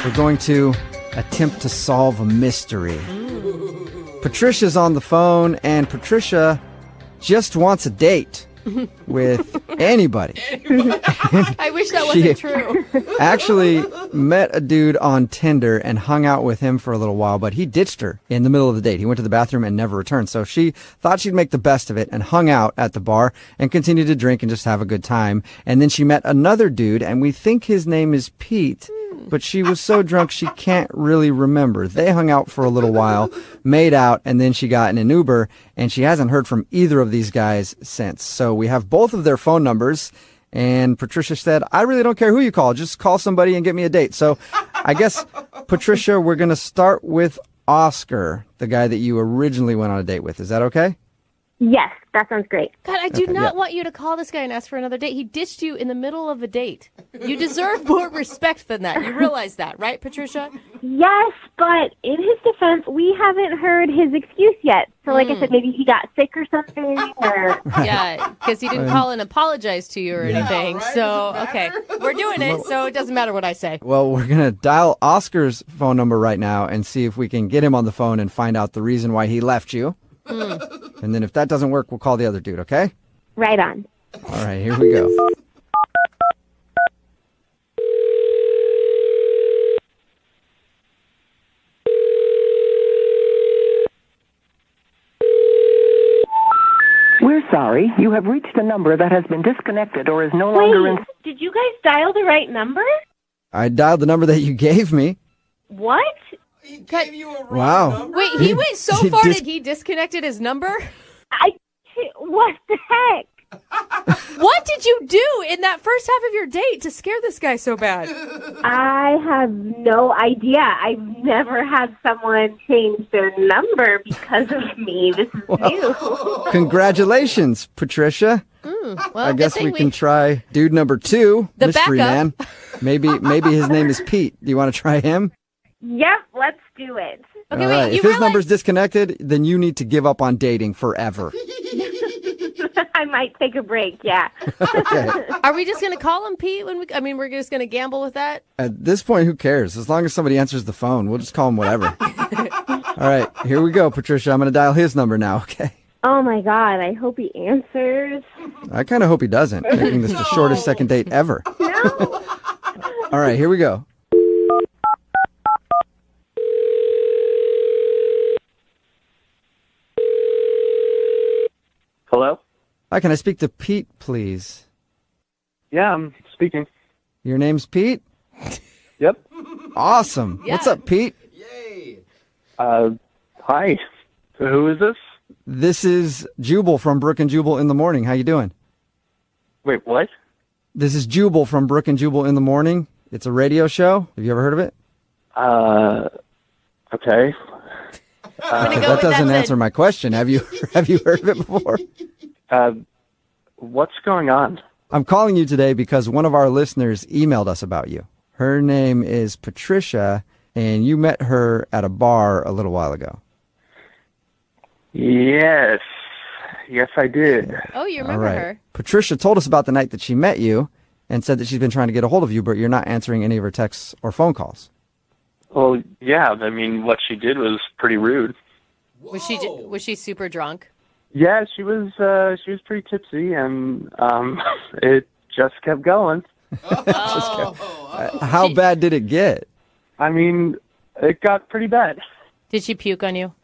We're going to attempt to solve a mystery. Patricia's on the phone, and Patricia just wants a date with anybody. I wish that wasn't true. Actually met a dude on Tinder and hung out with him for a little while, but he ditched her in the middle of the date. He went to the bathroom and never returned. So she thought she'd make the best of it and hung out at the bar and continued to drink and just have a good time. And then she met another dude, and we think his name is Pete. But she was so drunk she can't really remember. They hung out for a little while, made out, and then she got in an Uber, and she hasn't heard from either of these guys since. So we have both of their phone numbers, and Patricia said, I really don't care who you call. Just call somebody and get me a date. So I guess, Patricia, we're going to start with Oscar, the guy that you originally went on a date with. Is that okay? Yes, that sounds great. God, I do not want you to call this guy and ask for another date. He ditched you in the middle of a date. You deserve more respect than that. You realize that, right, Patricia? Yes, but in his defense, we haven't heard his excuse yet. So like I said, maybe he got sick or something. Or... Yeah, because he didn't call and apologize to you or anything. Right? So, okay, we're doing it, so it doesn't matter what I say. Well, we're going to dial Oscar's phone number right now and see if we can get him on the phone and find out the reason why he left you. And then if that doesn't work, we'll call the other dude, okay? Right on. All right, here we go. We're sorry. You have reached a number that has been disconnected or is no longer in... Wait, did you guys dial the right number? I dialed the number that you gave me. What? He gave you a wrong Wow. number? Wait, he went so He far that he disconnected his number? What the heck? What did you do in that first half of your date to scare this guy so bad? I have no idea. I've never had someone change their number because of me. This is new. Congratulations, Patricia. Well, I guess good thing we can try dude number 2, The mystery backup. man. Maybe his name is Pete. Do you want to try him? Yep, let's do it. Okay, All wait, right. you If his realize... number's disconnected, then you need to give up on dating forever. I might take a break, yeah. Okay. Are we just going to call him Pete? We're just going to gamble with that? At this point, who cares? As long as somebody answers the phone, we'll just call him whatever. All right, here we go, Patricia. I'm going to dial his number now, okay? Oh my God, I hope he answers. I kind of hope he doesn't, making this the shortest second date ever. No. All right, here we go. Hello? Hi, can I speak to Pete, please? Yeah, I'm speaking. Your name's Pete? Yep. Awesome. Yeah. What's up, Pete? Yay. Hi. Who is this? This is Jubal from Brooke and Jubal in the Morning. How you doing? Wait, what? This is Jubal from Brooke and Jubal in the Morning. It's a radio show. Have you ever heard of it? Okay. I'm going to go That with doesn't that's answer my question. Have you heard of it before? What's going on? I'm calling you today because one of our listeners emailed us about you. Her name is Patricia, and you met her at a bar a little while ago. Yes. Yes, I did. Oh, you All remember right. her. Patricia told us about the night that she met you and said that she's been trying to get a hold of you, but you're not answering any of her texts or phone calls. Well, yeah, I mean, what she did was pretty rude. Was she super drunk? Yeah, she was pretty tipsy, and it just kept going. How bad did it get? I mean, it got pretty bad. Did she puke on you?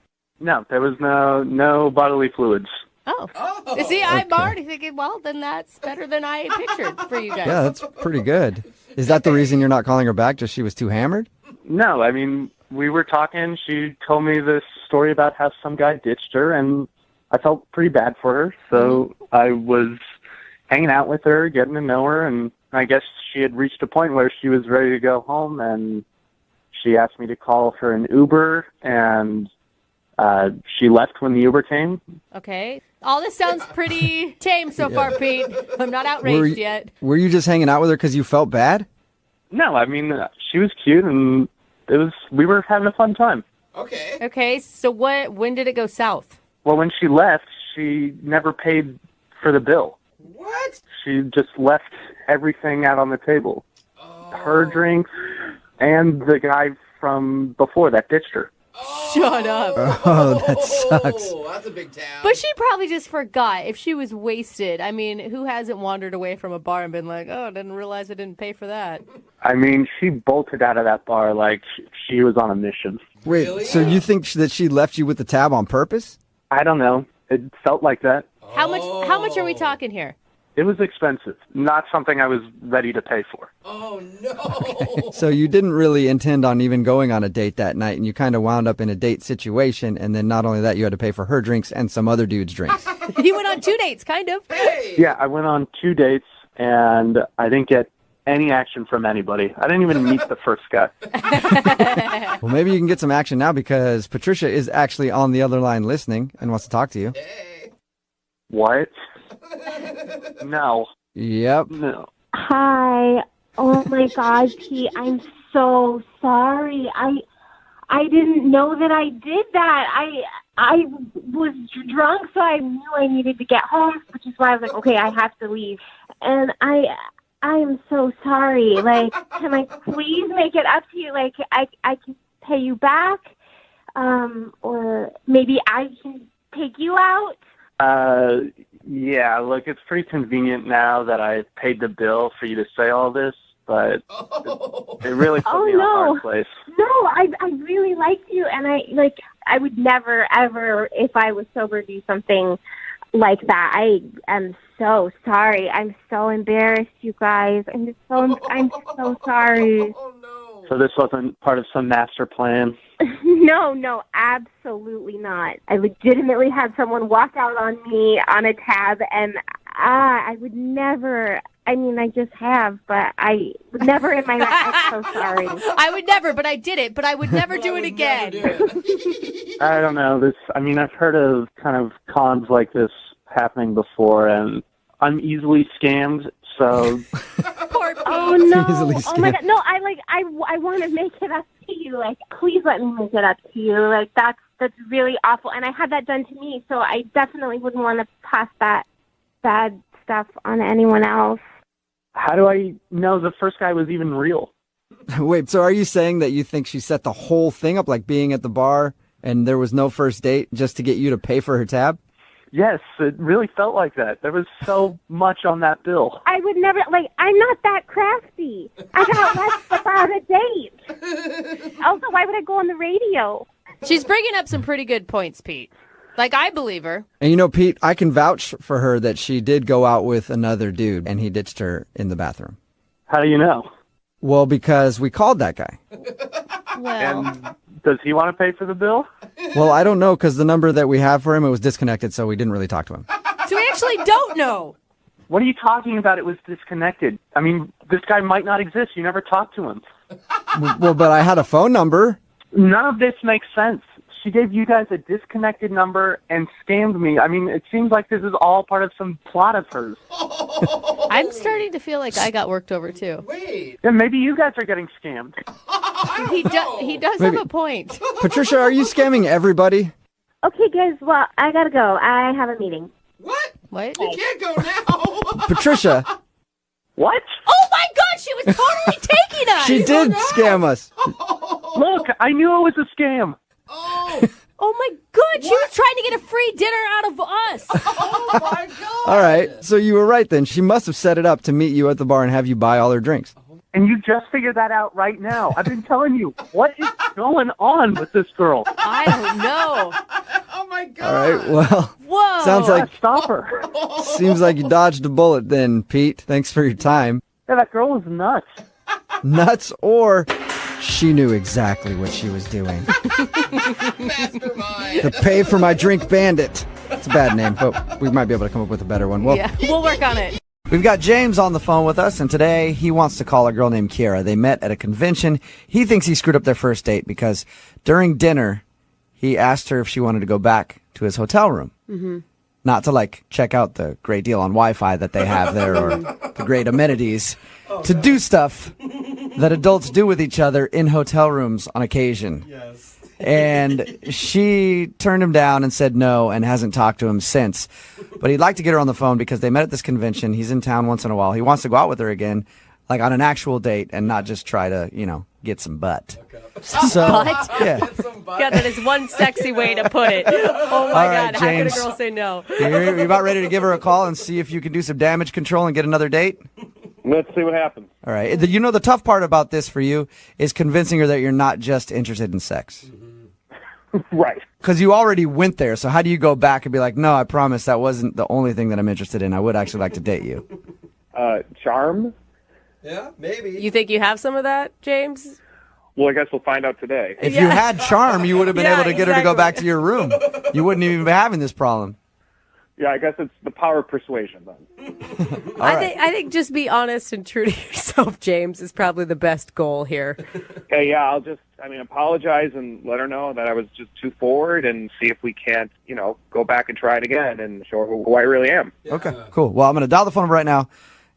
No, there was no bodily fluids. Oh. See, I'm already thinking, well, then that's better than I pictured for you guys. Yeah, that's pretty good. Is that the reason you're not calling her back? Just she was too hammered? No, I mean, we were talking. She told me this story about how some guy ditched her, and I felt pretty bad for her. So I was hanging out with her, getting to know her, and I guess she had reached a point where she was ready to go home, and she asked me to call her an Uber, and she left when the Uber came. Okay. All this sounds pretty tame so far, Pete. I'm not outraged yet. Were you just hanging out with her because you felt bad? No, I mean, she was cute, and we were having a fun time. Okay. Okay, so when did it go south? Well, when she left, she never paid for the bill. What? She just left everything out on the table. Her drinks, and the guy from before that ditched her. Shut up. Oh, that sucks. Oh, that's a big town. But she probably just forgot. If she was wasted, I mean, who hasn't wandered away from a bar and been like, oh, I didn't realize I didn't pay for that? I mean, she bolted out of that bar like she was on a mission. Wait, Really? so you think that she left you with the tab on purpose? I don't know. It felt like that. How much are we talking here? It was expensive. Not something I was ready to pay for. Oh, no. So you didn't really intend on even going on a date that night, and you kind of wound up in a date situation, and then not only that, you had to pay for her drinks and some other dude's drinks. He went on 2 dates, kind of. Hey. Yeah, I went on 2 dates, and I didn't get any action from anybody. I didn't even meet the first guy. Well, maybe you can get some action now because Patricia is actually on the other line listening and wants to talk to you. Hey. What? No. Yep. No. Hi. Oh my God, Pete, I'm so sorry. I didn't know that I did that. I was drunk, so I knew I needed to get home, which is why I was like, okay, I have to leave. And I am so sorry. Like, can I please make it up to you? Like, I can pay you back, or maybe I can take you out. Yeah, look, it's pretty convenient now that I paid the bill for you to say all this, but it really put me in a hard place. No, I really liked you, and I would never, ever, if I was sober, do something like that. I am so sorry. I'm so embarrassed, you guys. I'm so sorry. Oh, no. So this wasn't part of some master plan? No, absolutely not. I legitimately had someone walk out on me on a tab, and I would never. I mean, I just have, but I would never in my life. I'm so sorry. I would never, but I did it. But I would never do it again. I don't know. I've heard of kind of cons like this happening before, and I'm easily scammed, so... Poor Pete. Oh no! Easily Oh my scammed. God! No, I want to make it up to you. Like, please let me make it up to you. Like, that's really awful. And I had that done to me, so I definitely wouldn't want to pass that bad stuff on anyone else. How do I know the first guy was even real? Wait, so are you saying that you think she set the whole thing up, like being at the bar and there was no first date just to get you to pay for her tab? Yes, it really felt like that. There was so much on that bill. I would never, I'm not that crafty. I got less about a date. Also, why would I go on the radio? She's bringing up some pretty good points, Pete. Like, I believe her. And you know, Pete, I can vouch for her that she did go out with another dude and he ditched her in the bathroom. How do you know? Well, because we called that guy. Well, And does he want to pay for the bill? Well, I don't know because the number that we have for him, it was disconnected, so we didn't really talk to him. so we actually don't know. What are you talking about? It was disconnected. I mean, this guy might not exist. You never talked to him. Well, but I had a phone number. None of this makes sense. She gave you guys a disconnected number and scammed me. I mean, it seems like this is all part of some plot of hers. I'm starting to feel like I got worked over, too. Wait. Yeah, maybe you guys are getting scammed. He does Maybe. have a point. Patricia, are you scamming everybody? Okay, guys. Well, I gotta go. I have a meeting. What? What? You can't go now. Patricia, What? Oh, my God, she was totally taking us. she did scam us. Look, I knew it was a scam. Oh. Oh, my God, she was trying to get a free dinner out of us. Oh, my God. All right, so you were right then. She must have set it up to meet you at the bar and have you buy all her drinks. And you just figured that out right now. I've been telling you, what is going on with this girl? I don't know. Oh, my God. All right, well, Whoa. sounds like Stop her. seems like you dodged a bullet then, Pete. Thanks for your time. Yeah, that girl was nuts. Nuts, or she knew exactly what she was doing. Mastermind. The Pay for My Drink Bandit. It's a bad name, but we might be able to come up with a better one. Well, Yeah, we'll work on it. we've got James on the phone with us, and today he wants to call a girl named Kiara. They met at a convention. He thinks he screwed up their first date because during dinner, he asked her if she wanted to go back to his hotel room. Mm-hmm. Not to, check out the great deal on Wi-Fi that they have there or the great amenities. To do stuff that adults do with each other in hotel rooms on occasion. Yes. And she turned him down and said no and hasn't talked to him since. But he'd like to get her on the phone because they met at this convention. He's in town once in a while. He wants to go out with her again, on an actual date and not just try to, get some butt. So, Butt? yeah. God, that is one sexy way to put it. Oh, my All right, God. How could a James. girl say no? You're about ready to give her a call and see if you can do some damage control and get another date? Let's see what happens. All right. You know, the tough part about this for you is convincing her that you're not just interested in sex. Right. Because you already went there. So how do you go back and be like, no, I promise that wasn't the only thing that I'm interested in. I would actually like to date you. Charm? Yeah, maybe. You think you have some of that, James? Well, I guess we'll find out today. If you had charm, you would have been Yeah, able to get her to go exactly. back to your room. You wouldn't even be having this problem. Yeah, I guess it's the power of persuasion then. I think just be honest and true to yourself, James, is probably the best goal here. Okay, yeah, I'll just, apologize and let her know that I was just too forward and see if we can't, go back and try it again and show her who I really am. Okay, cool. Well, I'm going to dial the phone number right now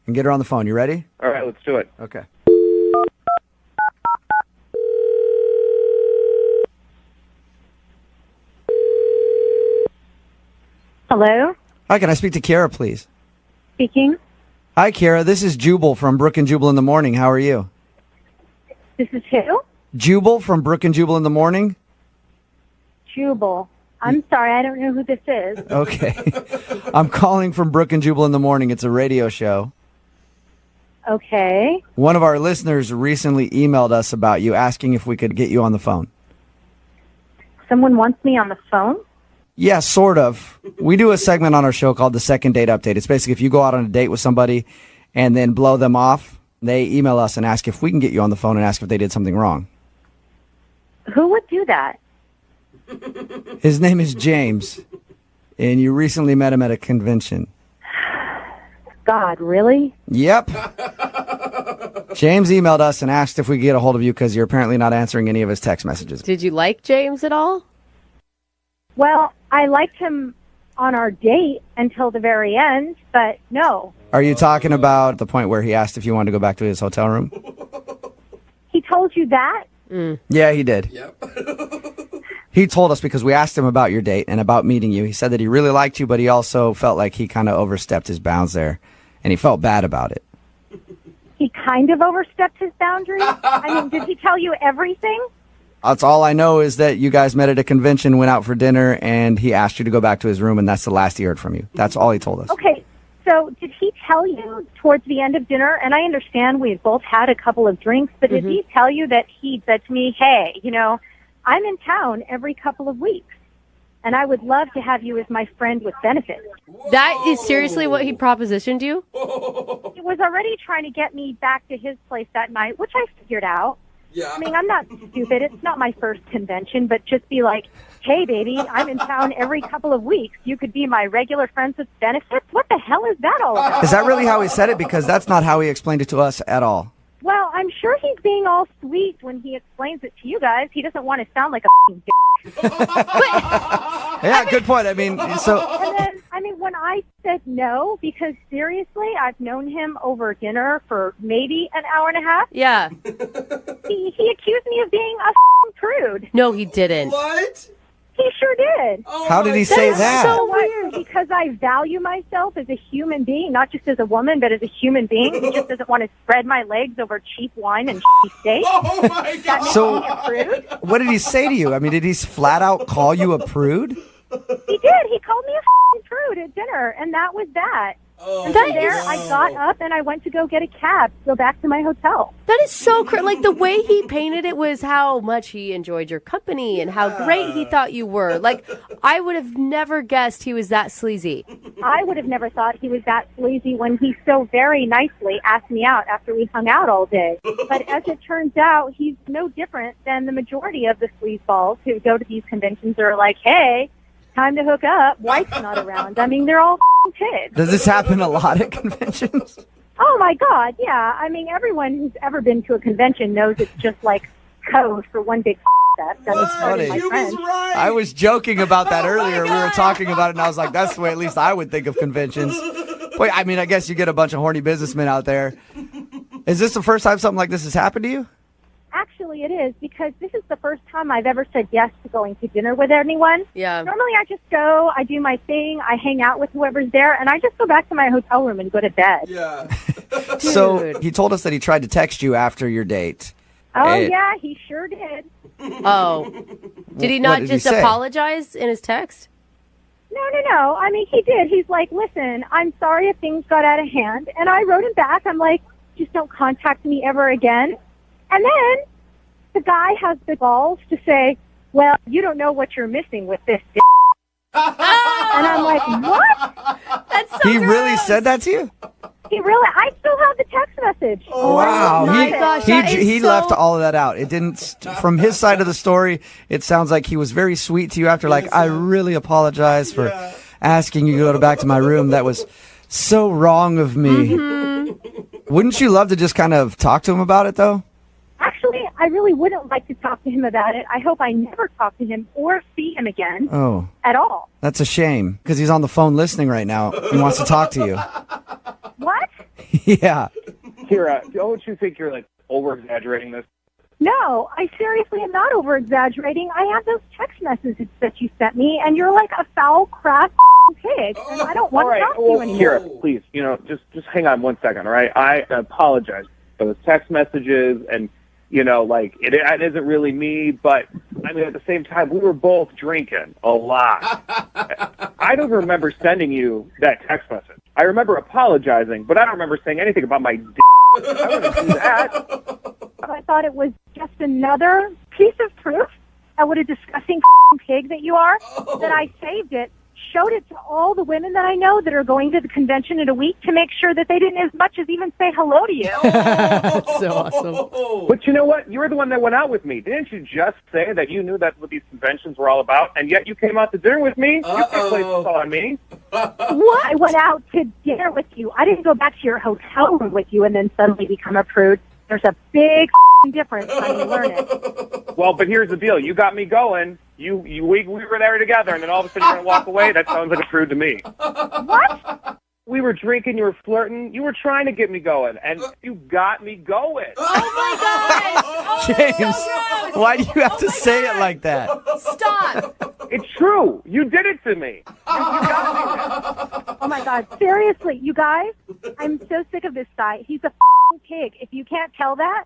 and get her on the phone. You ready? All right, let's do it. Okay. Hello? Hi, can I speak to Kiara, please? Speaking. Hi, Kiara. This is Jubal from Brooke and Jubal in the Morning. How are you? This is who? Jubal from Brooke and Jubal in the Morning? Jubal. I'm sorry, I don't know who this is. Okay. I'm calling from Brooke and Jubal in the Morning. It's a radio show. Okay. One of our listeners recently emailed us about you, asking if we could get you on the phone. Someone wants me on the phone? Yeah, sort of. We do a segment on our show called the Second Date Update. It's basically if you go out on a date with somebody and then blow them off, they email us and ask if we can get you on the phone and ask if they did something wrong. Who would do that? His name is James, and you recently met him at a convention. God, really? Yep. James emailed us and asked if we could get a hold of you because you're apparently not answering any of his text messages. Did you like James at all? Well, I liked him on our date until the very end, but no. Are you talking about the point where he asked if you wanted to go back to his hotel room? He told you that? Yeah, he did. Yep. He told us because we asked him about your date and about meeting you. He said that he really liked you, but he also felt like he kind of overstepped his bounds there, and he felt bad about it. He kind of overstepped his boundaries? I mean, did he tell you everything? That's all I know is that you guys met at a convention, went out for dinner, and he asked you to go back to his room, and that's the last he heard from you. That's all he told us. Okay, so did he tell you towards the end of dinner, and I understand we had both had a couple of drinks, but did he tell you that he said to me, hey, I'm in town every couple of weeks, and I would love to have you as my friend with benefits. That is seriously what he propositioned you? He was already trying to get me back to his place that night, which I figured out. Yeah. I mean, I'm not stupid. It's not my first convention, but just be like, hey, baby, I'm in town every couple of weeks. You could be my regular friends with benefits? What the hell is that all about? Is that really how he said it? Because that's not how he explained it to us at all. Well, I'm sure he's being all sweet when he explains it to you guys. He doesn't want to sound like a f***ing Yeah, good point. I mean, so... And then, when I said no, because seriously, I've known him over dinner for maybe an hour and a half, Yeah. he accused me of being a f***ing prude. No, he didn't. What? He sure did. Oh How did my he say God. that? So what? Because I value myself as a human being, not just as a woman, but as a human being. He just doesn't want to spread my legs over cheap wine and shitty steak. Oh my That God. makes So- me a prude. What did he say to you? I mean, did he flat out call you a prude? He did. He called me a f***ing prude at dinner, and that was that. Oh, And from That there, is- I got up and I went to go get a cab to go back to my hotel. That is so like the way he painted it was how much he enjoyed your company and how great he thought you were. Like, I would have never guessed he was that sleazy. I would have never thought he was that sleazy when he so very nicely asked me out after we hung out all day. But as it turns out, he's no different than the majority of the sleazeballs who go to these conventions or are like, hey, time to hook up. Wife's not around. I mean, they're all f***ing kids. Does this happen a lot at conventions? Oh, my God, yeah. I mean, everyone who's ever been to a convention knows it's just like code for one big fest. That's funny. My You was friends. right. I was joking about that Oh my earlier. We were God. talking about it, and I was like, that's the way at least I would think of conventions. Wait, I mean, I guess you get a bunch of horny businessmen out there. Is this the first time something like this has happened to you? Actually, it is, because this is the first time I've ever said yes to going to dinner with anyone. Yeah. Normally, I just go, I do my thing, I hang out with whoever's there, and I just go back to my hotel room and go to bed. Yeah. So Dude. he told us that he tried to text you after your date, Oh, Hey. yeah, he sure did. Oh. Did he What not did just he say? apologize in his text? No. I mean, he did. He's like, listen, I'm sorry if things got out of hand. And I wrote him back. I'm like, just don't contact me ever again. And then the guy has the balls to say, well, you don't know what you're missing with this d-. And I'm like, what? That's so He really gross. said that to you? I still have the text message. Wow. my he gosh, he, that is he so- left all of that out. It didn't, from his side of the story, it sounds like he was very sweet to you after, like, I really apologize for asking you to go back to my room. That was so wrong of me. Mm-hmm. Wouldn't you love to just kind of talk to him about it, though? Actually, I really wouldn't like to talk to him about it. I hope I never talk to him or see him again Oh, at all. that's a shame, because he's on the phone listening right now and wants to talk to you. What? Yeah. Kira, don't you think you're like over-exaggerating this? No, I seriously am not over-exaggerating. I have those text messages that you sent me, and you're like a foul, crass pig, and I don't want All to right, talk to you well, anymore. Kira, please, just hang on one second, all right? I apologize for those text messages, and, it isn't really me, but, I mean, at the same time, we were both drinking a lot. I don't remember sending you that text message. I remember apologizing, but I don't remember saying anything about my d***. I wouldn't do that. I thought it was just another piece of proof at what a disgusting pig that you are, that I saved it, showed it to all the women that I know that are going to the convention in a week to make sure that they didn't as much as even say hello to you. That's so awesome. But you know what? You were the one that went out with me. Didn't you just say that you knew that's what these conventions were all about, and yet you came out to dinner with me? You can't place this all on me. What? I went out to dinner with you. I didn't go back to your hotel room with you and then suddenly become a prude. There's a big difference. I mean, learn it. Well, but here's the deal. You got me going. We were there together, and then all of a sudden you're going to walk away? That sounds like a prude to me. What? We were drinking, you were flirting, you were trying to get me going, and you got me going. Oh my gosh! Oh, James, that's so gross. why do you have to say it like that? Stop! It's true. You did it to me. You got me there. Oh my God. Seriously, you guys, I'm so sick of this guy. He's a pig. If you can't tell that,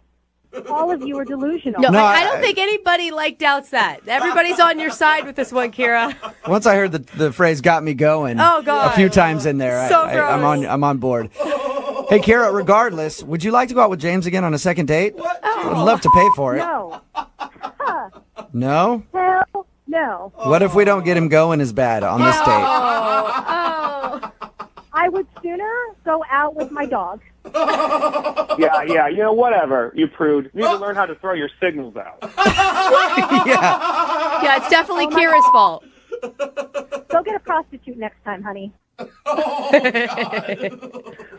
all of you are delusional. No, No, I I- don't think anybody doubts that. Everybody's on your side with this one, Kira. Once I heard the phrase "got me going" Oh, God. a few times in there, So I'm on board. Hey, Kara, regardless, would you like to go out with James again on a second date? I'd love to pay for it. No. Huh. No? Hell no. What if we don't get him going as bad on this date? Oh. I would sooner go out with my dog. Yeah, whatever, you prude. You need to learn how to throw your signals out. Yeah. Yeah, it's definitely Kira's fault. Go get a prostitute next time, honey.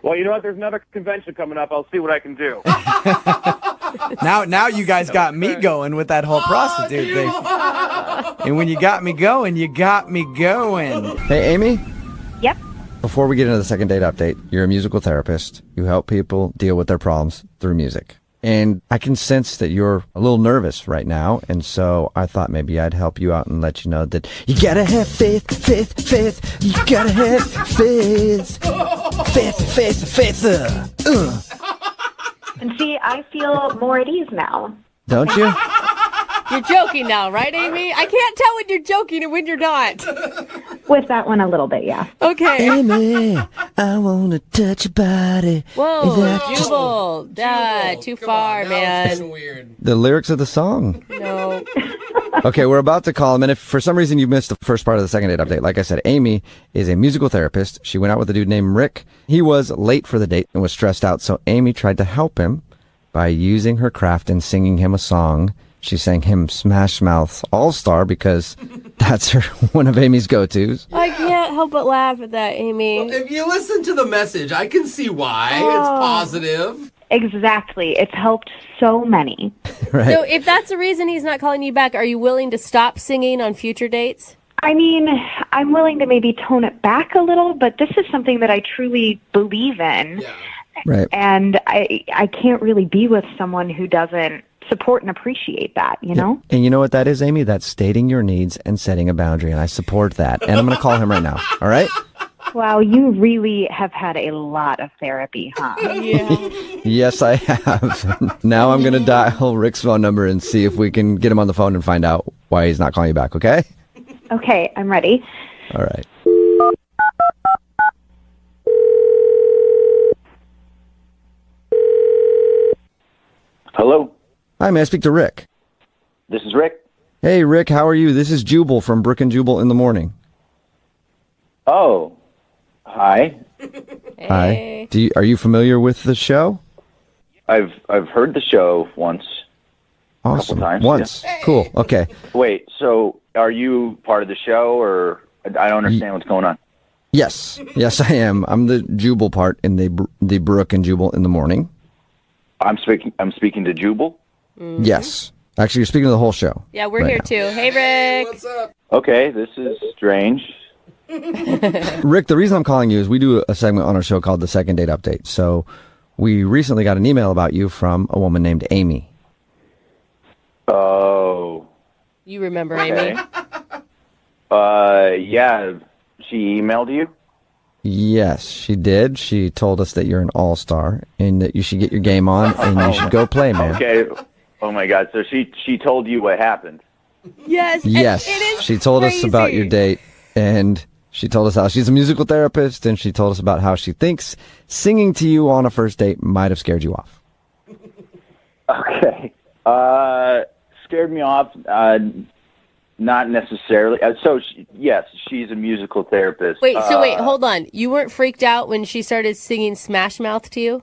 Well, you know what? There's another convention coming up. I'll see what I can do. Now you guys got me going with that whole prostitute thing. And when you got me going, you got me going. Hey, Amy? Yep. Before we get into the second date update, you're a musical therapist. You help people deal with their problems through music. And I can sense that you're a little nervous right now. And so I thought maybe I'd help you out and let you know that you gotta have faith. You gotta have faith. Faith. And see, I feel more at ease now. Don't you? You're joking now, right, Amy? I can't tell when you're joking and when you're not. With that one a little bit, yeah. Okay. Amy, I wanna touch your body. Whoa, Jubal. Too far, man. Weird. The lyrics of the song. No. Okay, we're about to call him, and if for some reason you missed the first part of the second date update, like I said, Amy is a musical therapist. She went out with a dude named Rick. He was late for the date and was stressed out, so Amy tried to help him by using her craft and singing him a song. She sang him Smash Mouth's All-Star because that's one of Amy's go-tos. I can't help but laugh at that, Amy. If you listen to the message, I can see why. It's positive. Exactly. It's helped so many. Right? So if that's the reason he's not calling you back, are you willing to stop singing on future dates? I mean, I'm willing to maybe tone it back a little, but this is something that I truly believe in. Yeah. Right. And I can't really be with someone who doesn't support and appreciate that, you know? And you know what that is, Amy? That's stating your needs and setting a boundary, and I support that. And I'm going to call him right now, all right? Wow, you really have had a lot of therapy, huh? Yeah. Yes, I have. Now I'm going to dial Rick's phone number and see if we can get him on the phone and find out why he's not calling you back, okay? Okay, I'm ready. All right. Hello, Hi, may I speak to Rick? this is Rick. Hey, Rick, how are you? This is Jubal from Brooke and Jubal in the morning. Oh, hi. Hi. Are you familiar with the show? I've heard the show once. Awesome. Times, Once. Cool. Okay. Wait, so are you part of the show, or I don't understand what's going on? Yes. Yes, I am. I'm the Jubal part in the Brooke and Jubal in the morning. I'm speaking to Jubal. Yes. Actually, you're speaking to the whole show. Yeah, we're right here now. too. Hey, Rick. What's up? Okay, this is strange. Rick, the reason I'm calling you is we do a segment on our show called the Second Date Update. So we recently got an email about you from a woman named Amy. Oh. You remember Okay. Amy? Yeah. She emailed you? Yes, she did. She told us that you're an all-star and that you should get your game on and you should go play, man. Okay. Oh my God. So she told you what happened. Yes. Yes. It is She told us about crazy. your date and she told us how she's a musical therapist and she told us about how she thinks singing to you on a first date might have scared you off. Okay. Scared me off. Not necessarily. Yes, she's a musical therapist. Wait, hold on. You weren't freaked out when she started singing Smash Mouth to you?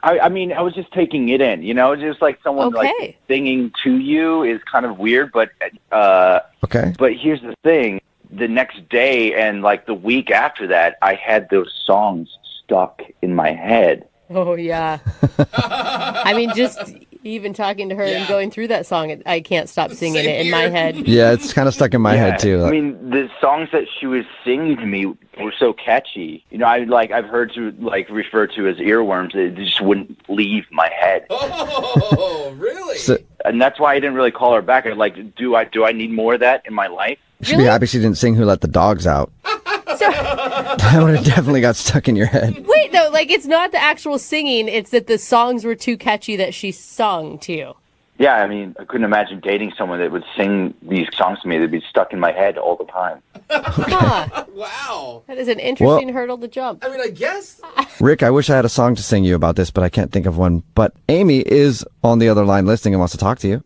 I mean, I was just taking it in. Just like someone like singing to you is kind of weird. But okay. But here's the thing: the next day and like the week after that, I had those songs stuck in my head. Oh, yeah. I mean, just even talking to her and going through that song, I can't stop singing it in my head. Yeah, it's kind of stuck in my head too. I mean, the songs that she was singing to me were so catchy. I've heard to refer to as earworms. They just wouldn't leave my head. Oh, really? And that's why I didn't really call her back. Do I need more of that in my life? You should be happy she didn't sing Who Let the Dogs Out. That would have definitely got stuck in your head. Wait, no, it's not the actual singing. It's that the songs were too catchy that she sung to you. Yeah, I mean, I couldn't imagine dating someone that would sing these songs to me. They'd be stuck in my head all the time. Huh. Wow. That is an interesting hurdle to jump. I mean, I guess. Rick, I wish I had a song to sing you about this, but I can't think of one. But Amy is on the other line listening and wants to talk to you.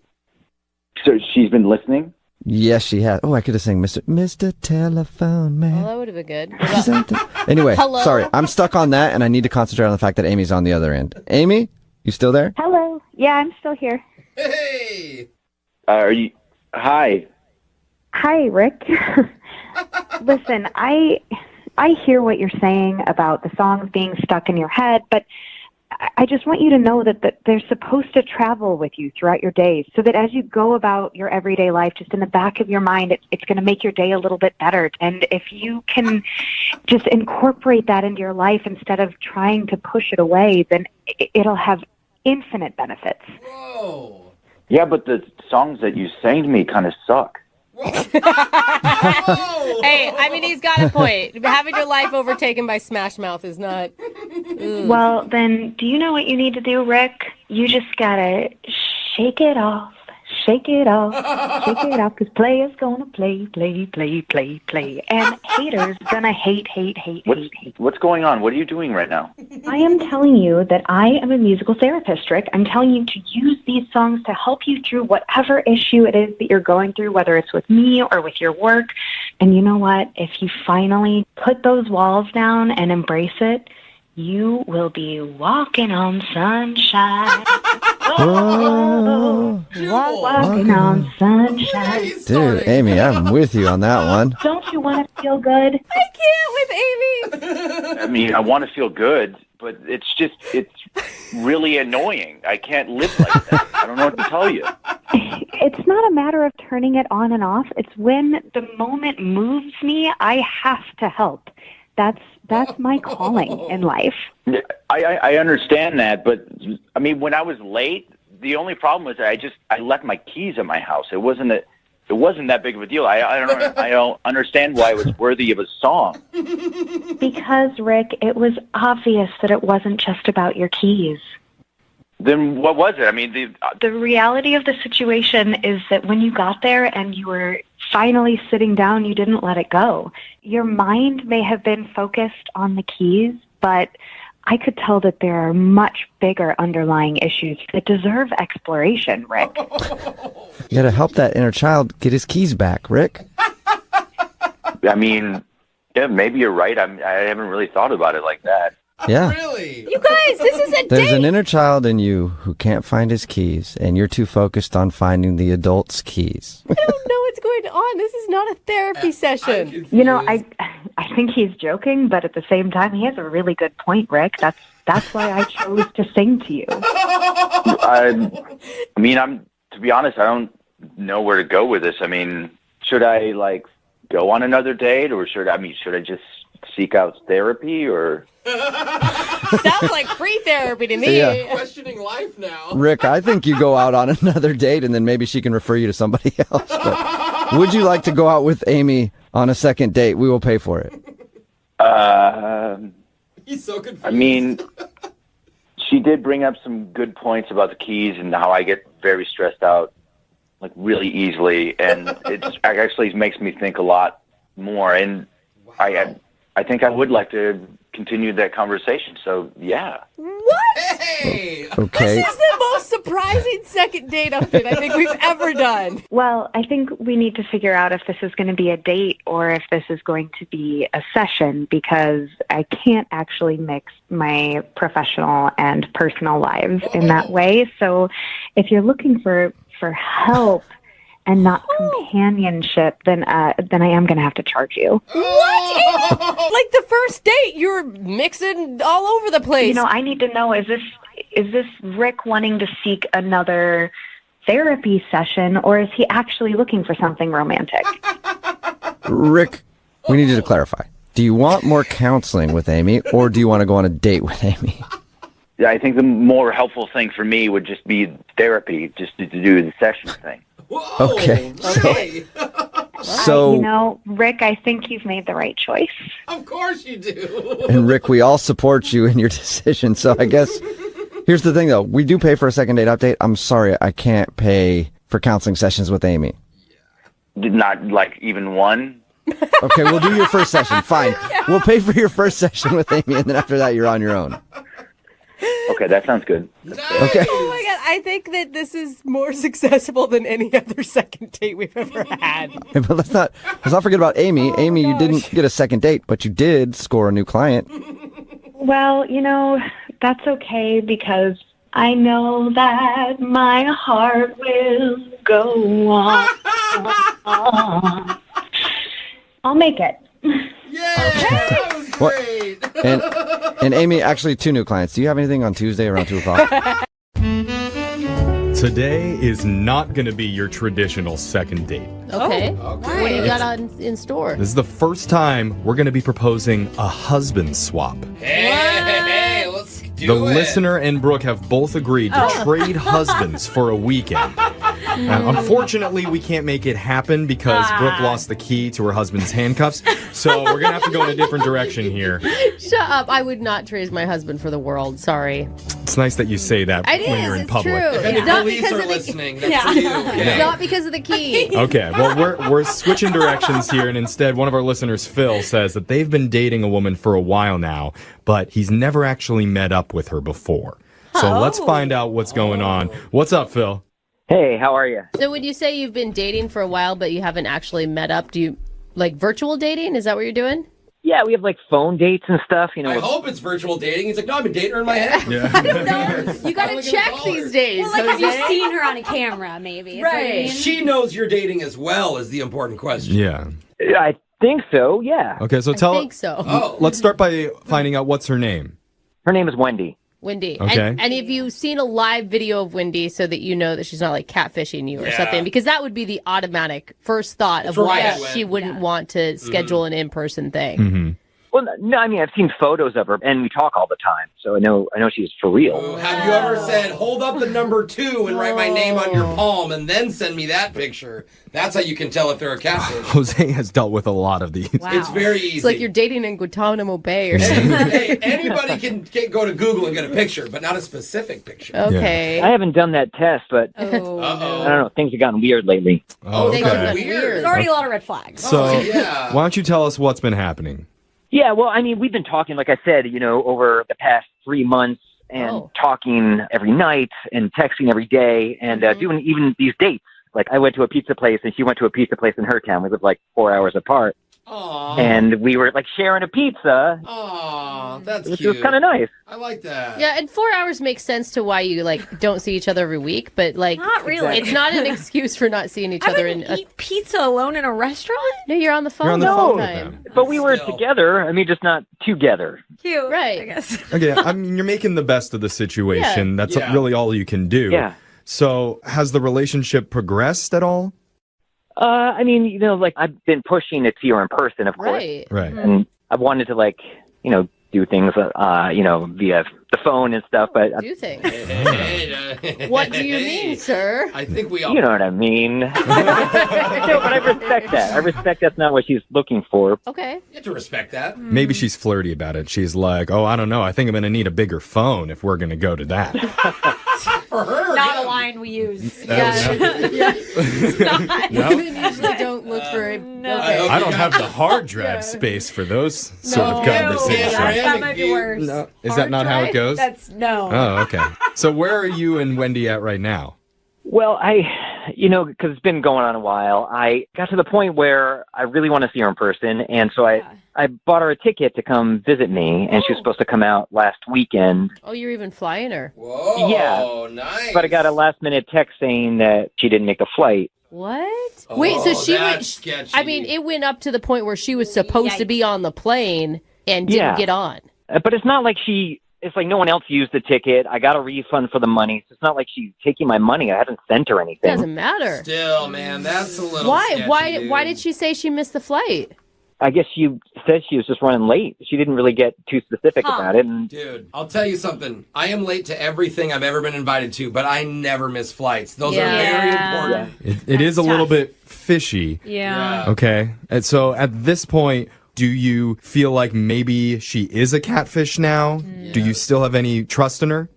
So she's been listening? Yes, she has. Oh, I could have sang Mr. Telephone Man. Well, that would have been good. What about- Anyway, Hello? sorry. I'm stuck on that, and I need to concentrate on the fact that Amy's on the other end. Amy, you still there? Hello. Yeah, I'm still here. Hey. Are you? Hi. Hi, Rick. Listen, I hear what you're saying about the songs being stuck in your head, but I just want you to know that they're supposed to travel with you throughout your days so that as you go about your everyday life, just in the back of your mind, it's going to make your day a little bit better. And if you can just incorporate that into your life instead of trying to push it away, then it'll have infinite benefits. Whoa. Yeah, but the songs that you sang to me kind of suck. Hey, I mean, he's got a point. Having your life overtaken by Smash Mouth is not... Well, then, do you know what you need to do, Rick? You just gotta shake it off. Shake it off, because players gonna play. And haters gonna hate. What's going on? What are you doing right now? I am telling you that I am a musical therapist, Rick. I'm telling you to use these songs to help you through whatever issue it is that you're going through, whether it's with me or with your work. And you know what? If you finally put those walls down and embrace it, you will be walking on sunshine. Walking on sunshine. Dude, Amy, I'm with you on that one. Don't you want to feel good? I can't with Amy. I mean, I want to feel good, but it's really annoying. I can't live like that. I don't know what to tell you. It's not a matter of turning it on and off. It's when the moment moves me, I have to help. That's my calling in life. I understand that, but I mean, when I was late, the only problem was I left my keys at my house. It wasn't it wasn't that big of a deal. I don't understand why it was worthy of a song. Because, Rick, it was obvious that it wasn't just about your keys. Then what was it? I mean, The reality of the situation is that when you got there and you were finally sitting down, you didn't let it go. Your mind may have been focused on the keys, but I could tell that there are much bigger underlying issues that deserve exploration, Rick. You got to help that inner child get his keys back, Rick. I mean, yeah, maybe you're right. I haven't really thought about it like that. Yeah. Really? You guys, this is a There's date. an inner child in you who can't find his keys, and you're too focused on finding the adult's keys. I don't know what's going on. This is not a therapy session. You know, I think he's joking, but at the same time, he has a really good point, Rick. That's why I chose to sing to you. I mean, to be honest, I don't know where to go with this. I mean, should I like go on another date, or should I just seek out therapy, or? Sounds like free therapy to me. Yeah. Questioning life now. Rick, I think you go out on another date, and then maybe she can refer you to somebody else. But would you like to go out with Amy on a second date? We will pay for it. He's so confused. I mean, she did bring up some good points about the keys and how I get very stressed out, like really easily, and it actually makes me think a lot more. And I think I would like to continue that conversation. So yeah. What? Hey! Okay. This is the most surprising second date update I think we've ever done. Well, I think we need to figure out if this is going to be a date or if this is going to be a session, because I can't actually mix my professional and personal lives in that way. So if you're looking for help and not companionship, then I am going to have to charge you. What? Like the first date, you're mixing all over the place. You know, I need to know, is this Rick wanting to seek another therapy session, or is he actually looking for something romantic? Rick, we need you to clarify. Do you want more counseling with Amy, or do you want to go on a date with Amy? Yeah, I think the more helpful thing for me would just be therapy, just to do the session thing. Whoa, Okay. really? So, You know, Rick, I think you've made the right choice. Of course you do. and Rick, we all support you in your decision. So I guess here's the thing, though. We do pay for a second date update. I'm sorry, I can't pay for counseling sessions with Amy. Not like even one. Okay, we'll do your first session. Fine. We'll pay for your first session with Amy, and then after that, you're on your own. Okay, that sounds good. Okay. Oh my God, I think that this is more successful than any other second date we've ever had. But let's not forget about Amy. Amy, you didn't get a second date, but you did score a new client. Well, you know, that's okay, because I know that my heart will go on. I'll make it. Yay! That was great. And Amy, actually 2 new clients. Do you have anything on Tuesday around 2 o'clock? Today is not going to be your traditional second date. Okay. Okay. What do you got in store? This is the first time we're going to be proposing a husband swap. Hey, let's do The it. listener and Brooke have both agreed to trade husbands for a weekend. Unfortunately, we can't make it happen because Brooke lost the key to her husband's handcuffs. So we're going to have to go in a different direction here. Shut up. I would not trade my husband for the world. Sorry. It's nice that you say that It when is. you're in It's public. true. If any It's not police because are of the listening, that's for you. Okay? It's not because of the key. Okay, well, we're switching directions here, and instead, one of our listeners, Phil, says that they've been dating a woman for a while now, but he's never actually met up with her before. So let's find out what's going on. What's up, Phil? Hey, how are you? So when you say you've been dating for a while, but you haven't actually met up, do you like virtual dating? Is that what you're doing? Yeah, we have like phone dates and stuff. You know, I hope it's virtual dating. He's like, no, I've been dating her in my head. You got to check these days. Well, like, have you Jose. seen her on a camera, maybe? Is that what you mean? She knows you're dating as well is the important question. Yeah. I think so. Yeah. Okay, so I think so. Oh. Let's start by finding out what's her name. Her name is Wendy. Wendy. Okay. And have you seen a live video of Wendy so that you know that she's not like catfishing you or Yeah. something? Because that would be the automatic first thought of That's why right. she wouldn't want to schedule an in-person thing. Mm-hmm. Well, no, I mean, I've seen photos of her, and we talk all the time, so I know she's for real. Have you ever said, hold up the number 2 and write my name on your palm and then send me that picture? That's how you can tell if they're a catfish. Jose has dealt with a lot of these. Wow. It's very easy. It's like you're dating in Guantanamo Bay or something. Hey, anybody can go to Google and get a picture, but not a specific picture. Okay. I haven't done that test, but I don't know. Things have gotten weird lately. Oh, Things okay. have been weird. There's already a lot of red flags. So, yeah. why don't you tell us what's been happening? Yeah, well, I mean, we've been talking, like I said, over the past 3 months and talking every night and texting every day and doing even these dates. Like, I went to a pizza place and she went to a pizza place in her town. We lived like 4 hours apart. Aww. And we were like sharing a pizza. Aww, that's which cute. was kind of nice. I like that. Yeah, and 4 hours makes sense to why you don't see each other every week, but Not really. it's not an excuse for not seeing each other. Eat pizza alone in a restaurant? No, you're on the phone You're on the the phone whole with time. them. But we were together. I mean, just not together. Cute, right? I guess. Okay, I mean, you're making the best of the situation. Yeah. That's Yeah. really all you can do. Yeah. So, has the relationship progressed at all? I mean, like I've been pushing to see her in person, of course. Right. And I wanted to do things, via the phone and stuff, but Do things. Hey, What do you mean, sir? I think we all... you know what I mean. No, but I respect that. I respect that's not what she's looking for. Okay. You have to respect that. Maybe she's flirty about it. She's like, oh, I don't know. I think I'm going to need a bigger phone if we're going to go to that. For her, Not a line we use. Yeah. No? Women usually don't look for a... Okay. I don't have the hard drive space for those sort of No. conversations. That might be worse. No. Is that not how it goes? That's no. Oh, okay. So where are you and Wendy at right now? Well, because it's been going on a while, I got to the point where I really want to see her in person, and so I bought her a ticket to come visit me, and she was supposed to come out last weekend. Oh, you're even flying her. Whoa, Yeah. nice. But I got a last-minute text saying that she didn't make the flight. What? Oh, Wait, so she that's went... sketchy. I mean, it went up to the point where she was supposed to be on the plane and didn't get on. But it's not like it's like no one else used the ticket. I got a refund for the money. So it's not like she's taking my money. I haven't sent her anything. Doesn't matter. Still, man, that's a little Why? sketchy, Why dude. did she say she missed the flight? I guess she said she was just running late. She didn't really get too specific about it. And Dude, I'll tell you something. I am late to everything I've ever been invited to, but I never miss flights. Those are very important. It is a little bit fishy. Yeah. Okay. And so at this point, do you feel like maybe she is a catfish now? Do you still have any trust in her?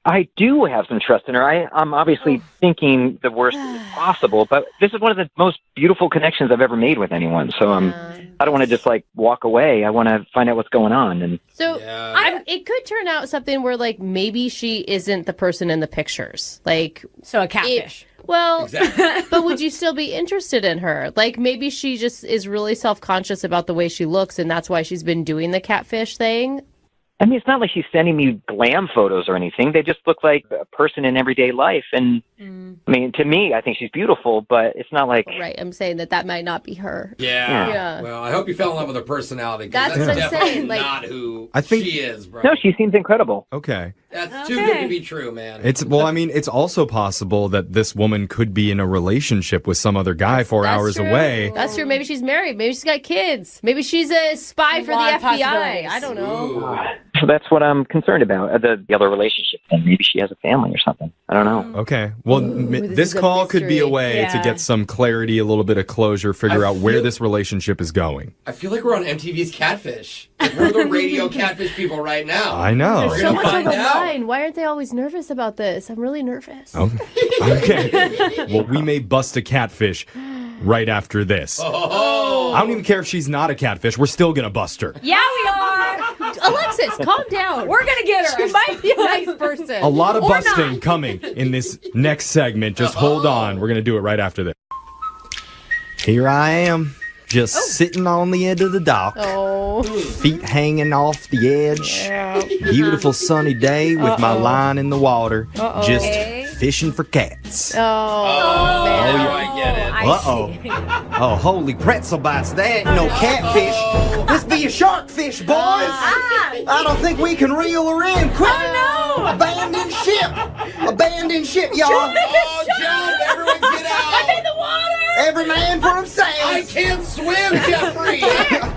I do have some trust in her. I'm obviously thinking the worst possible, but this is one of the most beautiful connections I've ever made with anyone. So I don't want to just walk away. I want to find out what's going on. And So it could turn out something where maybe she isn't the person in the pictures. So a catfish. But would you still be interested in her? Maybe she just is really self-conscious about the way she looks, and that's why she's been doing the catfish thing. I mean, it's not like she's sending me glam photos or anything. They just look like a person in everyday life. And I mean, to me, I think she's beautiful, but it's not like... Right, I'm saying that might not be her. Yeah. Well, I hope you fell in love with her personality. 'Cause That's what I'm definitely saying, not who I think- she is, bro. No, she seems incredible. Okay. That's too good to be true, man. It's also possible that this woman could be in a relationship with some other guy 4 hours true. away. That's true. Maybe she's married. Maybe she's got kids. Maybe she's a spy for the lot of FBI. possibilities. I don't know. So that's what I'm concerned about, the other relationship. And maybe she has a family or something. I don't know. Okay. Well, this this is a call could be a mystery. way to get some clarity, a little bit of closure, figure I out where feel- this relationship is going. I feel like we're on MTV's Catfish. We're the radio catfish people right now. I know. We're So gonna much on find the out. line. Why aren't they always nervous about this? I'm really nervous. Okay. Well, we may bust a catfish right after this. I don't even care if she's not a catfish. We're still going to bust her. Yeah, we are. Alexis, calm down. We're going to get her. She might be a nice person. A lot of Or busting not. coming in this next segment. Just hold on. We're going to do it right after this. Here I am, just sitting on the edge of the dock. Oh. Feet hanging off the edge. Beautiful sunny day with my line in the water. Just fishing for cats. Oh, man. Oh, I get it. Uh-oh. Oh, holy pretzel bites. That ain't no catfish. This be a sharkfish, boys. I don't think we can reel her in. Quick. Oh, no. Abandoned ship. Abandoned ship, y'all. Oh, jump! Everyone get out! I'm in the water. Every man for himself. I can't swim, Jeffrey!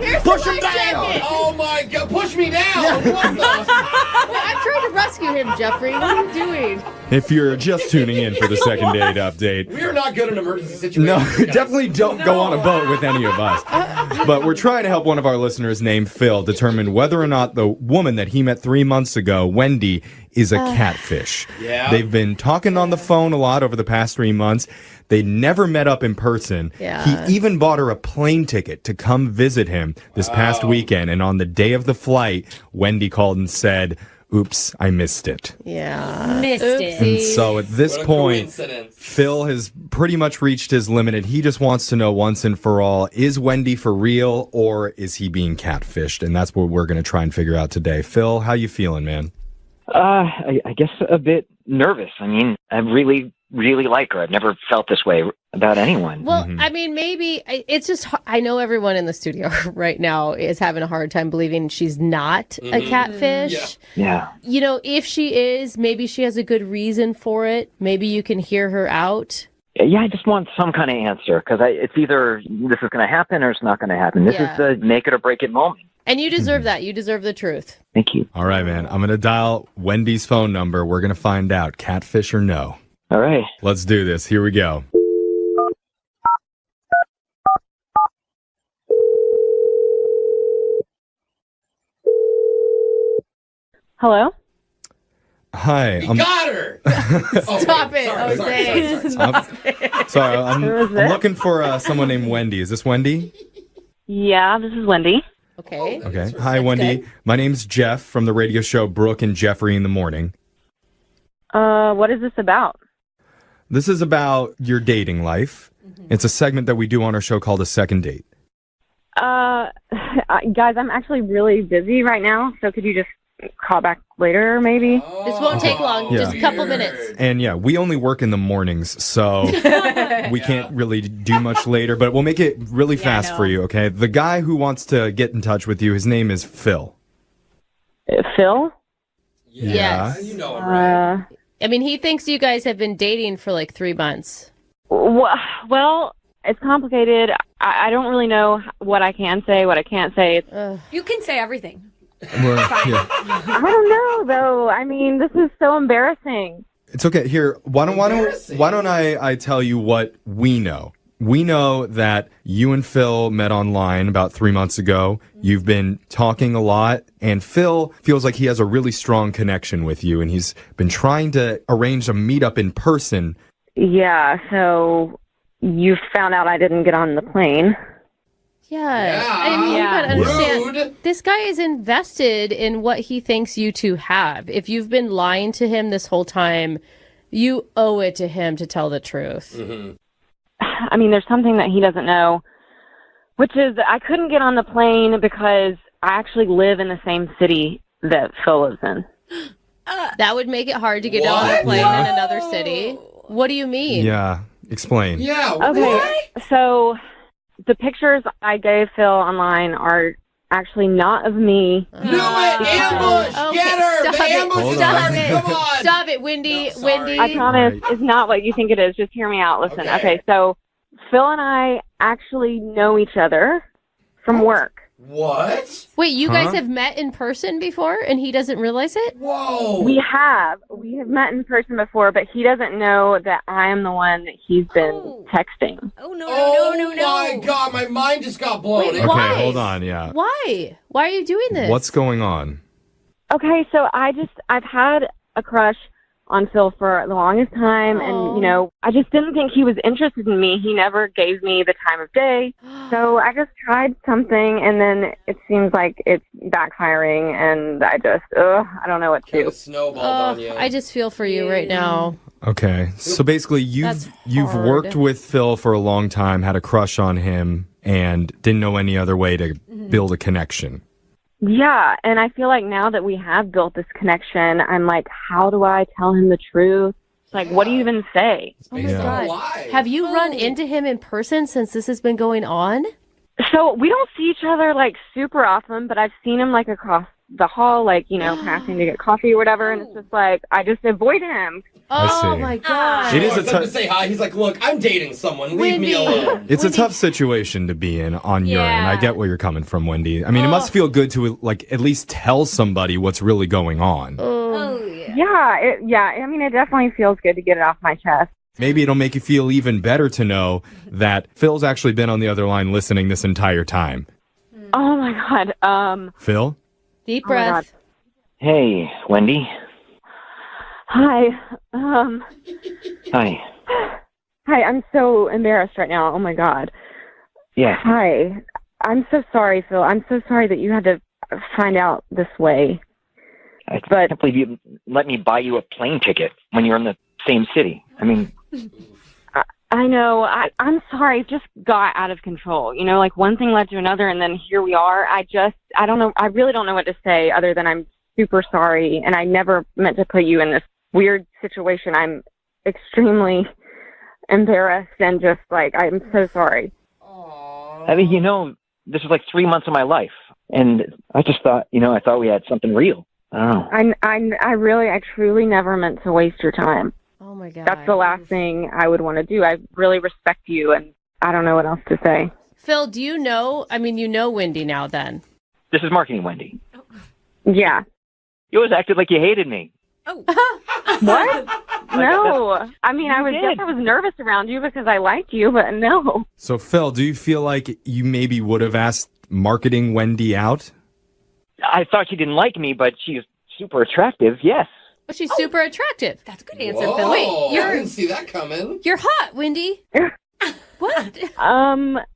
Here's Push him down! Oh my God! Push me down! What the? I'm trying to rescue him, Jeffrey. What are you doing? If you're just tuning in for the second date update, We are not good in emergency situations. no, guys. definitely don't go on a boat with any of us. But we're trying to help one of our listeners named Phil determine whether or not the woman that he met 3 months ago, Wendy, is a catfish. Yeah. They've been talking on the phone a lot over the past 3 months. They never met up in person. Yeah. He even bought her a plane ticket to come visit him this past weekend. And on the day of the flight, Wendy called and said, "Oops, I missed it." Yeah. Missed it. And so at this What a point, coincidence. Phil has pretty much reached his limit, and he just wants to know once and for all, is Wendy for real, or is he being catfished? And that's what we're going to try and figure out today. Phil, how you feeling, man? I guess a bit nervous. I mean, I really like her. I've never felt this way about anyone. Well, I mean, maybe it's just, I know everyone in the studio right now is having a hard time believing she's not a catfish. Yeah. You know, if she is, maybe she has a good reason for it. Maybe you can hear her out. Yeah, I just want some kind of answer because it's either this is going to happen or it's not going to happen. This is the make it or break it moment. And you deserve that. You deserve the truth. Thank you. All right, man. I'm going to dial Wendy's phone number. We're going to find out, catfish or no. All right. Let's do this. Here we go. Hello? Hi. He got her! Stop it, Jose. Sorry, I'm Who is this? looking for someone named Wendy. Is this Wendy? Yeah, this is Wendy. Okay. Okay. Hi, Wendy. good. My name's Jeff from the radio show Brooke and Jeffrey in the Morning. What is this about? This is about your dating life. It's a segment that we do on our show called A Second Date. Guys, I'm actually really busy right now, so could you just call back later, maybe? This won't take long. Yeah. Just a couple minutes. And yeah, we only work in the mornings, so we can't really do much later, but we'll make it really fast for you, okay? The guy who wants to get in touch with you, his name is Phil. Phil? Yes. You know him, right? I mean, he thinks you guys have been dating for like 3 months. Well, it's complicated. I don't really know what I can say, what I can't say. You can say everything. I don't know, though. I mean, this is so embarrassing. It's okay. Here, why don't I tell you what we know? We know that you and Phil met online about 3 months ago. You've been talking a lot, and Phil feels like he has a really strong connection with you, and he's been trying to arrange a meetup in person. Yeah, so you found out I didn't get on the plane. Yeah. I mean, you gotta understand. This guy is invested in what he thinks you two have. If you've been lying to him this whole time, you owe it to him to tell the truth. I mean, there's something that he doesn't know, which is that I couldn't get on the plane because I actually live in the same city that Phil lives in. That would make it hard to get on a plane in another city. What do you mean? Yeah, explain. Okay, so the pictures I gave Phil online are actually not of me. Knew it! Ambush! Get her! Stop The it. ambush is Stop starting. it. Come on! Stop it, Wendy. Wendy. I promise it's not what you think it is. Just hear me out. Listen. Okay, so Phil and I actually know each other from work. What? Wait, you guys have met in person before and he doesn't realize it? Whoa. We have met in person before, but he doesn't know that I am the one that he's been texting. Oh, no. Oh my God, my mind just got blown. Wait, Okay, why? hold on, yeah. Why? Why are you doing this? What's going on? Okay, so I've had a crush on Phil for the longest time, and, I just didn't think he was interested in me. He never gave me the time of day. So I just tried something, and then it seems like it's backfiring, and I don't know what to do. Snowballed on you. I just feel for you right now. Okay, so basically you've hard. worked with Phil for a long time, had a crush on him, and didn't know any other way to build a connection. Yeah, and I feel like now that we have built this connection, I'm like, how do I tell him the truth? Like, what do you even say? Oh my God. Have you run into him in person since this has been going on? So we don't see each other like super often, but I've seen him like across the hall, like, passing to get coffee or whatever, and it's just like, I just avoid him. Oh, see. my God. It is a It's to say hi. He's like, look, I'm dating someone. Leave me alone. It's a tough situation to be in on your end. I get where you're coming from, Wendy. I mean, it must feel good to like at least tell somebody what's really going on. Yeah. I mean, it definitely feels good to get it off my chest. Maybe it'll make you feel even better to know that Phil's actually been on the other line listening this entire time. Oh my God. Phil? Deep breath. Hey, Wendy. Hi. Hi. Hi, I'm so embarrassed right now. Oh my God. Yes. Hi. I'm so sorry, Phil. I'm so sorry that you had to find out this way. I can't believe you let me buy you a plane ticket when you're in the same city. I mean, I know. I'm sorry. It just got out of control. Like one thing led to another, and then here we are. I don't know. I really don't know what to say other than I'm super sorry, and I never meant to put you in this weird situation. I'm extremely embarrassed and just like, I'm so sorry. I mean, this was like 3 months of my life, and I just thought, I thought we had something real. I don't know. I truly never meant to waste your time. Oh my God. That's the last thing I would want to do. I really respect you, and I don't know what else to say. Phil, do you know? I mean, you know Wendy now then. This is marketing, Wendy. Yeah. You always acted like you hated me. What? No. I mean, I was nervous around you because I liked you, but no. So, Phil, do you feel like you maybe would have asked marketing Wendy out? I thought she didn't like me, but she's super attractive, yes. But she's super attractive. That's a good answer, Whoa, Phil. Wait, I didn't see that coming. You're hot, Wendy. What?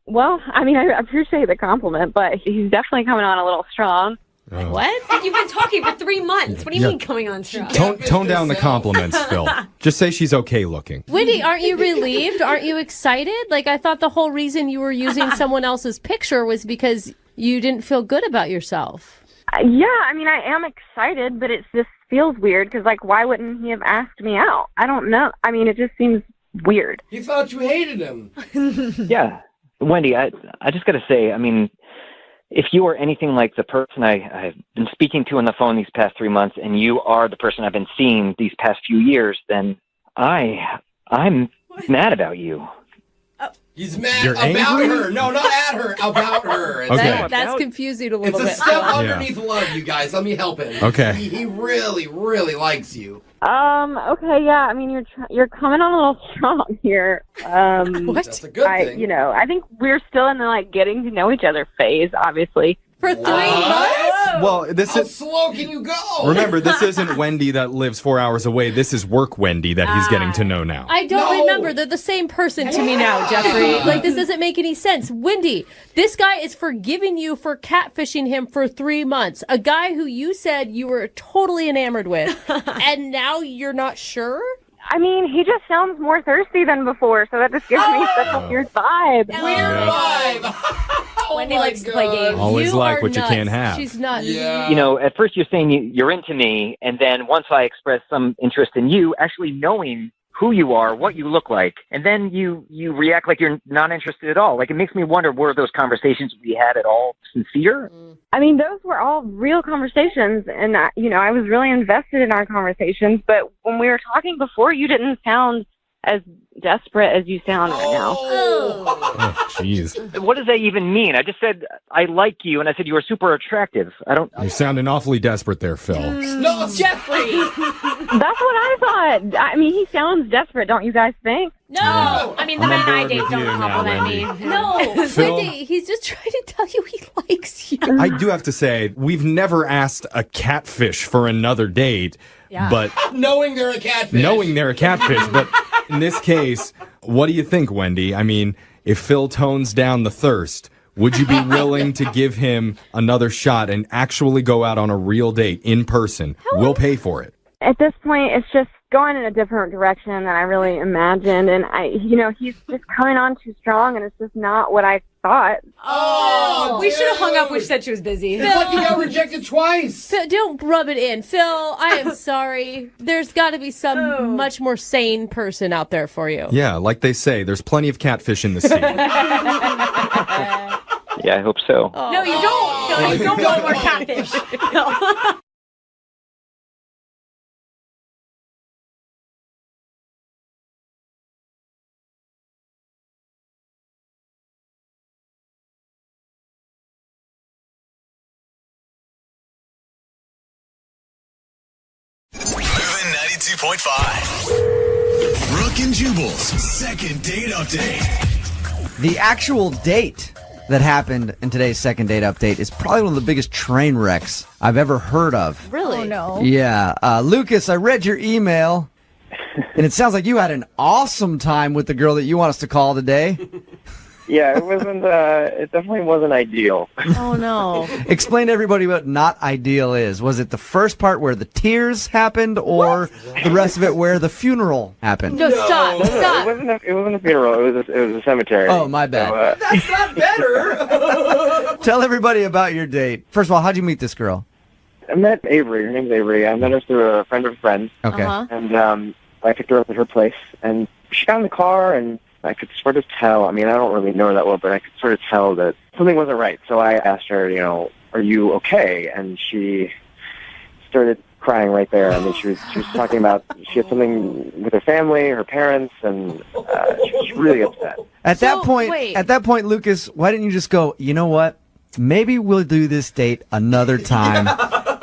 Well, I mean, I appreciate the compliment, but he's definitely coming on a little strong. Oh. What? You've been talking for 3 months. What do you mean coming on strong? Tone down the compliments, Phil. Just say she's okay looking. Wendy, aren't you relieved? Aren't you excited? Like, I thought the whole reason you were using someone else's picture was because you didn't feel good about yourself. Yeah, I mean, I am excited, but it just feels weird because, like, why wouldn't he have asked me out? I don't know. I mean, it just seems weird. He thought you hated him. Yeah. Wendy, I just got to say, I mean, if you are anything like the person I've been speaking to on the phone these past 3 months, and you are the person I've been seeing these past few years, then I'm mad about you. He's mad You're about angry? her. No, not at her. About her. Okay. That's confusing a It's little a bit. step underneath love, you guys. Let me help him. Okay. He really, really likes you. Okay, yeah. I mean, you're coming on a little strong here. What? That's a good thing. I think we're still in the like getting to know each other phase, obviously. For 3 months? Well, this How is. slow can you go? Remember, this isn't Wendy that lives 4 hours away. This is work Wendy that he's getting to know now. I don't No. remember. They're the same person to me now, Jeffrey. Like, this doesn't make any sense. Wendy, this guy is forgiving you for catfishing him for 3 months. A guy who you said you were totally enamored with, and now you're not sure? I mean, he just sounds more thirsty than before, so that just gives me such a weird vibe. Weird vibe. Oh Wendy my likes to play God. games. Always You like are what you nuts. can't have. She's nuts. Yeah. At first you're saying you're into me, and then once I express some interest in you, actually knowing who you are, what you look like, and then you react like you're not interested at all. Like, it makes me wonder, were those conversations we had at all sincere? I mean, those were all real conversations, and I was really invested in our conversations. But when we were talking before, you didn't sound as desperate as you sound right now. Oh, jeez. What does that even mean? I just said I like you, and I said you were super attractive. I don't. You're sounding awfully desperate there, Phil. No, Jeffrey. That's what I thought. I mean, he sounds desperate, don't you guys think? No. I mean, the I'm men on I board date with don't you now, compliment me. Wendy. No, Phil? Wendy, he's just trying to tell you he likes you. I do have to say, we've never asked a catfish for another date, but knowing they're a catfish. But in this case, what do you think, Wendy? I mean, if Phil tones down the thirst, would you be willing to give him another shot and actually go out on a real date in person? We'll pay for it. At this point, it's just going in a different direction than I really imagined, and he's just coming on too strong, and it's just not what I thought. Oh, We should have hung up when she said she was busy. It's like you got rejected twice. Phil, don't rub it in. Phil, I am sorry. There's got to be some much more sane person out there for you. Yeah, like they say, there's plenty of catfish in the sea. Yeah, I hope so. No, you don't, Don't want more catfish. No. Moving 92.5. Brooke and Jubal's second date update. The actual date that happened in today's second date update is probably one of the biggest train wrecks I've ever heard of. Really? Oh, no. Yeah. Lucas, I read your email, and it sounds like you had an awesome time with the girl that you want us to call today. Yeah, it wasn't. It definitely wasn't ideal. Oh, no. Explain to everybody what not ideal is. Was it the first part where the tears happened, or the rest of it where the funeral happened? No, stop. No, it wasn't a funeral. It was a cemetery. Oh, my bad. So, That's not better. Tell everybody about your date. First of all, how'd you meet this girl? I met Avery. Her name's Avery. I met her through a friend of a friend. Okay. And I picked her up at her place, and she got in the car, and I could sort of tell. I mean, I don't really know her that well, but I could sort of tell that something wasn't right. So I asked her, are you okay? And she started crying right there. I mean, she was talking about she had something with her family, her parents, and she was really upset. At that point, Lucas, why didn't you just go, you know what? Maybe we'll do this date another time,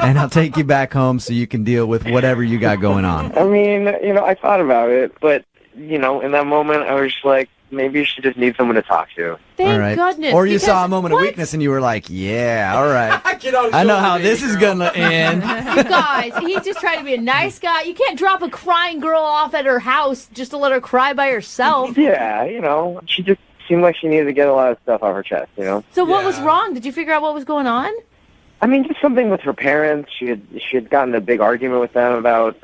and I'll take you back home so you can deal with whatever you got going on. I mean, I thought about it, but, in that moment, I was just like, maybe she just needs someone to talk to. Thank goodness. Or you saw a moment of weakness and you were like, yeah, all right. I know how this is going to end. You guys, he's just trying to be a nice guy. You can't drop a crying girl off at her house just to let her cry by herself. Yeah, she just seemed like she needed to get a lot of stuff off her chest, So what was wrong? Did you figure out what was going on? I mean, just something with her parents. She had gotten a big argument with them about,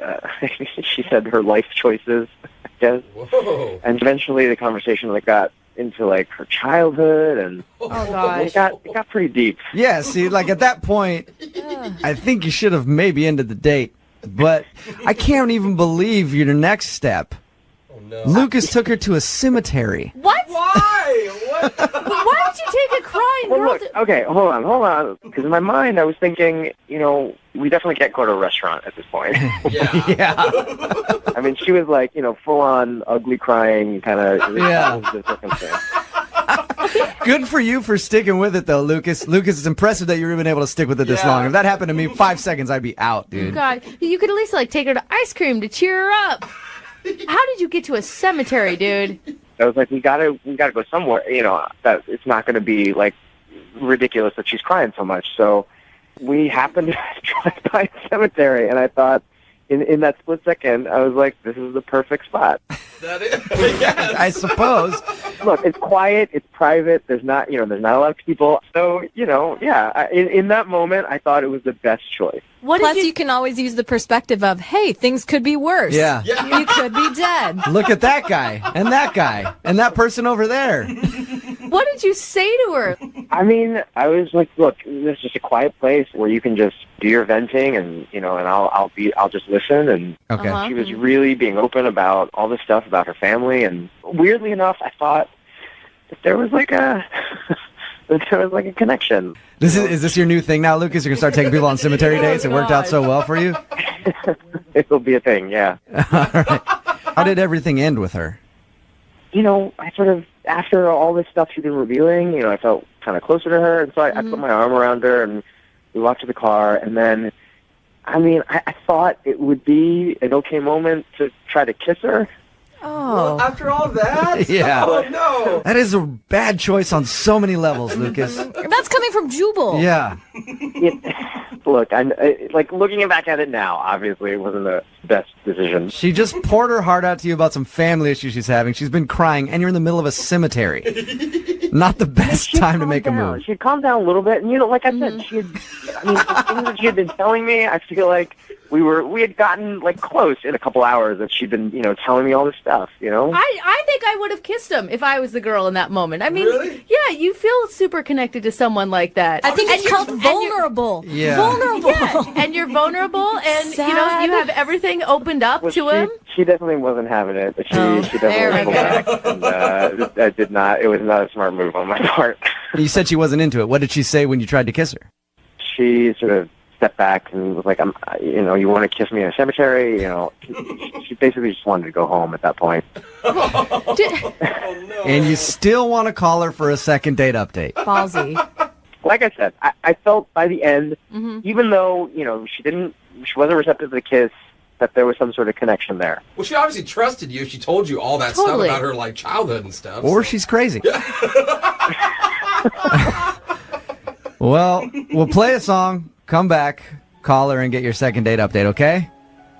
she said, her life choices, I guess. Whoa. And eventually the conversation got into her childhood, and it got pretty deep. Yeah, see, at that point, I think you should have maybe ended the date. But I can't even believe your next step. Oh, no. Lucas took her to a cemetery. What? Why? What? Why would you take a crying girl? Look, okay, hold on. Because in my mind, I was thinking, we definitely can't go to a restaurant at this point. Yeah. I mean, she was full-on ugly crying kind of. Yeah. The circumstance. Good for you for sticking with it, though, Lucas. Lucas, it's impressive that you were even able to stick with it this long. If that happened to me, 5 seconds, I'd be out, dude. God, you could at least take her to ice cream to cheer her up. How did you get to a cemetery, dude? I was like, we gotta go somewhere. That it's not going to be ridiculous that she's crying so much. So we happened to drive by a cemetery, and I thought, in that split second, I was like, this is the perfect spot. That is, yes. I suppose. Look, it's quiet, it's private. There's not a lot of people. So in that moment, I thought it was the best choice. Plus, you can always use the perspective of, hey, things could be worse. Yeah. You could be dead. Look at that guy, and that person over there. What did you say to her? I mean, I was like, look, this is just a quiet place where you can just do your venting, and and I'll just listen. And okay. She was really being open about all this stuff about her family, and weirdly enough, I thought that there was a connection. Is this your new thing now, Lucas? You're gonna start taking people on cemetery dates? It worked out so well for you. It'll be a thing, yeah. All right. How did everything end with her? I sort of, after all this stuff she'd been revealing, I felt kind of closer to her, and so I put my arm around her, and we walked to the car, and then, I thought it would be an okay moment to try to kiss her. Oh. Well, after all that? Yeah. Oh, no. That is a bad choice on so many levels, Lucas. That's coming from Jubal. Yeah. Look, looking back at it now, obviously it wasn't the best decision. She just poured her heart out to you about some family issues she's having. She's been crying, and you're in the middle of a cemetery. Not the best time to make a move. She had calmed down a little bit, and like I said, the things that she had been telling me, I feel like we had gotten close in a couple hours that she'd been telling me all this stuff. I think I would have kissed him if I was the girl in that moment. I mean, really? Yeah, you feel super connected to someone like that. I think it's called vulnerable. Yeah. Vulnerable. Yeah, and you're vulnerable, and Sad. you have everything opened up to him. She definitely wasn't having it. She definitely pulled back, and I did not. It was not a smart move on my part. You said she wasn't into it. What did she say when you tried to kiss her? she sort of stepped back and was like, you want to kiss me in a cemetery? She basically just wanted to go home at that point. And you still want to call her for a second date update. Ballsy. Like I said, I felt by the end, Mm-hmm. even though, she wasn't receptive to the kiss, that there was some sort of connection there. Well, she obviously trusted you. She told you all that Totally. stuff about her like childhood and stuff. Or she's crazy. Well, we'll play a song, come back, call her, and get your second date update, okay?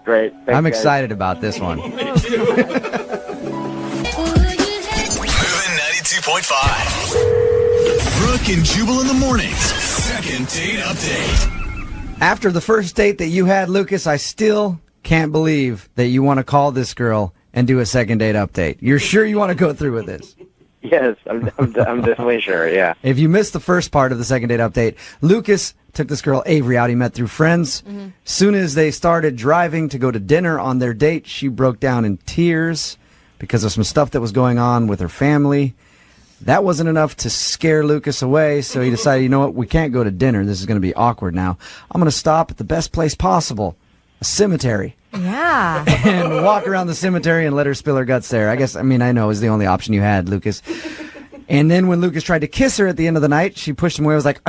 Great. Thanks, I'm guys. excited about this one. Moving 92.5. Brooke and Jubal in the mornings. Second date update. After the first date that you had, Lucas, I still can't believe that you want to call this girl and do a second date update. You're sure you want to go through with this? Yes, I'm definitely sure, yeah. If you missed the first part of the second date update, Lucas took this girl Avery out he met through friends. Soon as they started driving to go to dinner on their date, she broke down in tears because of some stuff that was going on with her family. That wasn't enough to scare Lucas away, so he decided, you know what, we can't go to dinner. This is going to be awkward now. I'm going to stop at the best place possible, a cemetery. Yeah. And walk around the cemetery and let her spill her guts there. I know is the only option you had, Lucas. And then when Lucas tried to kiss her at the end of the night, she pushed him away. I was like,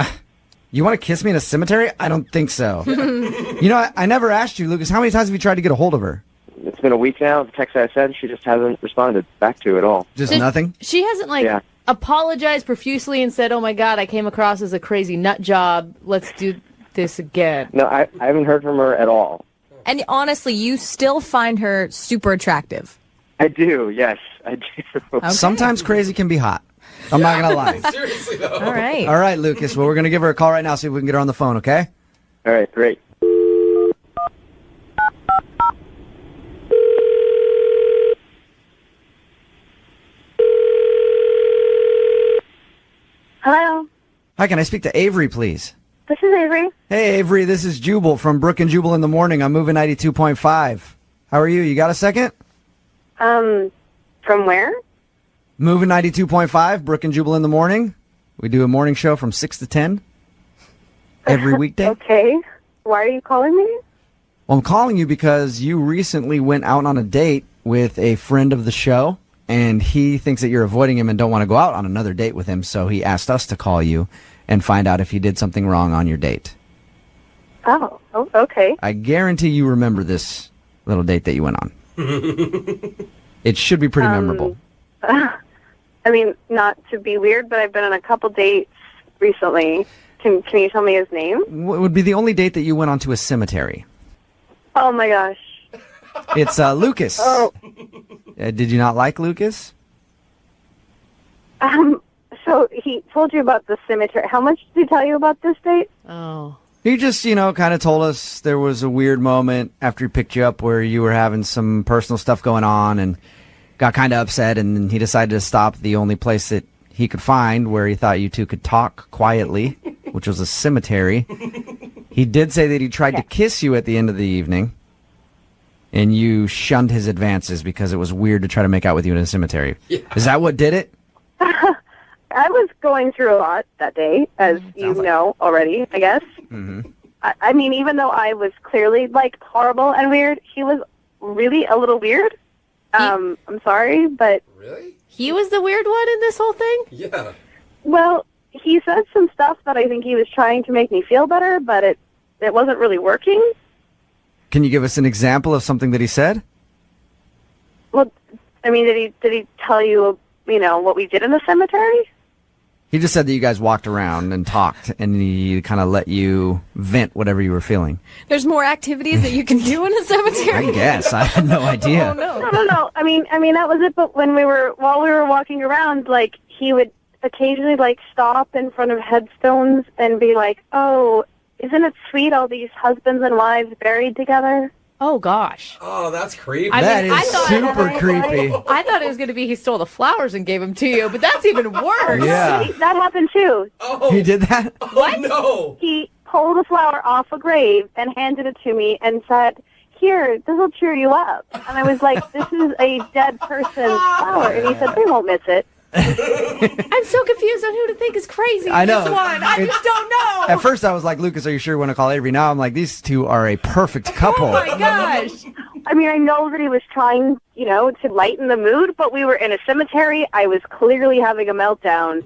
you want to kiss me in a cemetery? I don't think so. I never asked you, Lucas, how many times have you tried to get a hold of her? It's been a week now. The text I sent, she just hasn't responded back to at all. Just nothing? She hasn't, apologized profusely and said, oh, my God, I came across as a crazy nut job. Let's do this again. No, I haven't heard from her at all. And honestly, you still find her super attractive. I do, yes, I do. Okay. Sometimes crazy can be hot. I'm not going to lie. Seriously, though. All right. All right, Lucas. Well, we're going to give her a call right now, see if we can get her on the phone, okay? All right, great. Hello, Hi, can I speak to Avery, please? this is Avery. Hey, Avery, this is Jubal from Brooke and Jubal in the morning. I'm moving 92.5. How are you? You got a second? From where? Moving 92.5, Brooke and Jubal in the morning. We do a morning show from 6 to 10 every weekday. Okay. Why are you calling me? Well, I'm calling you because you recently went out on a date with a friend of the show, and he thinks that you're avoiding him and don't want to go out on another date with him, so he asked us to call you and find out if you did something wrong on your date. Oh, okay. I guarantee you remember this little date that you went on. It should be pretty memorable. I mean, not to be weird, but I've been on a couple dates recently. Can you tell me his name? What would be the only date that you went on to a cemetery? Oh my gosh. It's Lucas. Oh. Did you not like Lucas? So he told you about the cemetery. How much did he tell you about this date? Oh. He just, kind of told us there was a weird moment after he picked you up where you were having some personal stuff going on and got kind of upset, and then he decided to stop at the only place that he could find where he thought you two could talk quietly, which was a cemetery. He did say that he tried to kiss you at the end of the evening, and you shunned his advances because it was weird to try to make out with you in a cemetery. Yeah. Is that what did it? I was going through a lot that day, as you know already, I guess. Mm-hmm. I mean, even though I was clearly, horrible and weird, he was really a little weird. I'm sorry, but... Really? He was the weird one in this whole thing? Yeah. Well, he said some stuff that I think he was trying to make me feel better, but it wasn't really working. Can you give us an example of something that he said? Well, I mean, did he tell you, what we did in the cemetery? He just said that you guys walked around and talked, and he kind of let you vent whatever you were feeling. There's more activities that you can do in a cemetery. I guess. I had no idea. Oh, no. No. I mean, that was it. But while we were walking around, he would occasionally, stop in front of headstones and be like, oh, isn't it sweet, all these husbands and wives buried together? Oh, gosh. Oh, that's creepy. That is super creepy. I thought it was going to be he stole the flowers and gave them to you, but that's even worse. Yeah. That happened, too. Oh. He did that? Oh, no. He pulled a flower off a grave and handed it to me and said, here, this will cheer you up. And I was like, this is a dead person's flower. And he said, they won't miss it. I'm so confused on who to think is crazy. I know. This one. I just don't know. At first, I was like, Lucas, are you sure you want to call Avery? Now I'm like, these two are a perfect couple. Oh my gosh. I mean, I know that he was trying, to lighten the mood, but we were in a cemetery. I was clearly having a meltdown,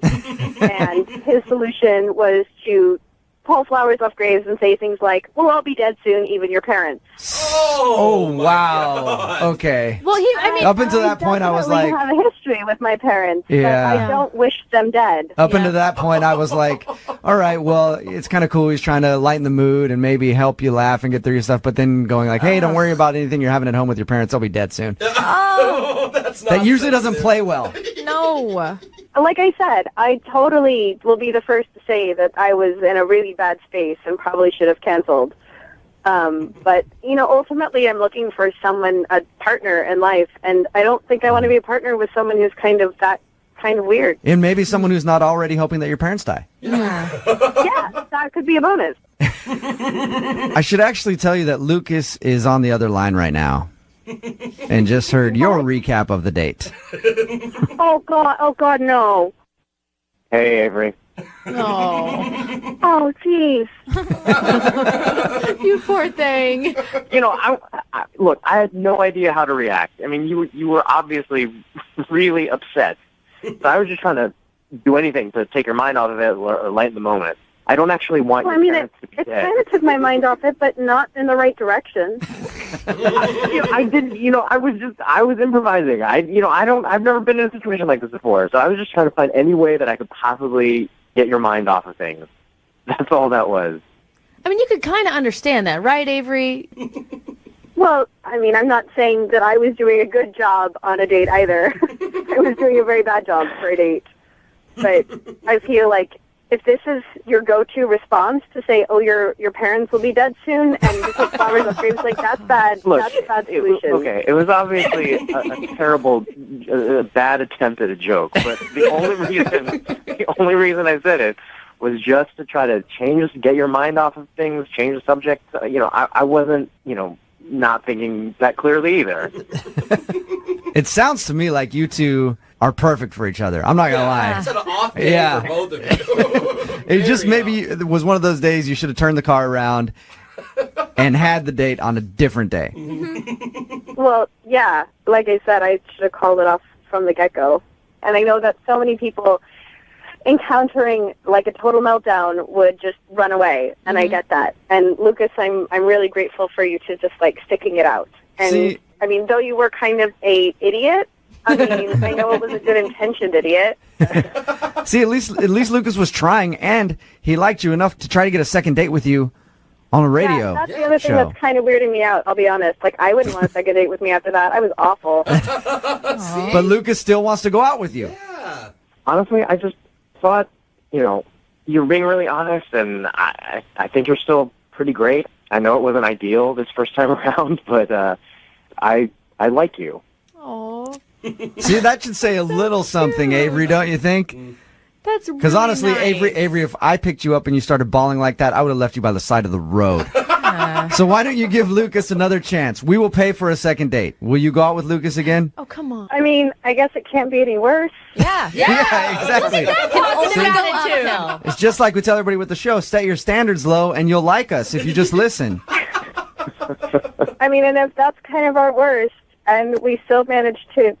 and his solution was to pull flowers off graves and say things like, "We'll all be dead soon, even your parents." Oh wow. Okay. Well, up until that point, I was like, I have a history with my parents. but Yeah. I don't wish them dead. up until that point, I was like, all right, well, it's kind of cool. He's trying to lighten the mood and maybe help you laugh and get through your stuff. But then going like, hey, don't worry about anything you're having at home with your parents. They'll be dead soon. That usually doesn't play well. No. Like I said, I totally will be the first to say that I was in a really bad space and probably should have canceled. But, ultimately I'm looking for a partner in life, and I don't think I want to be a partner with someone who's kind of weird. And maybe someone who's not already hoping that your parents die. Yeah, that could be a bonus. I should actually tell you that Lucas is on the other line right now and just heard your recap of the date. Oh God, no. Hey, Avery. No. Oh, jeez. You poor thing. Look, I had no idea how to react. I mean, you were obviously really upset. So I was just trying to do anything to take your mind off of it or lighten the moment. I don't actually want your parents to be It dead. kind of took my mind off it, but not in the right direction. I didn't, I was improvising. I've never been in a situation like this before. So I was just trying to find any way that I could possibly get your mind off of things. That's all that was. I mean, you could kind of understand that, right, Avery? Well, I mean, I'm not saying that I was doing a good job on a date either. I was doing a very bad job for a date. But I feel like if this is your go-to response to say, "Oh, your parents will be dead soon," and you put flowers on graves, like that's bad. Look, that's a bad solution. Okay, it was obviously a terrible, bad attempt at a joke. But the only reason I said it was just to try to get your mind off of things, change the subject. I wasn't, not thinking that clearly either. It sounds to me like you two are perfect for each other. I'm not going to lie. It's an off day for both of you. It just maybe it was one of those days you should have turned the car around and had the date on a different day. Well, yeah, like I said, I should have called it off from the get-go. And I know that so many people encountering like a total meltdown would just run away, and I get that. And Lucas, I'm really grateful for you to just like sticking it out. And I mean, though you were kind of a idiot, I mean, I know it was a good intentioned idiot. See, at least Lucas was trying, and he liked you enough to try to get a second date with you on a radio Yeah, that's the other thing show. that's kind of weirding me out, I'll be honest. Like, I wouldn't want a second date with me after that. I was awful. But Lucas still wants to go out with you. Honestly, I just thought, you're being really honest, and I think you're still pretty great. I know it wasn't ideal this first time around, but I like you. Oh. See, that should say a little something, Avery, don't you think? That's really Because honestly, nice. Avery, if I picked you up and you started bawling like that, I would have left you by the side of the road. So why don't you give Lucas another chance? We will pay for a second date. Will you go out with Lucas again? Oh, come on. I mean, I guess it can't be any worse. Yeah. Yeah, exactly. It's just like we tell everybody with the show, set your standards low and you'll like us if you just listen. I mean, and if that's kind of our worst, and we still manage to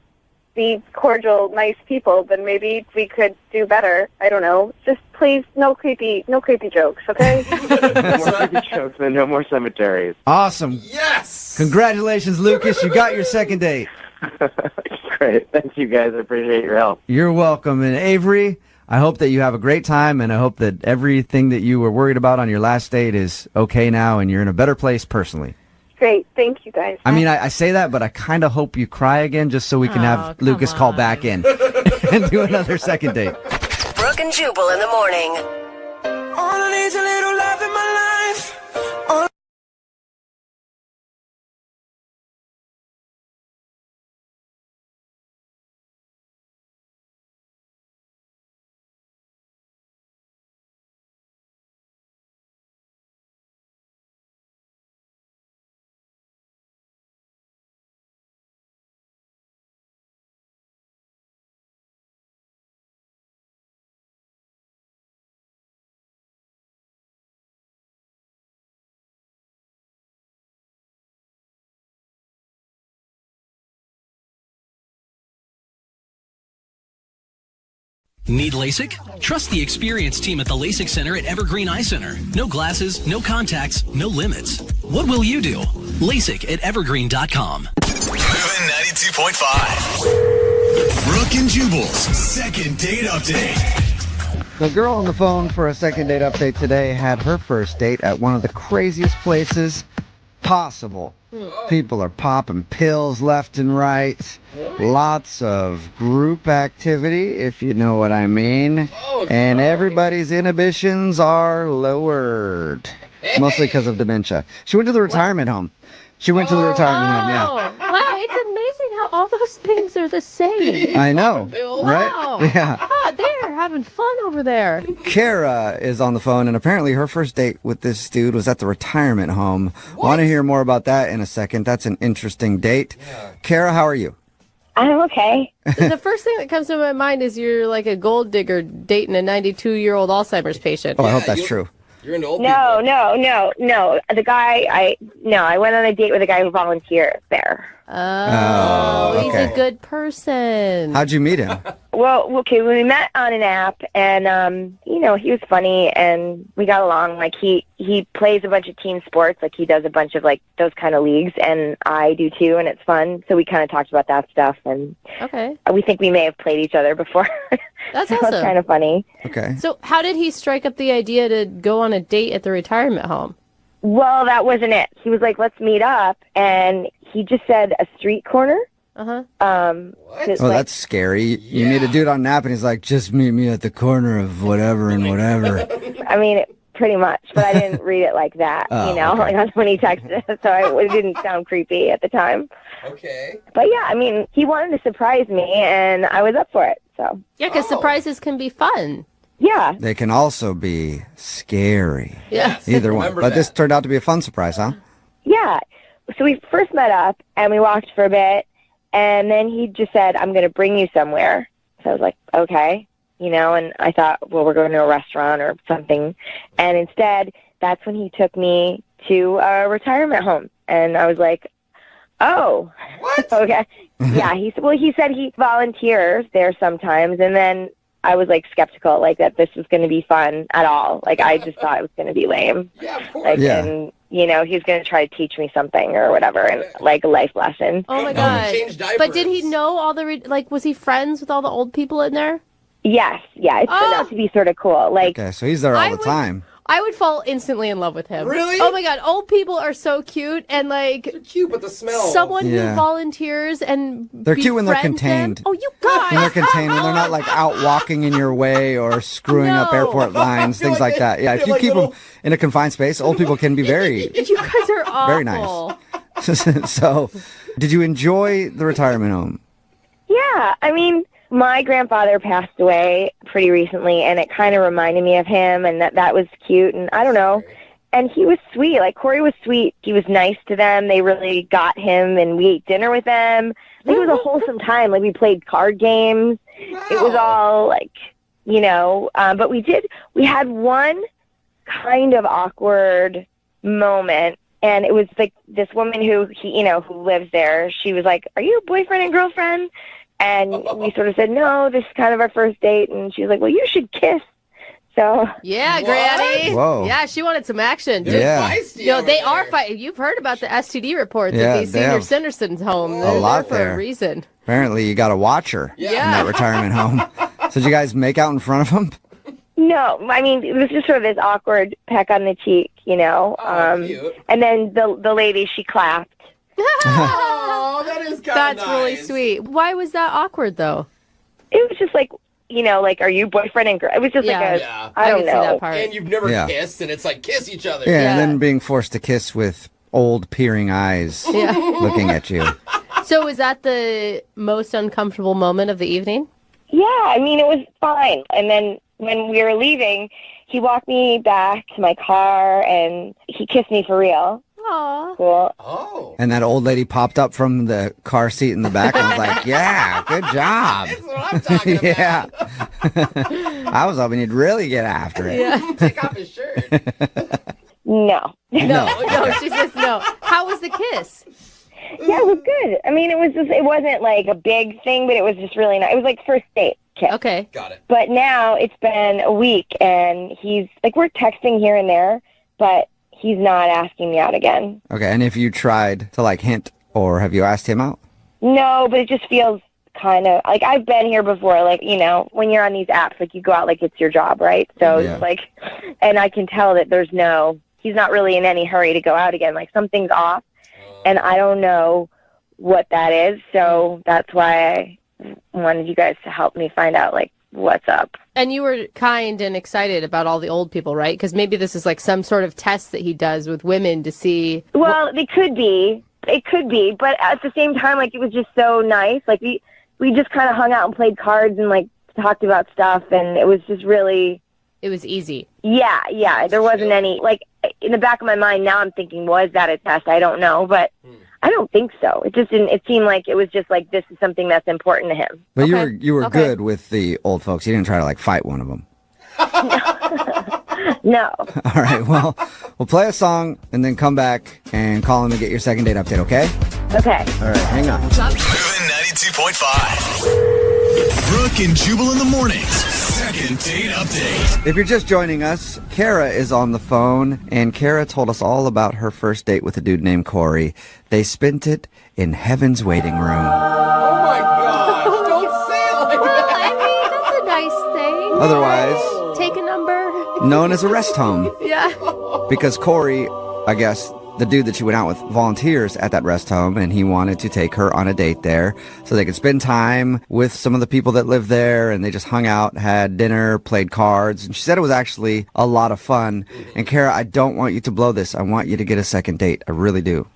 be cordial, nice people, then maybe we could do better. I don't know. Just please, no creepy jokes, okay? No more creepy jokes and no more cemeteries. Awesome. Yes! Congratulations, Lucas. You got your second date. Great. Thank you, guys. I appreciate your help. You're welcome. And Avery, I hope that you have a great time, and I hope that everything that you were worried about on your last date is okay now and you're in a better place personally. Great. Thank you, guys. I mean, I say that, but I kind of hope you cry again just so we can have Lucas call back in and do another second date. Brooke and Jubal in the morning. All I need's a little love in my life. All Need LASIK? Trust the experienced team at the LASIK Center at Evergreen Eye Center. No glasses, no contacts, no limits. What will you do? LASIK at evergreen.com. Moving 92.5. Brooke and Jubal's second date update. The girl on the phone for a second date update today had her first date at one of the craziest places possible. People are popping pills left and right. Lots of group activity, if you know what I mean. And everybody's inhibitions are lowered. Mostly because of dementia. She went to the retirement home. Yeah. Wow, it's amazing how all those things are the same. I know, right? Wow. Yeah. God, they're having fun over there. Kara is on the phone, and apparently her first date with this dude was at the retirement home. Want to hear more about that in a second. That's an interesting date. Yeah. Kara, how are you? I'm okay. The first thing that comes to my mind is you're like a gold digger dating a 92-year-old Alzheimer's patient. Oh, I hope that's true. You're an old No. The guy, I went on a date with a guy who volunteers there. Oh, he's a good person. How'd you meet him? Well, okay, we met on an app, and he was funny, and we got along. Like he plays a bunch of team sports, like he does a bunch of like those kind of leagues, and I do too, and it's fun. So we kind of talked about that stuff, and we think we may have played each other before. That's so awesome. It's kind of funny. Okay. So how did he strike up the idea to go on a date at the retirement home? Well, that wasn't it. He was like, "Let's meet up," and he just said a street corner. Uh-huh. That's scary. You meet a dude on an app and he's like, just meet me at the corner of whatever and whatever. I mean, pretty much, but I didn't read it like that, Okay. like that's when he texted us, so it didn't sound creepy at the time. Okay. But yeah, I mean, he wanted to surprise me, and I was up for it, so. Yeah, because surprises can be fun. Yeah. They can also be scary. Yeah. Either one. But this turned out to be a fun surprise, huh? Yeah. So we first met up, and we walked for a bit, and then he just said, "I'm going to bring you somewhere." So I was like, okay, and I thought, well, we're going to a restaurant or something. And instead, that's when he took me to a retirement home. And I was like, oh, what? Okay. Yeah, he said he volunteers there sometimes. And then I was like skeptical, like that this was going to be fun at all. Like I just thought it was going to be lame. Yeah, of course. Like, and he's going to try to teach me something or whatever, and like a life lesson. Oh my God. But did he know all was he friends with all the old people in there? Yes. Yeah. It turned out to be sort of cool. Like, okay, so he's there all the time. I would fall instantly in love with him. Really? Oh my God, old people are so cute, and like they're cute, but the smell. Someone who volunteers and they're cute when they're befriends contained. them. Oh, you guys! When they're contained, when they're not like out walking in your way or screwing up airport lines, things like that. Yeah, if you keep them in a confined space, old people can be very. You guys are awful. Very nice. So, did you enjoy the retirement home? Yeah, I mean, my grandfather passed away pretty recently, and it kind of reminded me of him, and that was cute, and I don't know. And he was sweet. Like, Corey was sweet. He was nice to them. They really got him, and we ate dinner with them. Like, it was a wholesome time. Like, we played card games. Wow. It was all, like, but we had one kind of awkward moment, and it was, like, this woman who lives there. She was like, "Are you boyfriend and girlfriend?" And we sort of said, "No, this is kind of our first date." And she was like, "Well, you should kiss." So yeah, Granny. Whoa. Yeah, she wanted some action. Yeah. They are fighting. You've heard about the STD reports at these senior citizens' homes. They're lot there for there. a reason. Apparently, you got to watch her in that retirement home. So did you guys make out in front of him? No, I mean, it was just sort of this awkward peck on the cheek, cute. And then the lady, she clapped. Oh, that is kind of That's really sweet. Why was that awkward, though? It was just like, are you boyfriend and girl? It was just I don't know. See that part. And you've never kissed, and it's like, kiss each other. Yeah, and then being forced to kiss with old peering eyes looking at you. So was that the most uncomfortable moment of the evening? Yeah, I mean, it was fine. And then when we were leaving, he walked me back to my car, and he kissed me for real. Aww. Cool. Oh. And that old lady popped up from the car seat in the back and was like, yeah, good job. That's what I'm talking about. Yeah. I was hoping you'd really get after it. Yeah. Take off his shirt. No. No, she says no. How was the kiss? Yeah, it was good. I mean, it wasn't like a big thing, but it was just really nice. It was like first date kid. Okay. Got it. But now it's been a week, and he's, like, we're texting here and there, but he's not asking me out again. Okay, and if you tried to, like, hint, or have you asked him out? No, but it just feels kind of, like, I've been here before, like, you know, when you're on these apps, like, you go out like it's your job, right? So it's like, and I can tell that he's not really in any hurry to go out again. Like, something's off, and I don't know what that is, so that's why I wanted you guys to help me find out, like, what's up. And you were kind and excited about all the old people, right? Because maybe this is like some sort of test that he does with women to see. Well, it could be, but at the same time, like, it was just so nice. Like, we just kind of hung out and played cards and, like, talked about stuff, and it was just really... It was easy. Yeah. There wasn't any, like, in the back of my mind now I'm thinking, was that a test? I don't know, but I don't think so. It just didn't, it seemed like it was just like, this is something that's important to him. But you were good with the old folks. You didn't try to, like, fight one of them. No. All right, well, we'll play a song and then come back and call him and get your second date update, okay? Okay. All right, hang on. Moving 92.5. Brooke and Jubal in the mornings. Second date update. If you're just joining us, Kara is on the phone, and Kara told us all about her first date with a dude named Corey. They spent it in heaven's waiting room. Oh my gosh, don't say it like that. I mean, that's a nice thing. Otherwise, take a number. known as a rest home. Yeah. Because Corey, I guess, the dude that she went out with, volunteers at that rest home, and he wanted to take her on a date there so they could spend time with some of the people that live there, and they just hung out, had dinner, played cards, and she said it was actually a lot of fun. And Kara, I don't want you to blow this. I want you to get a second date. I really do.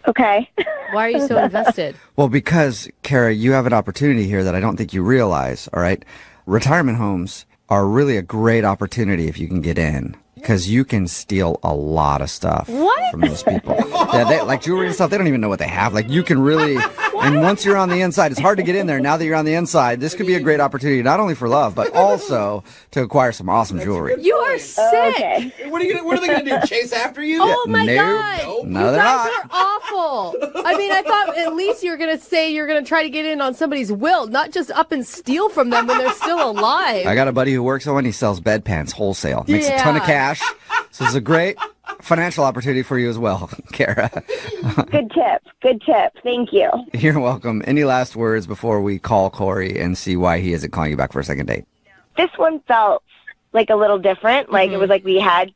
Okay. Why are you so invested? Well, because, Kara, you have an opportunity here that I don't think you realize, all right? Retirement homes are really a great opportunity if you can get in. Because you can steal a lot of stuff from those people. Yeah, they, like jewelry and stuff, they don't even know what they have. Like, you can really, and once you're on the inside, it's hard to get in there. Now that you're on the inside, this could be a great opportunity, not only for love, but also to acquire some awesome jewelry. You are sick. Okay. What are they gonna do? Chase after you? Oh my No. God. No, You they're guys not. are awful. I mean, I thought at least you were going to say you're going to try to get in on somebody's will, not just up and steal from them when they're still alive. I got a buddy who works on one. He sells bedpans wholesale. Makes a ton of cash. So it's a great financial opportunity for you as well, Kara. Good tip. Thank you. You're welcome. Any last words before we call Corey and see why he isn't calling you back for a second date? This one felt like a little different. Like, it was like we had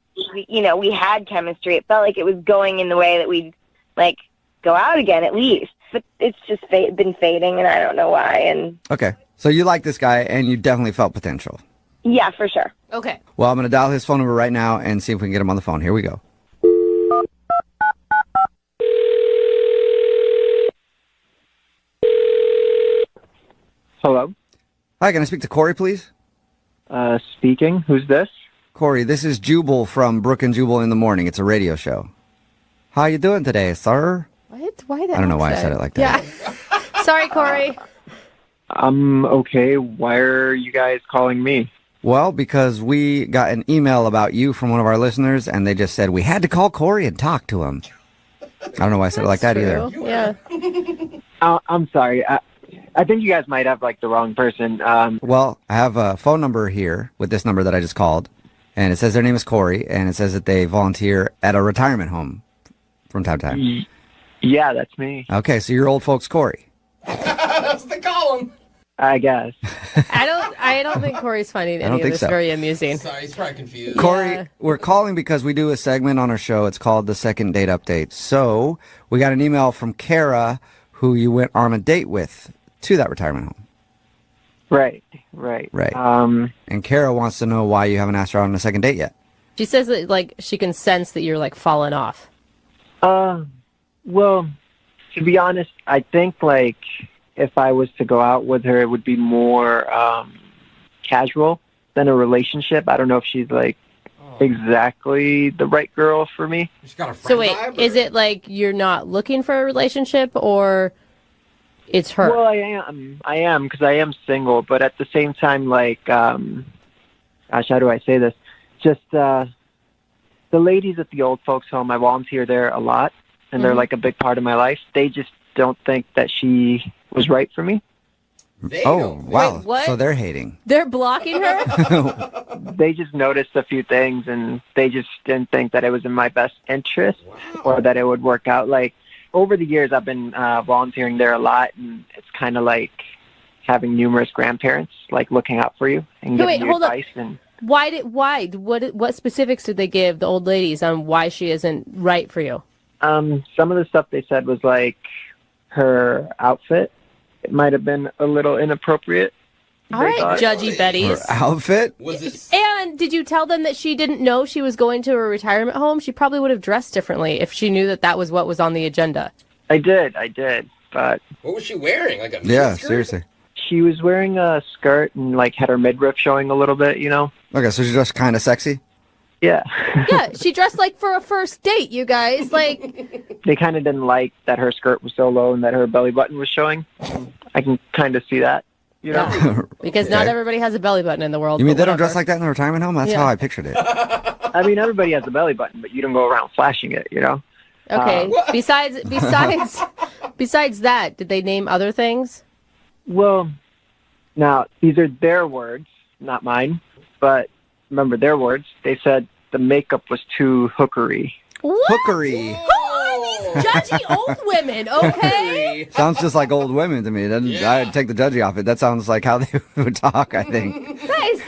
chemistry. It felt like it was going in the way that we'd, like, go out again at least. But it's just been fading, and I don't know why. And Okay. So you like this guy, and you definitely felt potential. yeah, for sure. Okay. Well, I'm going to dial his phone number right now and see if we can get him on the phone. Here we go. Hello? Hi, can I speak to Corey, please? Speaking. Who's this? Corey, this is Jubal from Brooke and Jubal in the Morning. It's a radio show. How you doing today, sir? What? Why that? I don't know why I said it like that. Yeah. Sorry, Corey. I'm okay. Why are you guys calling me? Well, because we got an email about you from one of our listeners, and they just said we had to call Corey and talk to him. I don't know why I said it like that either. Yeah. I'm sorry. I think you guys might have, like, the wrong person. Well, I have a phone number here with this number that I just called, and it says their name is Corey, and it says that they volunteer at a retirement home from time to time. Yeah, that's me. Okay, so you're old folks Corey. That's what they call him. I guess. I don't think Corey's finding I don't any of think this so. very amusing. Sorry, he's probably confused. Corey, we're calling because we do a segment on our show. It's called the Second Date Update. So we got an email from Kara, who you went on a date with to that retirement home. Right. Right. And Kara wants to know why you haven't asked her out on a second date yet. She says that, like, she can sense that you're, like, falling off. Well, to be honest, I think, like, if I was to go out with her, it would be more casual than a relationship. I don't know if she's, like, exactly the right girl for me. She's got a So wait, is it like you're not looking for a relationship, or it's her? Well, I am because I am single, but at the same time, like, gosh, how do I say this? Just the ladies at the old folks home, I volunteer there a lot, and they're like a big part of my life. They just don't think that she was right for me. Wow. Wait, what? So they're hating. They're blocking her? They just noticed a few things, and they just didn't think that it was in my best interest or that it would work out. Like, over the years, I've been volunteering there a lot, and it's kind of like having numerous grandparents, like, looking out for you and giving you advice. And What specifics did they give the old ladies on why she isn't right for you? some of the stuff they said was like her outfit. It might have been a little inappropriate. All right, Judgy Betty's. Her outfit? And did you tell them that she didn't know she was going to a retirement home? She probably would have dressed differently if she knew that that was what was on the agenda. I did, but... What was she wearing? Like a skirt? Seriously. She was wearing a skirt and, like, had her midriff showing a little bit, you know? Okay, so she's just kind of sexy? Yeah. Yeah, she dressed like for a first date, you guys. Like, they kind of didn't like that her skirt was so low and that her belly button was showing. I can kind of see that. You know? Because not everybody has a belly button in the world. You mean they don't dress like that in the retirement home? That's how I pictured it. I mean, everybody has a belly button, but you don't go around flashing it, you know? Okay. Besides that, did they name other things? Well, now, these are their words, not mine. But remember their words. They said the makeup was too hookery. What? Hookery. Who are these judgy old women, okay? Sounds just like old women to me. I'd take the judgy off it. That sounds like how they would talk, I think. Guys,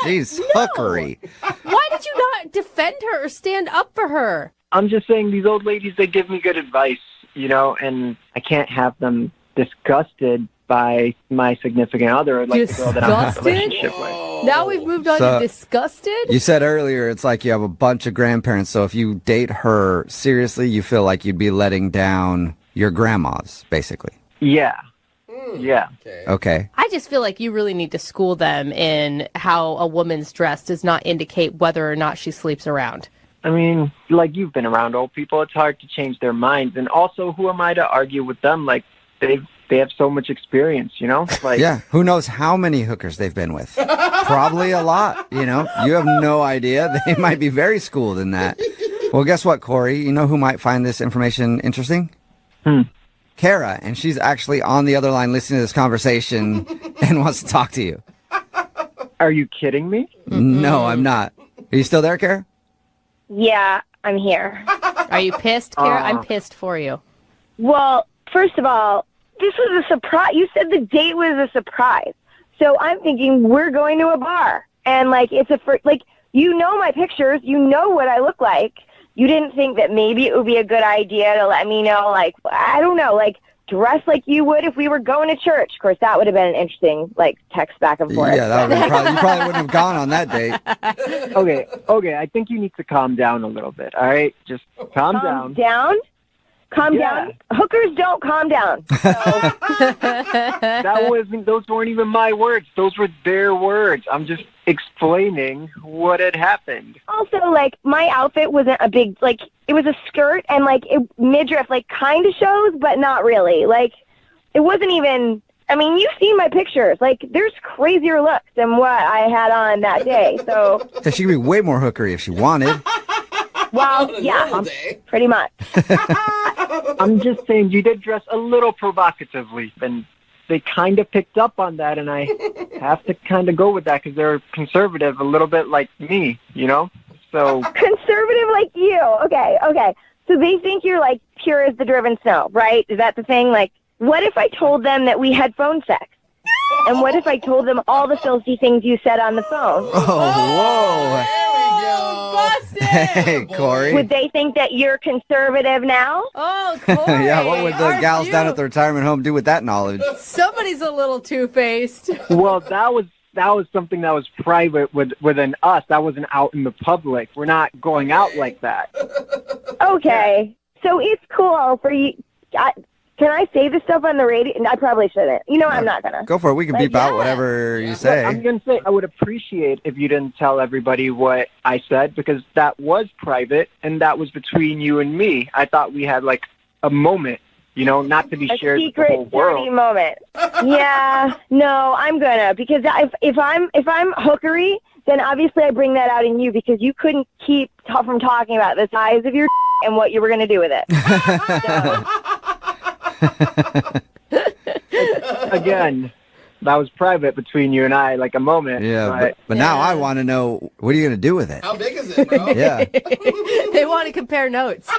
She's hookery. Why did you not defend her or stand up for her? I'm just saying these old ladies, they give me good advice, you know, and I can't have them disgusted by my significant other, like the girl that I'm in a relationship with. Now we've moved on to disgusted? You said earlier it's like you have a bunch of grandparents, so if you date her seriously, you feel like you'd be letting down your grandmas, basically. Yeah. Yeah. Okay. I just feel like you really need to school them in how a woman's dress does not indicate whether or not she sleeps around. I mean, like, you've been around old people. It's hard to change their minds. And also, who am I to argue with them? Like, they have so much experience, you know? Like, yeah, who knows how many hookers they've been with? Probably a lot, you know? You have no idea. They might be very schooled in that. Well, guess what, Corey? You know who might find this information interesting? Kara, and she's actually on the other line listening to this conversation and wants to talk to you. Are you kidding me? No, I'm not. Are you still there, Kara? Yeah, I'm here. Are you pissed, Kara? I'm pissed for you. Well, first of all, this was a surprise. You said the date was a surprise. So I'm thinking we're going to a bar. And, like, you know my pictures. You know what I look like. You didn't think that maybe it would be a good idea to let me know, like, I don't know, like, dress like you would if we were going to church. Of course, that would have been an interesting, like, text back and forth. Yeah, that would have been you probably wouldn't have gone on that date. Okay, I think you need to calm down a little bit, all right? Just calm down. Calm down? Hookers don't calm down. Those weren't even my words. Those were their words. I'm just explaining what had happened. Also, like, my outfit wasn't a big, like, it was a skirt and, like, midriff, like, kind of shows, but not really. Like, it wasn't even, I mean, you've seen my pictures. Like, there's crazier looks than what I had on that day, so. So she could be way more hookery if she wanted. Well, yeah, pretty much. I'm just saying you did dress a little provocatively, and they kind of picked up on that, and I have to kind of go with that because they're conservative, a little bit like me, you know? So conservative like you. Okay. So they think you're, like, pure as the driven snow, right? Is that the thing? Like, what if I told them that we had phone sex? And what if I told them all the filthy things you said on the phone? Oh, whoa. Hey, Corey. Would they think that you're conservative now? Oh, Corey. Yeah, what would the gals down at the retirement home do with that knowledge? Somebody's a little two-faced. Well, that was something that was private within us. That wasn't out in the public. We're not going out like that. Okay. So it's cool for you. Can I say this stuff on the radio? I probably shouldn't. You know, I'm not going to. Go for it. We can beep out whatever you say. I'm going to say I would appreciate if you didn't tell everybody what I said because that was private and that was between you and me. I thought we had, like, a moment, you know, not to be shared with the whole world. Dirty moment. Yeah, no, I'm going to. Because if I'm hookery, then obviously I bring that out in you because you couldn't keep from talking about the size of your and what you were going to do with it. Again, that was private between you and I, like a moment. Yeah, but now I want to know, what are you going to do with it? How big is it, bro? Yeah. They want to compare notes.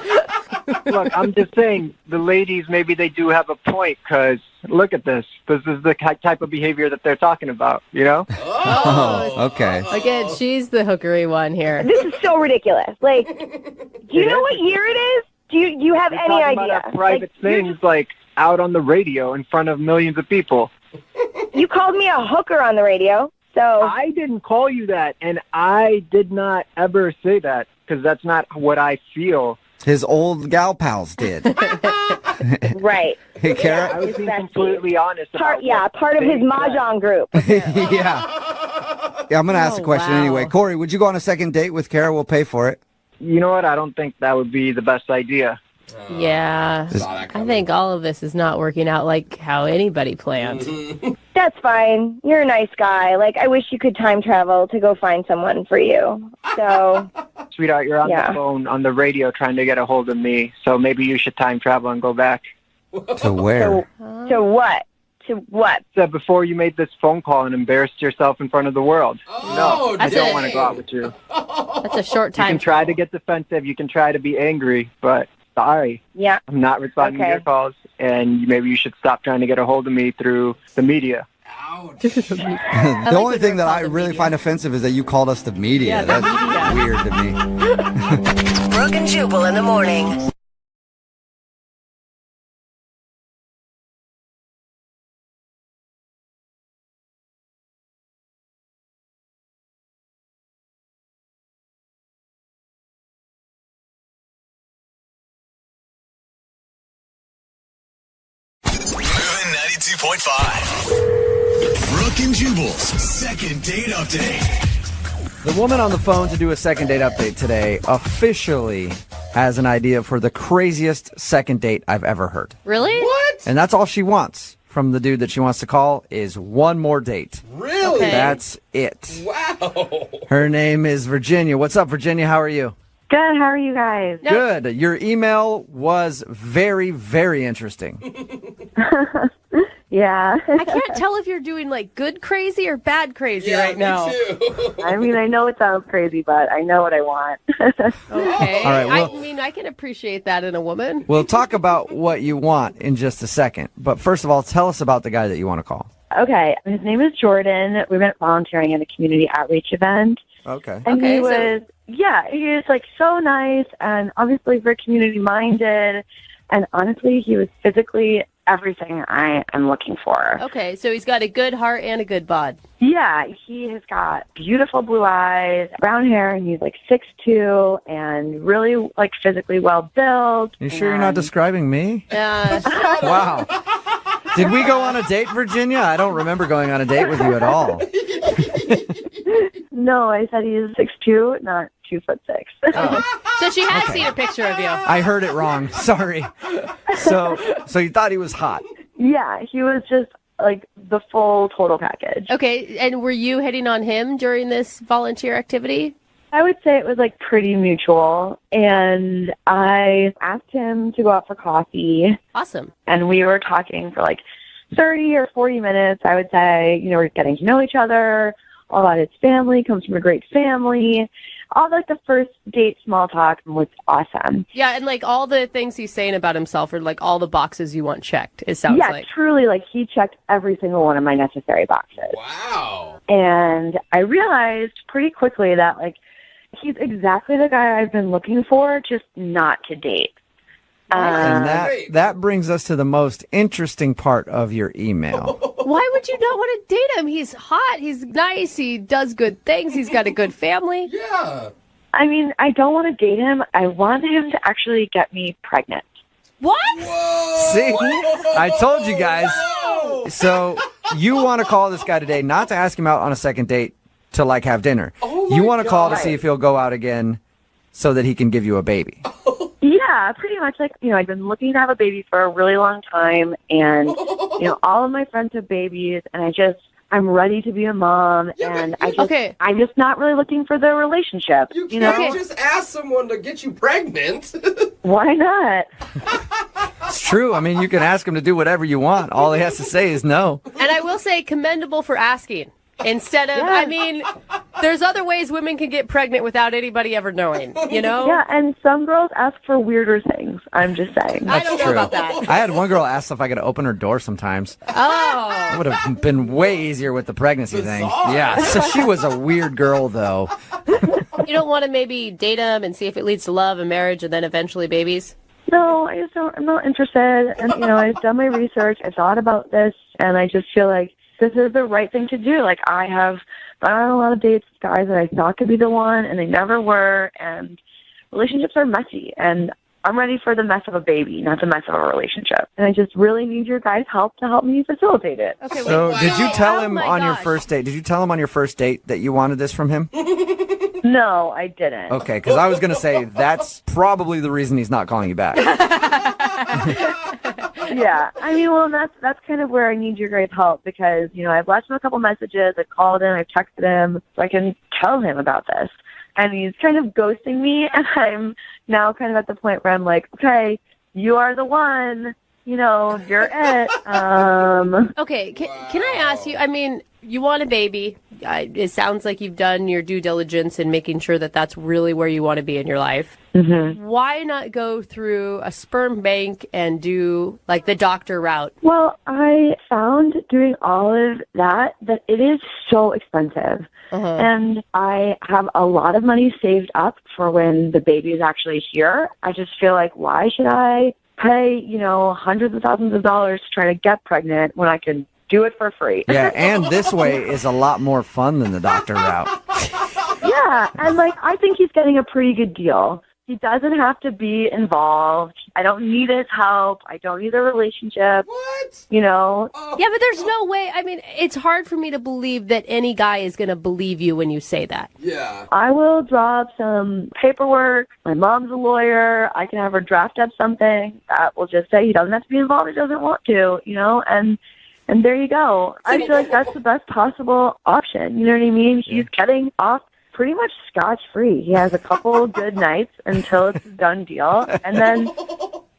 Look, I'm just saying, the ladies, maybe they do have a point, because look at this. This is the type of behavior that they're talking about, you know? Oh, okay. Again, she's the hookery one here. This is so ridiculous. Like, do you know what year it is? Do you have You're any talking idea? about private things, like out on the radio in front of millions of people. You called me a hooker on the radio, so I didn't call you that, and I did not ever say that, because that's not what I feel. His old gal pals did. right. Hey, Kara? I was being completely honest about part of his mahjong group. Yeah, I'm going to ask a question anyway. Corey, would you go on a second date with Kara? We'll pay for it. You know what? I don't think that would be the best idea. Yeah. I think all of this is not working out like how anybody planned. That's fine. You're a nice guy. Like, I wish you could time travel to go find someone for you. So, Sweetheart, you're on the phone on the radio trying to get a hold of me, so maybe you should time travel and go back. To where? To what? To what? So before you made this phone call and embarrassed yourself in front of the world. No, I don't want to go out with you. That's a short time. You can try to get defensive. You can try to be angry, but sorry. Yeah. I'm not responding to your calls, and maybe you should stop trying to get a hold of me through the media. The only thing that I really find offensive is that you called us the media. Yeah, That's weird to me. Brooke and Jubal in the morning. Moving 92.5. Brooke and Jubal's second date update. The woman on the phone to do a second date update today officially has an idea for the craziest second date I've ever heard. Really? What? And that's all she wants from the dude that she wants to call is one more date. Really? Okay. That's it. Wow. Her name is Virginia. What's up, Virginia? How are you? Good. How are you guys? Good. Your email was very, very interesting. Yeah. I can't tell if you're doing like good crazy or bad crazy right now. Me too. I mean, I know it sounds crazy, but I know what I want. Okay. All right, well- I mean, I can appreciate that in a woman. We'll talk about what you want in just a second. But first of all, tell us about the guy that you want to call. Okay. His name is Jordan. We went volunteering at a community outreach event. Okay. And Okay, he so- was, he is like so nice and obviously very community minded. And honestly, he was physically everything I am looking for. Okay, so he's got a good heart and a good bod. Yeah, he has got beautiful blue eyes, brown hair, and he's like 6'2", and really like physically well built. You sure you're not describing me? Wow. Did we go on a date, Virginia? I don't remember going on a date with you at all. No, I said he is 6'2", not 2'6". So she has seen a picture of you. I heard it wrong. Sorry. So you thought he was hot? Yeah, he was just like the full total package. Okay, and were you hitting on him during this volunteer activity? I would say it was like pretty mutual, and I asked him to go out for coffee. Awesome. And we were talking for like 30 or 40 minutes. I would say, we're getting to know each other. All about his family, comes from a great family. All like the first date small talk was awesome. Yeah, and like all the things he's saying about himself are like all the boxes you want checked, it sounds like. Yeah, truly, like he checked every single one of my necessary boxes. Wow. And I realized pretty quickly that like he's exactly the guy I've been looking for, just not to date. And that brings us to the most interesting part of your email. Why would you not want to date him? He's hot, he's nice, he does good things, he's got a good family. Yeah. I mean, I don't want to date him. I want him to actually get me pregnant. What? Whoa. See? I told you guys. So you want to call this guy today, not to ask him out on a second date to like have dinner. You want to call to see if he'll go out again so that he can give you a baby. Yeah, pretty much. Like, I've been looking to have a baby for a really long time, and, all of my friends have babies, and I'm ready to be a mom, and I'm just not really looking for the relationship. You can't just ask someone to get you pregnant. Why not? It's true. I mean, you can ask him to do whatever you want. All he has to say is no. And I will say, commendable for asking. Instead of, I mean, there's other ways women can get pregnant without anybody ever knowing, you know? Yeah, and some girls ask for weirder things. I'm just saying. I don't know about that. I had one girl ask if I could open her door sometimes. Oh. It would have been way easier with the pregnancy thing. Yeah, so she was a weird girl, though. You don't want to maybe date him and see if it leads to love and marriage and then eventually babies? No, I just don't. I'm not interested. And, I've done my research. I thought about this, and I just feel like this is the right thing to do. Like, I have gone on a lot of dates with guys that I thought could be the one, and they never were, and relationships are messy, and I'm ready for the mess of a baby, not the mess of a relationship. And I just really need your guys' help to help me facilitate it. Okay, So, did you tell him on your first date? Did you tell him on your first date that you wanted this from him? No, I didn't. Okay, because I was going to say that's probably the reason he's not calling you back. Yeah, I mean, well, that's kind of where I need your guys' help because, I've left him a couple messages, I've called him, I've texted him, so I can tell him about this. And he's kind of ghosting me, and I'm now kind of at the point where I'm like, okay, you are the one, you're it. Okay, can I ask you, I mean, you want a baby. It sounds like you've done your due diligence in making sure that that's really where you want to be in your life. Mm-hmm. Why not go through a sperm bank and do, like, the doctor route? Well, I found doing all of that it is so expensive. And I have a lot of money saved up for when the baby is actually here. I just feel like, why should I pay, hundreds of thousands of dollars to try to get pregnant when I can do it for free? Yeah, and this way is a lot more fun than the doctor route. Yeah, and I think he's getting a pretty good deal. He doesn't have to be involved. I don't need his help. I don't need a relationship. What? Yeah, but there's no way. I mean, it's hard for me to believe that any guy is going to believe you when you say that. Yeah. I will draw up some paperwork. My mom's a lawyer. I can have her draft up something that will just say he doesn't have to be involved. He doesn't want to, and there you go. I feel like that's the best possible option. You know what I mean? He's getting off pretty much scotch-free. He has a couple good nights until it's a done deal. And then,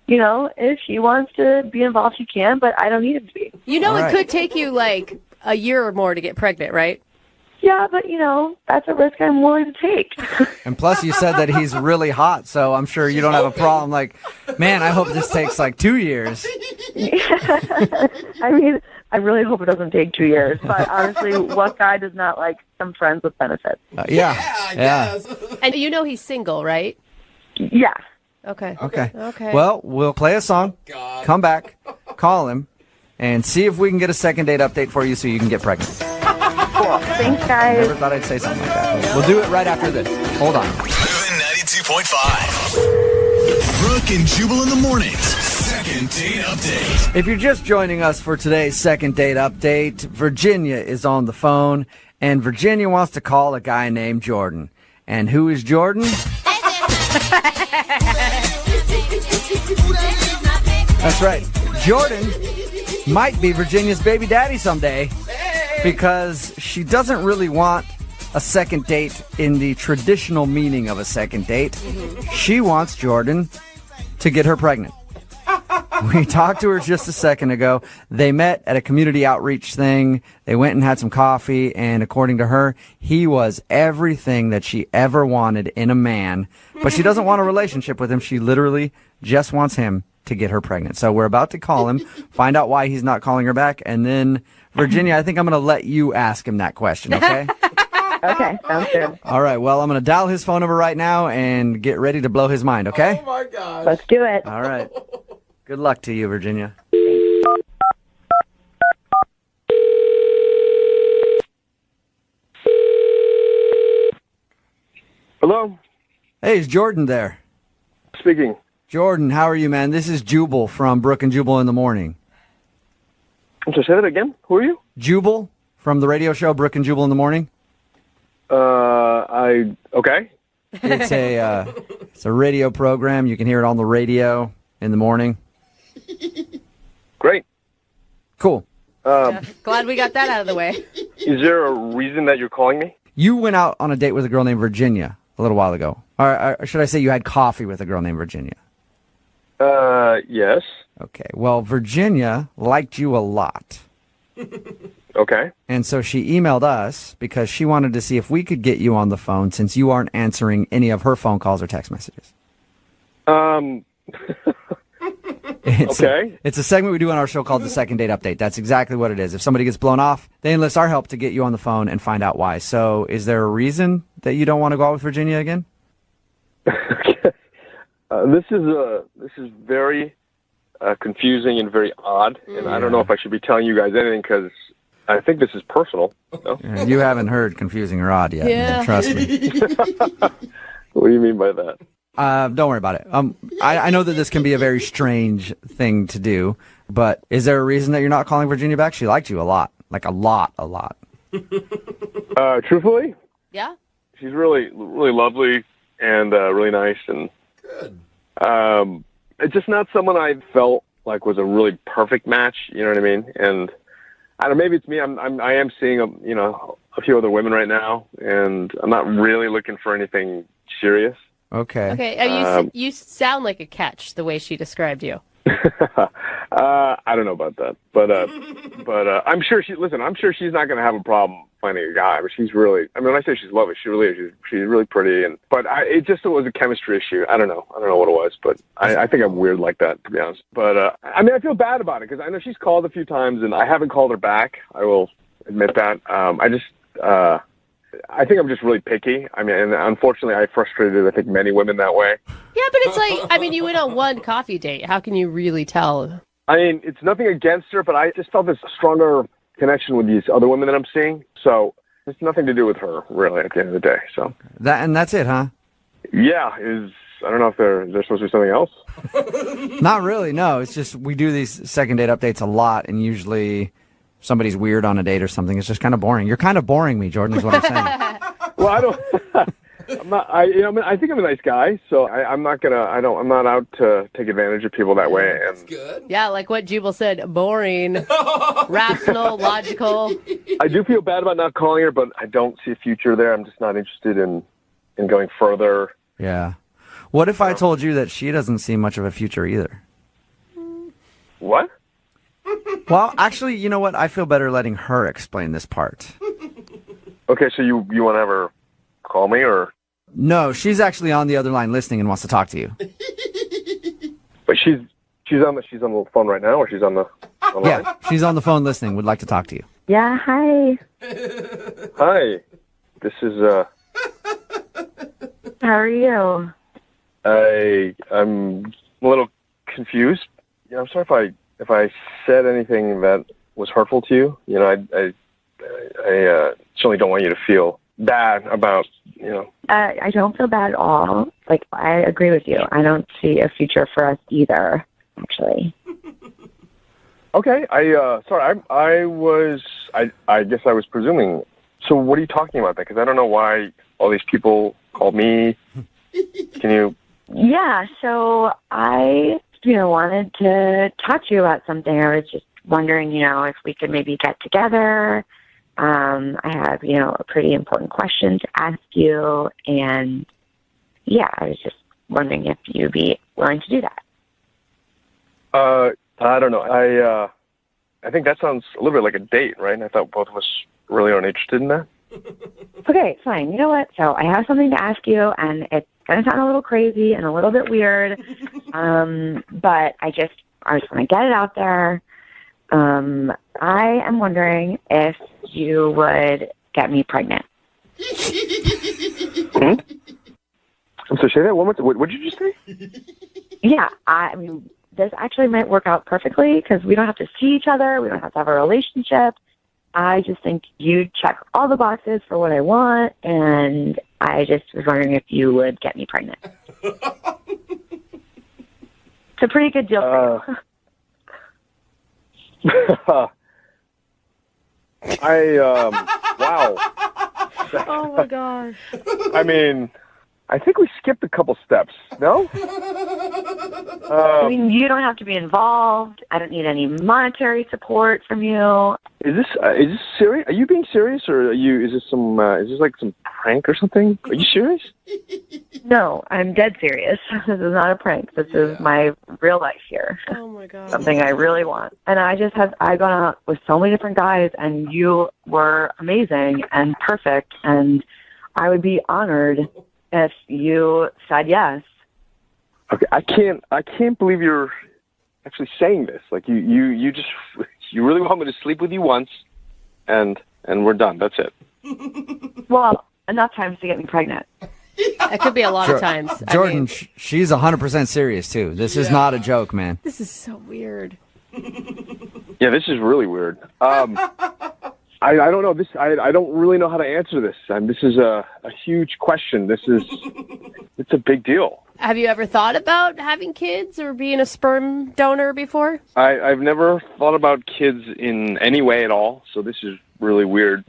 if he wants to be involved, he can, but I don't need him to be. It could take you, like, a year or more to get pregnant, right? Yeah, but, that's a risk I'm willing to take. And plus, you said that he's really hot, so I'm sure you don't have a problem. Like, man, I hope this takes, 2 years. I mean, I really hope it doesn't take 2 years. But honestly, what guy does not like some friends with benefits? Yeah. And he's single, right? Yeah. Okay. Well, we'll play a song, come back, call him, and see if we can get a second date update for you so you can get pregnant. Cool. Thanks, guys. Never thought I'd say something like that. We'll do it right after this. Hold on. Moving 92.5. Brooke and Jubal in the mornings. Second date update. If you're just joining us for today's second date update, Virginia is on the phone, and Virginia wants to call a guy named Jordan. And who is Jordan? That's right. Jordan might be Virginia's baby daddy someday because she doesn't really want a second date in the traditional meaning of a second date. She wants Jordan to get her pregnant. We talked to her just a second ago. They met at a community outreach thing. They went and had some coffee, and according to her, he was everything that she ever wanted in a man. But she doesn't want a relationship with him. She literally just wants him to get her pregnant. So we're about to call him, find out why he's not calling her back, and then, Virginia, I think I'm going to let you ask him that question, okay? Okay, sounds good. All right, well, I'm going to dial his phone number right now and get ready to blow his mind, okay? Oh, my gosh. Let's do it. All right. Good luck to you, Virginia. Hello? Hey, is Jordan there? Speaking. Jordan, how are you, man? This is Jubal from Brooke and Jubal in the Morning. I'm sorry, say that again? Who are you? Jubal from the radio show Brooke and Jubal in the Morning. Okay. It's a radio program. You can hear it on the radio in the morning. Great. Cool. Glad we got that out of the way. Is there a reason that you're calling me? You went out on a date with a girl named Virginia a little while ago. Or should I say you had coffee with a girl named Virginia? Yes. Okay. Well, Virginia liked you a lot. Okay. And so she emailed us because she wanted to see if we could get you on the phone since you aren't answering any of her phone calls or text messages. It's a segment we do on our show called the Second Date Update. That's exactly what it is. If somebody gets blown off, they enlist our help to get you on the phone and find out why. So is there a reason that you don't want to go out with Virginia again? This is very confusing and very odd, and I don't know if I should be telling you guys anything because I think this is personal. No? You haven't heard confusing or odd yet. Yeah. Trust me. What do you mean by that? Don't worry about it. I know that this can be a very strange thing to do, but is there a reason that you're not calling Virginia back? She liked you a lot. Like a lot. Truthfully? Yeah? She's really, really lovely and really nice, and it's just not someone I felt like was a really perfect match. You know what I mean? And I don't know, maybe it's me. I am seeing a few other women right now, and I'm not really looking for anything serious. Okay. Okay. You sound like a catch the way she described you. I don't know about that, but I'm sure I'm sure she's not going to have a problem finding a guy. But she's really, when I say she's lovely, she really is. She's really pretty, but it was a chemistry issue. I don't know what it was, but I think I'm weird like that, to be honest. But I feel bad about it because I know she's called a few times and I haven't called her back. I will admit that. I think I'm just really picky. And unfortunately, I frustrated, I think, many women that way. Yeah, but it's like, you went on one coffee date. How can you really tell? It's nothing against her, but I just felt this stronger connection with these other women that I'm seeing. So it's nothing to do with her, really, at the end of the day. So that's it, huh? Yeah. I don't know if there's supposed to be something else. Not really, no. It's just we do these second date updates a lot, and usually somebody's weird on a date or something. It's just kind of boring. You're kind of boring me, Jordan, is what I'm saying. Well, I don't. I'm not. I think I'm a nice guy, so I'm not gonna. I'm not out to take advantage of people that way. And that's good. Yeah, like what Jubal said, boring, rational, logical. I do feel bad about not calling her, but I don't see a future there. I'm just not interested in going further. Yeah. What if I told you that she doesn't see much of a future either? What? Well, actually, you know what? I feel better letting her explain this part. Okay, so you want to have her call me, or? No, she's actually on the other line listening and wants to talk to you. But she's on the phone right now, or she's on the line? Yeah, she's on the phone listening. Would like to talk to you. Yeah, hi. Hi. This is How are you? I'm a little confused. I'm sorry if I said anything that was hurtful to you. I certainly don't want you to feel bad about, I don't feel bad at all. Like, I agree with you. I don't see a future for us either, actually. Okay. I guess I was presuming. So what are you talking about then? Because I don't know why all these people called me. Can you? Yeah, so I, wanted to talk to you about something. I was just wondering, if we could maybe get together. I have, a pretty important question to ask you. And, yeah, I was just wondering if you'd be willing to do that. I don't know. I think that sounds a little bit like a date, right? And I thought both of us really aren't interested in that. Okay, fine. You know what? So I have something to ask you, and it's going to sound a little crazy and a little bit weird, but I just want to get it out there. I am wondering if you would get me pregnant. Hmm? So say that one more time. What did you just say? Yeah, this actually might work out perfectly because we don't have to see each other. We don't have to have a relationship. I just think you check all the boxes for what I want, and I just was wondering if you would get me pregnant. It's a pretty good deal for you. Wow. Oh, my gosh. I think we skipped a couple steps, no? You don't have to be involved. I don't need any monetary support from you. Is this serious? Are you being serious, or is this like some prank or something? Are you serious? No, I'm dead serious. This is not a prank. This is my real life here. Oh my God. Something I really want. And I've gone out with so many different guys, and you were amazing and perfect, and I would be honored if you said yes. Okay, I can't believe you're actually saying this. Like you really want me to sleep with you once, and we're done. That's it. Well, enough times to get me pregnant. That could be a lot of times. Jordan, she's 100% serious, too. This is not a joke, man. This is so weird. Yeah, this is really weird. I don't know. I don't really know how to answer this. This is a huge question. It's a big deal. Have you ever thought about having kids or being a sperm donor before? I've never thought about kids in any way at all, so this is really weird.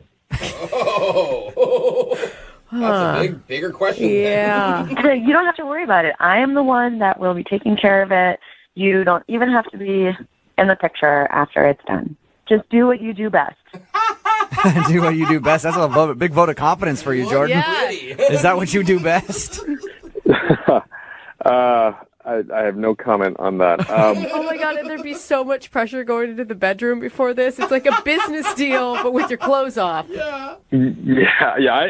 That's a bigger question. Yeah. You don't have to worry about it. I am the one that will be taking care of it. You don't even have to be in the picture after it's done. Just do what you do best. Do what you do best. That's a big vote of confidence for you, Jordan. Yeah. Is that what you do best? I have no comment on that. Oh my God, and there'd be so much pressure going into the bedroom before this. It's like a business deal, but with your clothes off. Yeah.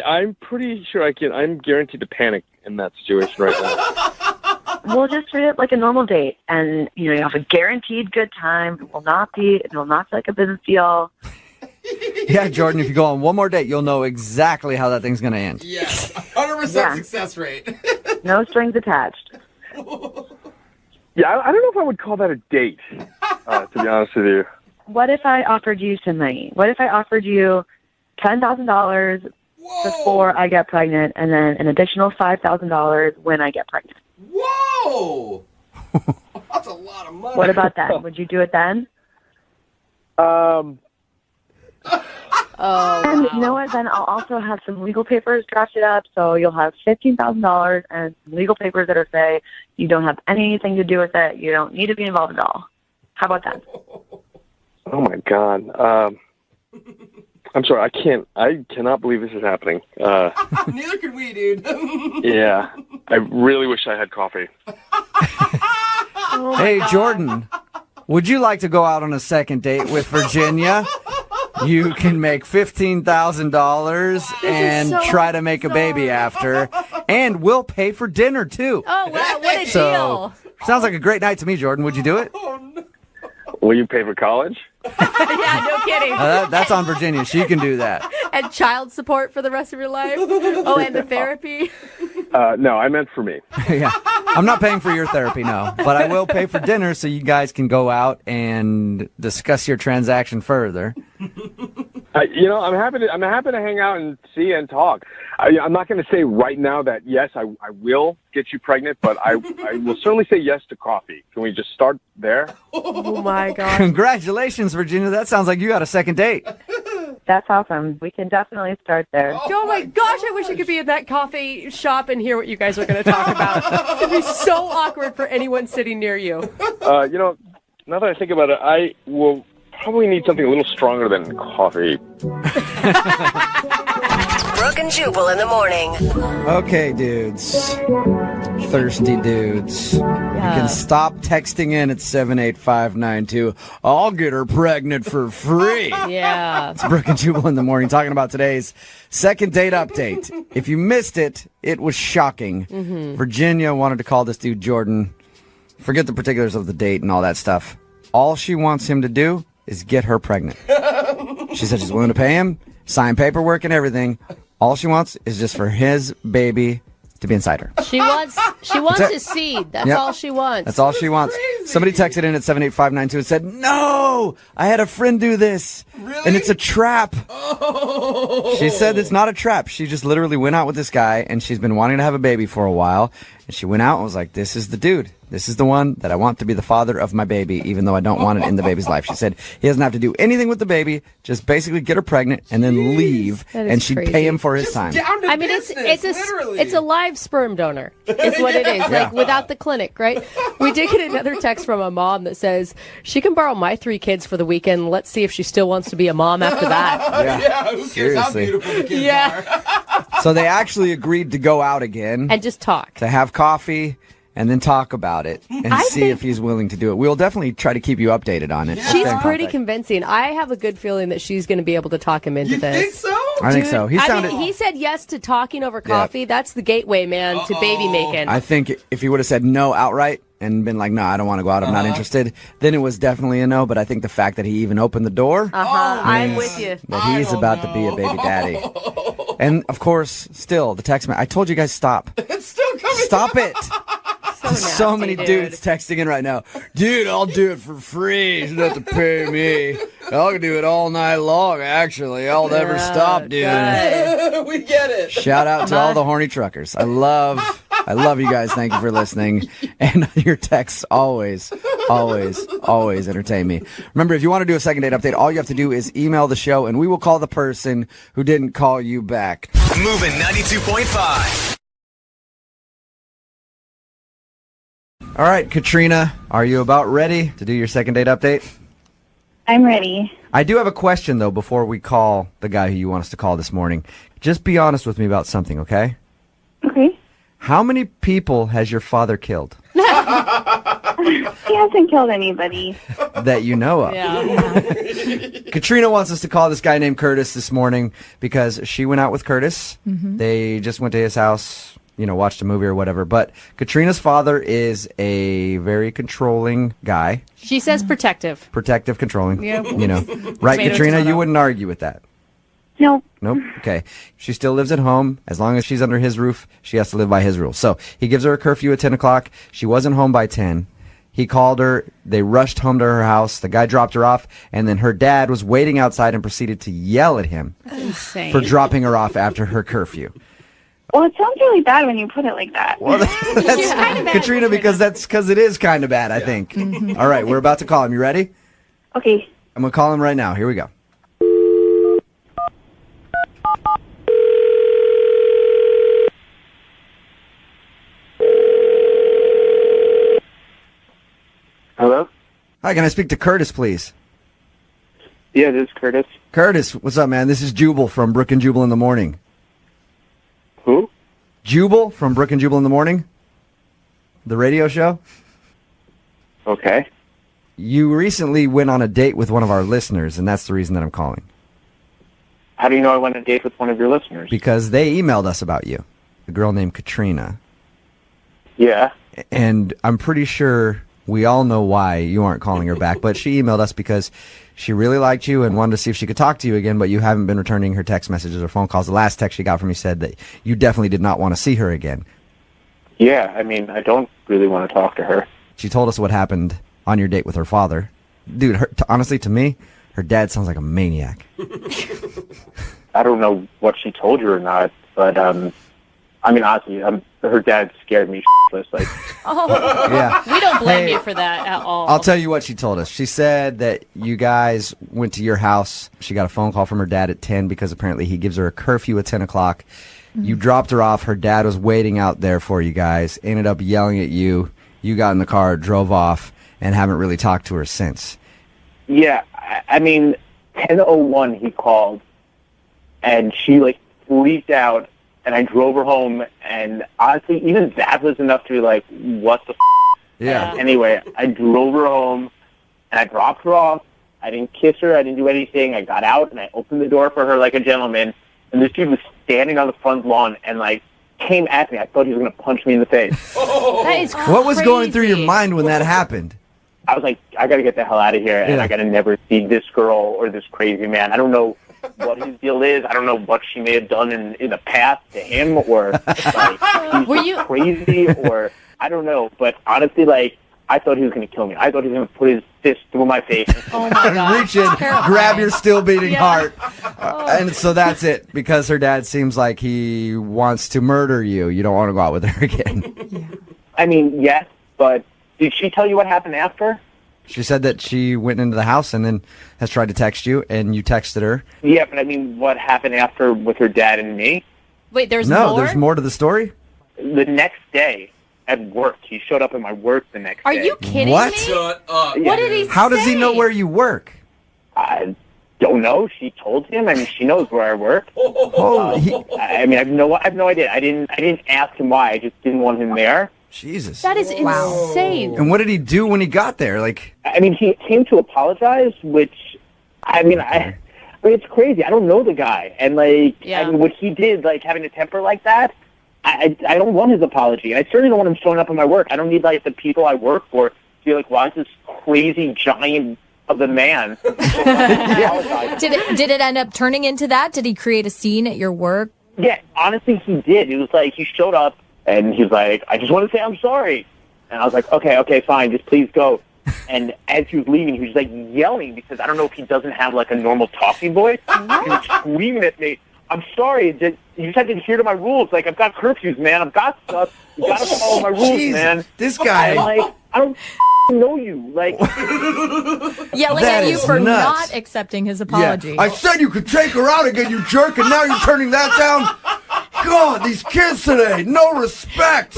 I'm pretty sure I can. I'm guaranteed to panic in that situation right now. We'll just treat it like a normal date, and you have a guaranteed good time. It will not feel like a business deal. Yeah, Jordan, if you go on one more date, you'll know exactly how that thing's going to end. Yes, 100% success rate. No strings attached. Yeah, I don't know if I would call that a date, to be honest with you. What if I offered you some money? What if I offered you $10,000 before I get pregnant, and then an additional $5,000 when I get pregnant? Whoa! That's a lot of money. What about that? Would you do it then? And you know what? Then I'll also have some legal papers drafted up, so you'll have $15,000 and some legal papers that say you don't have anything to do with it. You don't need to be involved at all. How about that? Oh my God. I'm sorry. I cannot believe this is happening. Neither could we, dude. Yeah. I really wish I had coffee. Hey, Jordan, would you like to go out on a second date with Virginia? You can make $15,000 and try to make a baby after, and we'll pay for dinner too. Oh wow, what a deal! Sounds like a great night to me, Jordan. Would you do it? Will you pay for college? Yeah, no kidding. That's on Virginia. She can do that. And child support for the rest of your life. Oh, and the therapy. No, I meant for me. Yeah, I'm not paying for your therapy, no, but I will pay for dinner so you guys can go out and discuss your transaction further. I'm happy to hang out and see and talk. I'm not going to say right now that yes, I will get you pregnant, but I will certainly say yes to coffee. Can we just start there? Oh my God! Congratulations, Virginia. That sounds like you got a second date. That's awesome. We can definitely start there. Oh my gosh, I wish I could be in that coffee shop and hear what you guys are going to talk about. It'd be so awkward for anyone sitting near you. Now that I think about it, I will probably need something a little stronger than coffee. Brooke and Jubal in the morning. Okay, dudes. Thirsty dudes. You can stop texting in at 78592. I'll get her pregnant for free. Yeah. It's Brooke and Jubal in the morning talking about today's second date update. If you missed it, it was shocking. Mm-hmm. Virginia wanted to call this dude Jordan. Forget the particulars of the date and all that stuff. All she wants him to do is get her pregnant. She said she's willing to pay him, sign paperwork and everything. All she wants is just for his baby to be inside her. She wants his seed. That's Yep. all she wants. That's all she wants. Somebody texted in at 78592 and said, "No, I had a friend do this, and it's a trap." Oh. She said it's not a trap. She just literally went out with this guy, and she's been wanting to have a baby for a while. And she went out and was like, "This is the dude. This is the one that I want to be the father of my baby, even though I don't want it in the baby's life." She said he doesn't have to do anything with the baby, just basically get her pregnant and then leave, That is and she'd crazy. pay him for his time. I mean, it's a live sperm donor. Is what it is. Yeah. Like without the clinic, right? We did get another text from a mom that says she can borrow my 3 kids for the weekend. Let's see if she still wants to be a mom after that. Yeah. Who cares how Seriously. beautiful the kids Yeah. are? So they actually agreed to go out again. And just talk. To have coffee and then talk about it and see if he's willing to do it. We'll definitely try to keep you updated on it. She's pretty convincing. I have a good feeling that she's going to be able to talk him into this. Think so? I think so. He said yes to talking over coffee. Yeah. That's the gateway, man, to baby making. I think if he would have said no outright and been like, no, I don't want to go out, I'm not interested, then it was definitely a no. But I think the fact that he even opened the door I'm with you. that he's about to be a baby daddy. And, of course, still, the text I told you guys stop. It's still coming. Stop it. So nasty, many dude. dudes texting in right now. Dude, I'll do it for free. You don't have to pay me. I'll do it all night long, actually. I'll never stop, dude. We get it. Shout out to all the horny truckers. I love you guys. Thank you for listening. And your texts always entertain me. Remember, if you want to do a second date update, all you have to do is email the show, and we will call the person who didn't call you back. Moving 92.5. All right, Katrina, are you about ready to do your second date update? I'm ready. I do have a question, though, before we call the guy who you want us to call this morning. Just be honest with me about something, okay? Okay. How many people has your father killed? He hasn't killed anybody. That you know of. Katrina wants us to call this guy named Curtis this morning because she went out with Curtis. Mhm. They just went to his house, watched a movie or whatever. But Katrina's father is a very controlling guy. She says protective. Protective, controlling. Yep. Right, Tomato, Katrina? tomato. You wouldn't argue with that. No. Nope. Okay. She still lives at home. As long as she's under his roof, she has to live by his rules. So he gives her a curfew at 10 o'clock. She wasn't home by 10. He called her. They rushed home to her house. The guy dropped her off. And then her dad was waiting outside and proceeded to yell at him Insane. for dropping her off after her curfew. Well, it sounds really bad when you put it like that. Well, that's Katrina, because it is kind of bad, I think. All right. We're about to call him. You ready? Okay. I'm going to call him right now. Here we go. Hello? Hi, can I speak to Curtis, please? Yeah, this is Curtis. Curtis, what's up, man? This is Jubal from Brooke and Jubal in the Morning. Who? Jubal from Brooke and Jubal in the Morning. The radio show. Okay. You recently went on a date with one of our listeners, and that's the reason that I'm calling. How do you know I went on a date with one of your listeners? Because they emailed us about you. A girl named Katrina. Yeah. And I'm pretty sure we all know why you aren't calling her back, but she emailed us because she really liked you and wanted to see if she could talk to you again, but you haven't been returning her text messages or phone calls. The last text she got from you said that you definitely did not want to see her again. Yeah, I mean, I don't really want to talk to her. She told us what happened on your date with her father. Dude, honestly, to me, her dad sounds like a maniac. I don't know what she told you or not, but, I mean, honestly, her dad scared me shitless. Like, Yeah. We don't blame Hey, you for that at all. I'll tell you what she told us. She said that you guys went to your house. She got a phone call from her dad at 10 because apparently he gives her a curfew at 10 o'clock. You dropped her off. Her dad was waiting out there for you guys, ended up yelling at you. You got in the car, drove off, and haven't really talked to her since. yeah, I mean, 10:01 he called, and she, like, freaked out, and I drove her home, and honestly, even that was enough to be like, what the f***? Yeah. Anyway, I drove her home, and I dropped her off. I didn't kiss her. I didn't do anything. I got out, and I opened the door for her like a gentleman, and this dude was standing on the front lawn and, like, came at me. I thought he was going to punch me in the face. That is What was going through your mind when that happened? I was like, I got to get the hell out of here, and Yeah. I got to never see this girl or this crazy man. I don't know what his deal is. I don't know what she may have done in the past to him, or like, he's crazy, or I don't know. But honestly, like, I thought he was going to kill me. I thought he was going to put his fist through my face. Oh my God. Reach in, grab your still beating heart. And so that's it. Because her dad seems like he wants to murder you. You don't want to go out with her again. I mean, yes, but did she tell you what happened after? She said that she went into the house and then has tried to text you, and you texted her. Yeah, but I mean, what happened after with her dad and me? Wait, there's No, more? there's more to the story. The next day at work, he showed up at my work the next Are day. you kidding What? me? Shut up. What did he How does he say? know where you work? I don't know. She told him. I mean, she knows where I work. I mean, I have no idea. I didn't ask him why. I just didn't want him there. Jesus. That is insane. And what did he do when he got there? Like, I mean, he came to apologize, which, I mean, it's crazy. I don't know the guy, and I mean, what he did, like having a temper like that, I don't want his apology. I certainly don't want him showing up at my work. I don't need like the people I work for to be like, why is this crazy giant of a man? Did it end up turning into that? Did he create a scene at your work? Yeah, honestly, he did. It was like he showed up and he was like, I just want to say I'm sorry. And I was like, okay, fine, just please go. And as he was leaving, he was like yelling because I don't know if he doesn't have like a normal talking voice. He was screaming at me, I'm sorry, you just have to adhere to my rules. Like, I've got curfews, man. I've got stuff. You got to follow my rules, man. This guy. And, like, I don't know you. Like, yelling at you for not accepting his apology. Yeah. I said you could take her out again, you jerk, and now you're turning that down? God, these kids today, no respect.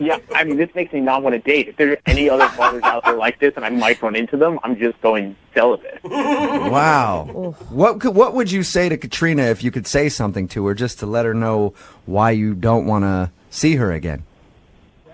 Yeah, I mean, this makes me not want to date. If there are any other fathers out there like this and I might run into them, I'm just going celibate. Wow. What would you say to Katrina if you could say something to her just to let her know why you don't want to see her again?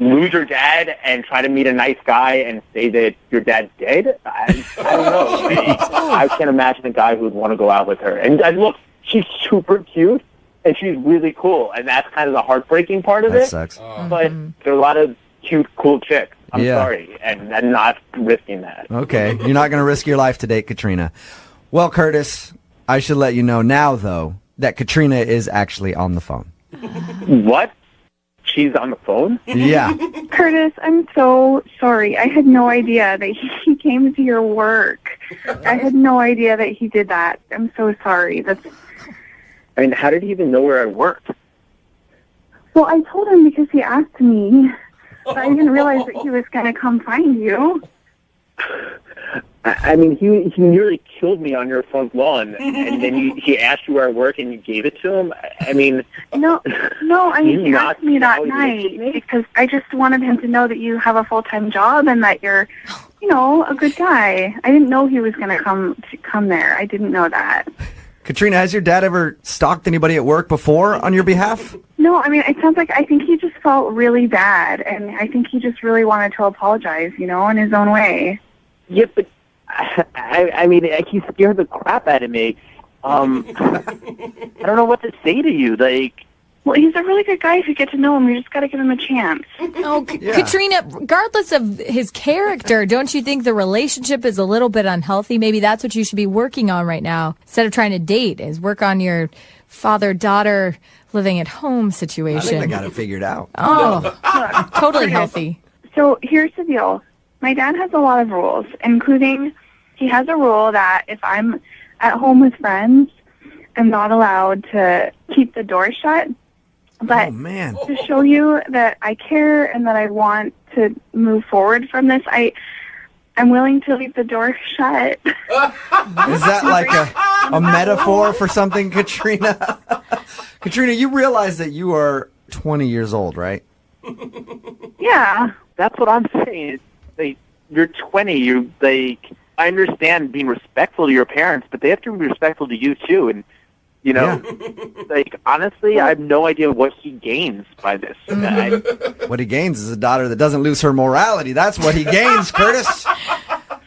Lose your dad and try to meet a nice guy and say that your dad's dead? I don't know. I can't imagine a guy who would want to go out with her. And look, she's super cute. And she's really cool, and that's kind of the heartbreaking part of it. That sucks. But there are a lot of cute, cool chicks. I'm sorry, and I'm not risking that. Okay, you're not going to risk your life to date Katrina. Well, Curtis, I should let you know now, though, that Katrina is actually on the phone. What? She's on the phone? Yeah. Curtis, I'm so sorry. I had no idea that he came to your work. I had no idea that he did that. I'm so sorry. I mean, how did he even know where I worked? Well, I told him because he asked me, but I didn't realize that he was going to come find you. I mean, he nearly killed me on your front lawn, and then he asked you where I work, and you gave it to him. I mean, no. I mean, he asked me that night because I just wanted him to know that you have a full-time job and that you're, a good guy. I didn't know he was going to come there. I didn't know that. Katrina, has your dad ever stalked anybody at work before on your behalf? No, I mean, it sounds like I think he just felt really bad, and I think he just really wanted to apologize, in his own way. Yeah, but I mean, he scared the crap out of me. I don't know what to say to you. Well, he's a really good guy if you get to know him. You just got to give him a chance. Oh, Katrina, regardless of his character, don't you think the relationship is a little bit unhealthy? Maybe that's what you should be working on right now. Instead of trying to date, is work on your father-daughter living at home situation. I think I got it figured out. Oh, totally healthy. So here's the deal. My dad has a lot of rules, including he has a rule that if I'm at home with friends, I'm not allowed to keep the door shut. But to show you that I care and that I want to move forward from this, I'm willing to leave the door shut. Is that like a metaphor for something, Katrina? Katrina, you realize that you are 20 years old, right? Yeah. That's what I'm saying. You're 20. I understand being respectful to your parents, but they have to be respectful to you too. And honestly, I have no idea what he gains by this. What he gains is a daughter that doesn't lose her morality. That's what he gains, Curtis.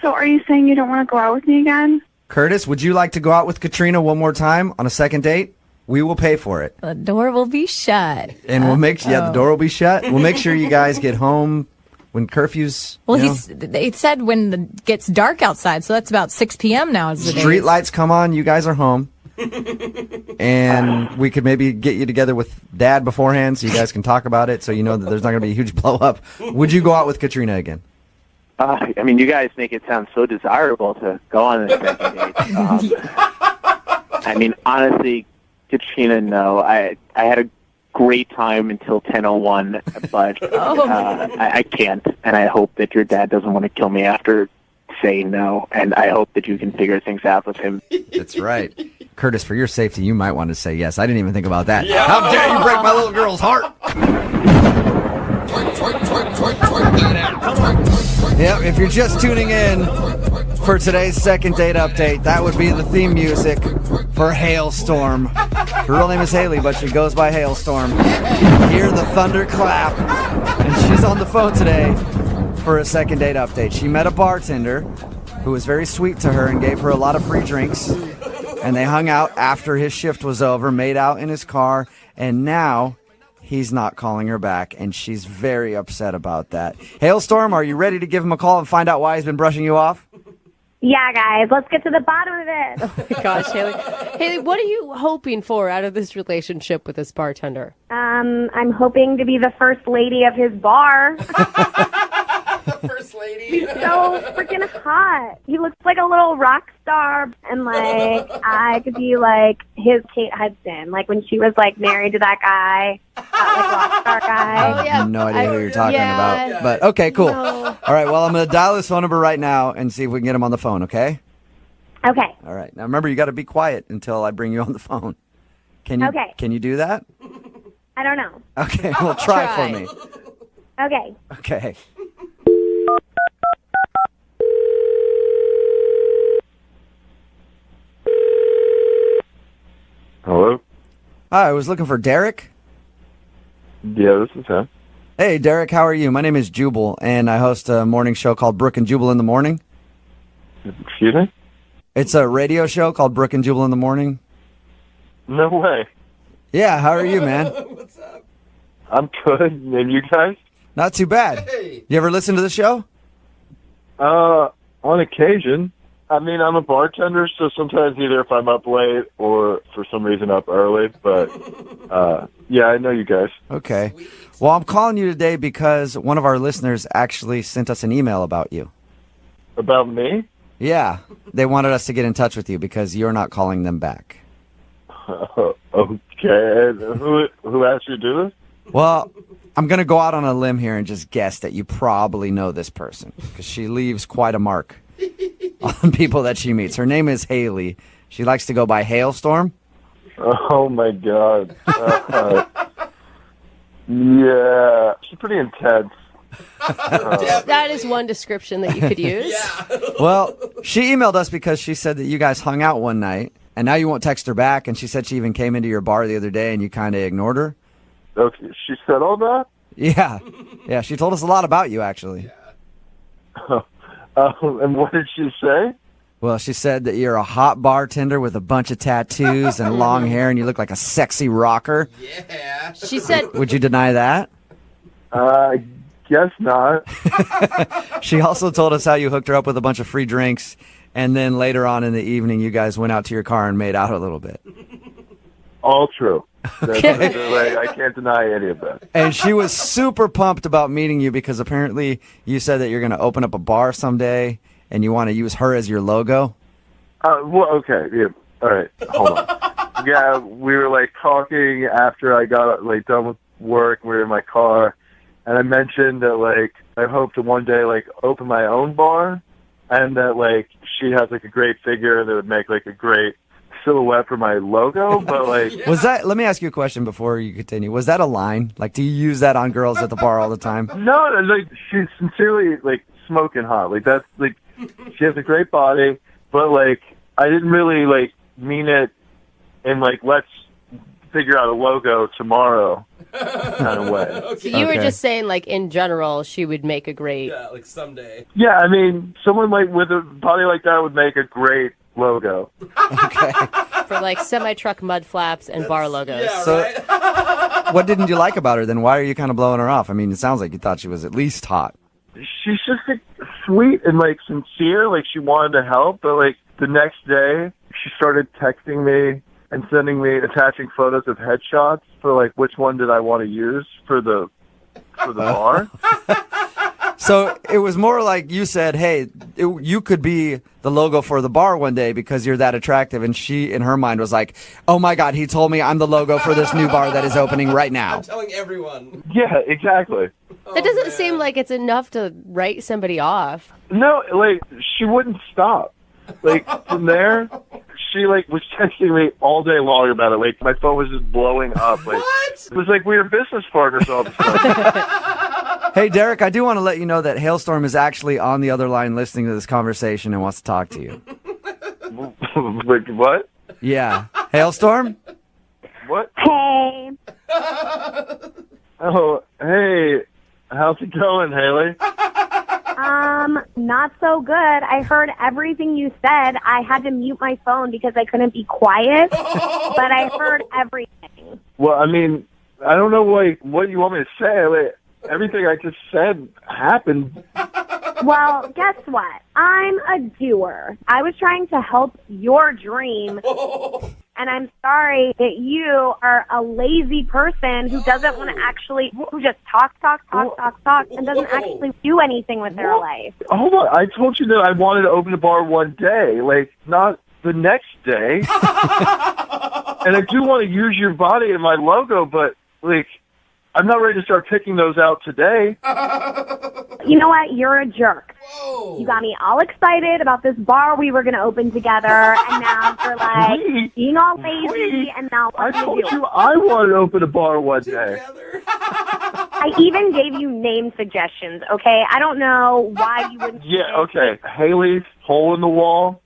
So are you saying you don't want to go out with me again? Curtis, would you like to go out with Katrina one more time on a second date? We will pay for it. The door will be shut. And we'll make the door will be shut. We'll make sure you guys get home when curfews. Well, they said when it gets dark outside, so that's about 6 p.m. now. Street lights come on, you guys are home. And we could maybe get you together with Dad beforehand so you guys can talk about it so you know that there's not going to be a huge blow up. Would you go out with Katrina again? I mean, you guys make it sound so desirable to go on a second date. I mean, honestly, Katrina, no. I had a great time until 10:01, but I can't. And I hope that your dad doesn't want to kill me after saying no. And I hope that you can figure things out with him. That's right. Curtis, for your safety, you might want to say yes. I didn't even think about that. Yeah. How dare you break my little girl's heart? Yep, if you're just tuning in for today's second date update, that would be the theme music for Hailstorm. Her real name is Haley, but she goes by Hailstorm. Hear the thunder clap, and she's on the phone today for a second date update. She met a bartender who was very sweet to her and gave her a lot of free drinks, and they hung out after his shift was over, made out in his car, and now he's not calling her back, and she's very upset about that. Hailstorm, are you ready to give him a call and find out why he's been brushing you off? Yeah, guys, let's get to the bottom of it. Oh my gosh, Haley. Haley, what are you hoping for out of this relationship with this bartender? I'm hoping to be the first lady of his bar. First lady. He's so freaking hot. He looks like a little rock star, and like I could be like his Kate Hudson, like when she was like married to that guy, that like rock star guy. I have no idea who you're talking about. But okay, cool. No. All right, well, I'm going to dial his phone number right now and see if we can get him on the phone, okay? Okay. All right. Now remember, you got to be quiet until I bring you on the phone. Can you? Okay. Can you do that? I don't know. Okay, well, try for me. Okay. Okay. Hello? Hi, I was looking for Derek. Yeah, this is him. Hey, Derek, how are you? My name is Jubal, and I host a morning show called Brooke and Jubal in the Morning. Excuse me? It's a radio show called Brooke and Jubal in the Morning. No way. Yeah, how are you, man? What's up? I'm good. And you guys? Not too bad. Hey. You ever listen to the show? On occasion. I mean, I'm a bartender, so sometimes either if I'm up late or for some reason up early, but, yeah, I know you guys. Okay. Well, I'm calling you today because one of our listeners actually sent us an email about you. About me? Yeah. They wanted us to get in touch with you because you're not calling them back. Okay. And who asked you to do this? Well, I'm going to go out on a limb here and just guess that you probably know this person because she leaves quite a mark on people that she meets. Her name is Haley. She likes to go by Hailstorm. Oh, my God. Yeah. She's pretty intense. That is one description that you could use. Well, she emailed us because she said that you guys hung out one night, and now you won't text her back, and she said she even came into your bar the other day, and you kind of ignored her. Okay, she said all that? Yeah. Yeah, she told us a lot about you, actually. And what did she say? Well, she said that you're a hot bartender with a bunch of tattoos and long hair, and you look like a sexy rocker. Yeah. She said... Would you deny that? Guess not. She also told us how you hooked her up with a bunch of free drinks, and then later on in the evening, you guys went out to your car and made out a little bit. All true. Like, I can't deny any of that. And she was super pumped about meeting you because apparently you said that you're going to open up a bar someday and you want to use her as your logo. Well, okay. Yeah. All right. Hold on. Yeah, we were like talking after I got like done with work. We were in my car, and I mentioned that like I hope to one day like open my own bar, and that like she has like a great figure that would make like a great silhouette for my logo. But like, was that? Let me ask you a question before you continue. Was that a line? Like, do you use that on girls at the bar all the time? No, like she's sincerely like smoking hot. Like that's like she has a great body, but like I didn't really like mean it in like let's figure out a logo tomorrow kind of way. So you were just saying like in general she would make a great like someday. Yeah, I mean someone like with a body like that would make a great logo. for like semi-truck mud flaps and bar logos. Yeah, So- right? What didn't you like about her then? Why are you kind of blowing her off? I mean, it sounds like you thought she was at least hot. She's just like sweet and like sincere, like she wanted to help, but like the next day she started texting me and sending me attaching photos of headshots for like which one did I want to use for the bar. So it was more like you said, hey, you could be the logo for the bar one day because you're that attractive. And she, in her mind, was like, oh, my God, he told me I'm the logo for this new bar that is opening right now. I'm telling everyone. Yeah, exactly. That doesn't seem like it's enough to write somebody off. No, like she wouldn't stop. Like from there, she like was texting me all day long about it. Like my phone was just blowing up. Like What? it was like we were business partners all the time. Hey, Derek, I do want to let you know that Hailstorm is actually on the other line listening to this conversation and wants to talk to you. Wait, what? Yeah. Hailstorm? What? Hey. Oh, hey. How's it going, Haley? Not so good. I heard everything you said. I had to mute my phone because I couldn't be quiet, but I heard everything. Well, I mean, I don't know what you want me to say. Like, everything I just said happened. Well, guess what? I'm a doer. I was trying to help your dream, and I'm sorry that you are a lazy person who doesn't want to actually, who just talks, and doesn't actually do anything with their life. Hold on. I told you that I wanted to open a bar one day, like, not the next day. And I do want to use your body and my logo, but, like, I'm not ready to start picking those out today. You know what? You're a jerk. You got me all excited about this bar we were going to open together, and now you're like being all lazy, and now what I do told you do? you I wanted to open a bar one day. I even gave you name suggestions, okay? I don't know why you wouldn't. Yeah, okay. Haley's Hole in the Wall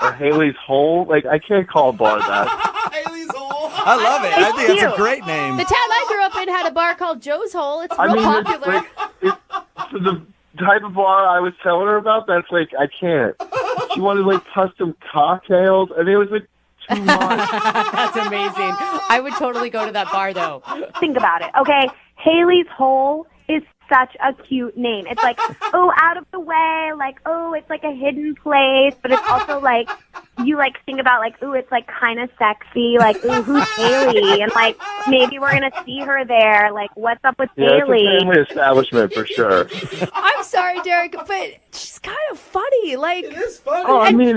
or Haley's Hole. Like, I can't call a bar that. Haley's Hole. I love it. I think that's a great name. The town I grew up in had a bar called Joe's Hole. It's real popular. For the type of bar I was telling her about, that's like, I can't. She wanted, like, custom cocktails. I mean, it was, like, too much. That's amazing. I would totally go to that bar, though. Think about it, okay? Haley's Hole is such a cute name. It's like, oh, out of the way, like, oh, it's like a hidden place, but it's also like, you like think about like, ooh, it's like kind of sexy, like, ooh, who's Haley? And like, maybe we're going to see her there. Like, what's up with Haley? It's a family establishment for sure. I'm sorry, Derek, but she's kind of funny. Like, it is funny. Oh, I mean,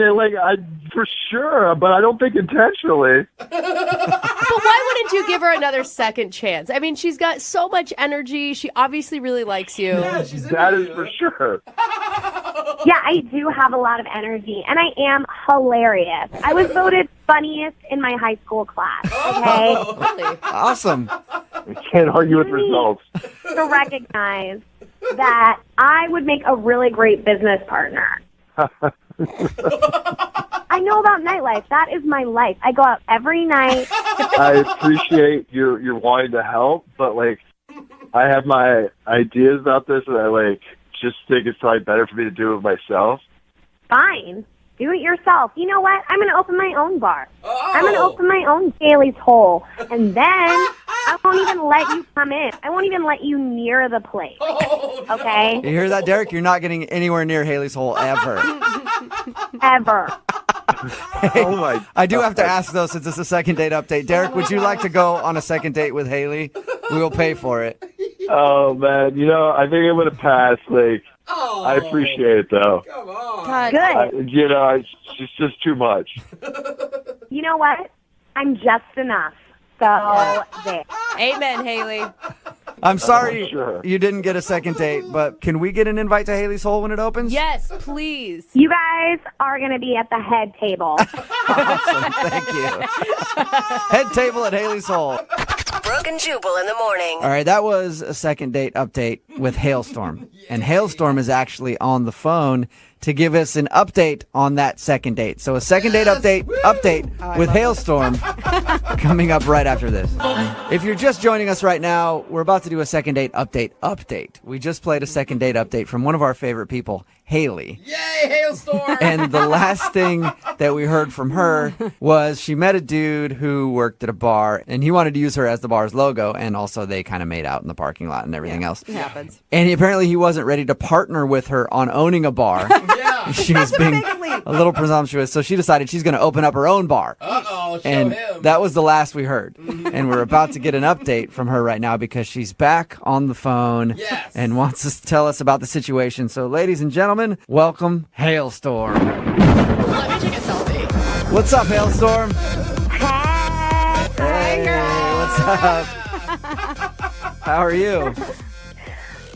for sure, but I don't think intentionally. But why wouldn't you give her another second chance? I mean, she's got so much energy. She obviously really likes you. Yeah, that is for sure. Yeah, I do have a lot of energy, and I am hilarious. I was voted funniest in my high school class, okay? Really? Awesome. I can't argue with results. To recognize that I would make a really great business partner. I know about nightlife. That is my life. I go out every night. I appreciate your wanting to help, but, like, I have my ideas about this, and I, like, just think it's probably better for me to do it myself. Fine. Do it yourself. You know what? I'm going to open my own bar. I'm going to open my own Haley's Hole. And then I won't even let you come in. I won't even let you near the place. Okay? You hear that, Derek? You're not getting anywhere near Haley's Hole ever. Ever. Hey, I do have to ask, though, since it's a second date update. Derek, would you like to go on a second date with Haley? We will pay for it. Oh, man. You know, I think I'm going to pass. Like, I appreciate it, though. Come on. Good. It's just too much. You know what? I'm just enough. So, there. Amen, Haley. I'm sorry you didn't get a second date, but can we get an invite to Haley's Hole when it opens? Yes, please. You guys are going to be at the head table. Awesome. Thank you. Head table at Haley's Hole. Brooke and Jubal in the morning. All right, that was a second date update with Hailstorm. And Hailstorm is actually on the phone to give us an update on that second date. So a second date update with Hailstorm coming up right after this. If you're just joining us right now, we're about to do a second date update. We just played a second date update from one of our favorite people, Haley. Yay, Hailstorm! And the last thing that we heard from her was she met a dude who worked at a bar, and he wanted to use her as the bar's logo, and also they kind of made out in the parking lot and everything else. It happens. And apparently he wasn't ready to partner with her on owning a bar. Yeah. She was being a little presumptuous, so she decided she's going to open up her own bar. Uh-oh, show And him. that was the last we heard. And we're about to get an update from her right now because she's back on the phone and wants us to tell us about the situation. So, ladies and gentlemen, welcome Hailstorm. Let me take a selfie. What's up, Hailstorm? Hey, what's up? How are you?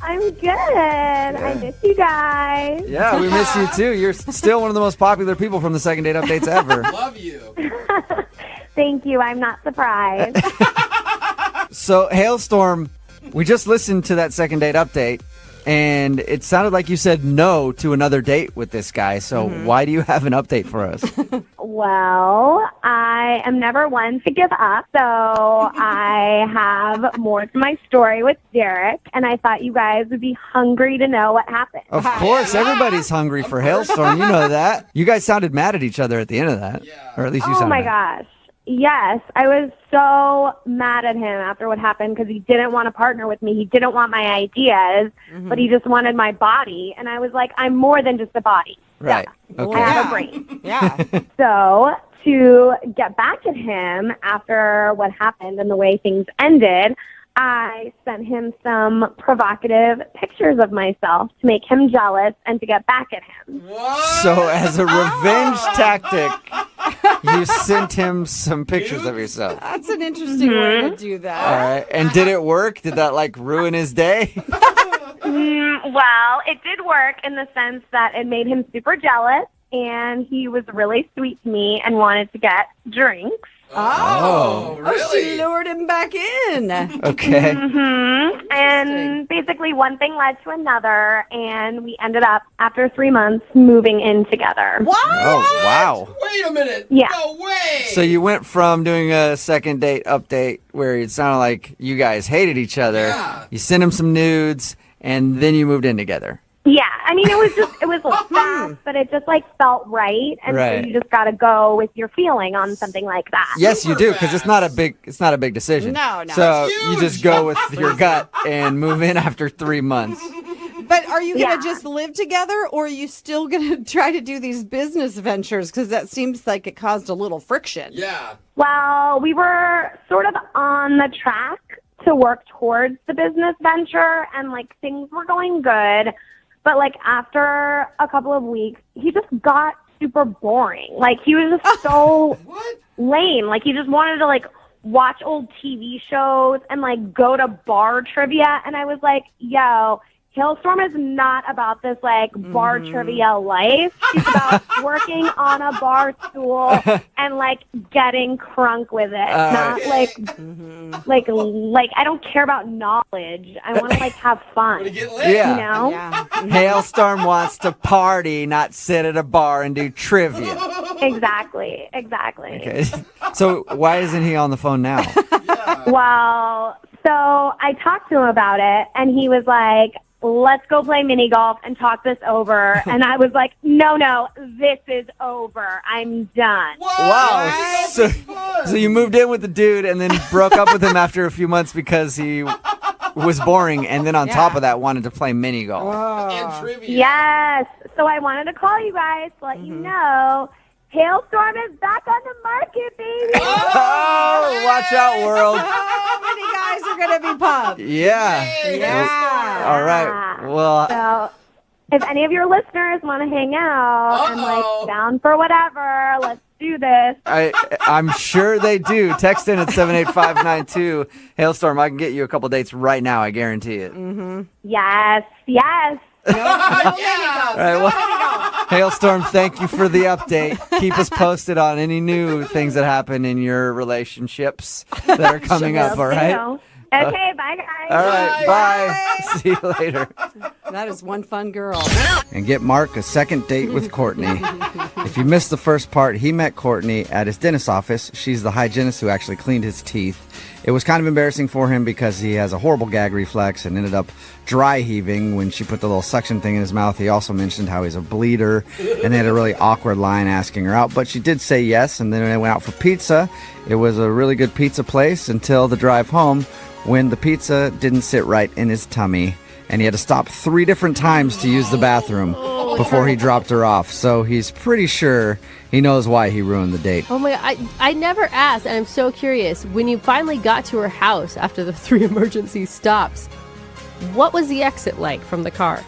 I'm good. I miss you guys. Yeah, we miss you too. You're still one of the most popular people from the second date updates ever. Love you. Thank you. I'm not surprised. So, Hailstorm, We just listened to that second date update, and it sounded like you said no to another date with this guy. So why do you have an update for us? Well, I am never one to give up, so I have more to my story with Derek, and I thought you guys would be hungry to know what happened. Of course, everybody's hungry for Hailstorm. You know that. You guys sounded mad at each other at the end of that. Or at least you Oh sounded my mad. gosh. Yes, I was so mad at him after what happened because he didn't want to partner with me. He didn't want my ideas, but he just wanted my body. And I was like, I'm more than just a body. Right. Yeah. Okay. I have a brain. Yeah. So to get back at him after what happened and the way things ended, I sent him some provocative pictures of myself to make him jealous and to get back at him. So as a revenge tactic, you sent him some pictures of yourself. That's an interesting way to do that. All right. And did it work? Did that ruin his day? Well, it did work in the sense that it made him super jealous, and he was really sweet to me and wanted to get drinks. Oh, she lured him back in. Okay. And basically one thing led to another, and we ended up, after 3 months, moving in together. What? Oh, wow. Wait a minute. Yeah. No way. So you went from doing a second date update where it sounded like you guys hated each other. Yeah. You sent him some nudes, and then you moved in together. Yeah, I mean, it was fast, but it just felt right, and Right. so you just got to go with your feeling on something like that. Yes, you do, because it's not a big decision. No. So you just go with your gut and move in after 3 months. But are you going to just live together, or are you still going to try to do these business ventures? Because that seems like it caused a little friction. Yeah. Well, we were sort of on the track to work towards the business venture, and things were going good. But after a couple of weeks, he just got super boring. He was just so lame. He just wanted to watch old TV shows and go to bar trivia. And I was like, yo, Hailstorm is not about this bar trivia life. She's about working on a bar stool and getting crunk with it. Not I don't care about knowledge. I want to have fun. Yeah. You know? Yeah. Hailstorm wants to party, not sit at a bar and do trivia. Exactly. Okay. So why isn't he on the phone now? Well, so I talked to him about it, and he was like, let's go play mini golf and talk this over. And I was like, no, this is over. I'm done. Wow. So you moved in with the dude and then broke up with him after a few months because he was boring, and then on top of that wanted to play mini golf. And trivia. Yes. So I wanted to call you guys to let you know Hailstorm is back on the market, baby. Oh, watch out, world. How many guys are going to be pumped? Yeah. Yeah. All right. Well, So if any of your listeners want to hang out and down for whatever, let's do this. I'm sure they do. Text in at 78592. Hailstorm, I can get you a couple dates right now. I guarantee it. Yes. All right, well, Hailstorm, thank you for the update. Keep us posted on any new things that happen in your relationships that are coming up, all right? Okay, bye, guys. All right, bye. See you later. That is one fun girl. And get Mark a second date with Courtney. If you missed the first part, he met Courtney at his dentist's office. She's the hygienist who actually cleaned his teeth. It was kind of embarrassing for him because he has a horrible gag reflex and ended up dry heaving when she put the little suction thing in his mouth. He also mentioned how he's a bleeder, and they had a really awkward line asking her out, but she did say yes, and then they went out for pizza. It was a really good pizza place until the drive home when the pizza didn't sit right in his tummy, and he had to stop 3 different times to use the bathroom before he dropped her off. So he's pretty sure he knows why he ruined the date. Oh my, I never asked, and I'm so curious. When you finally got to her house after the 3 emergency stops, what was the exit like from the car?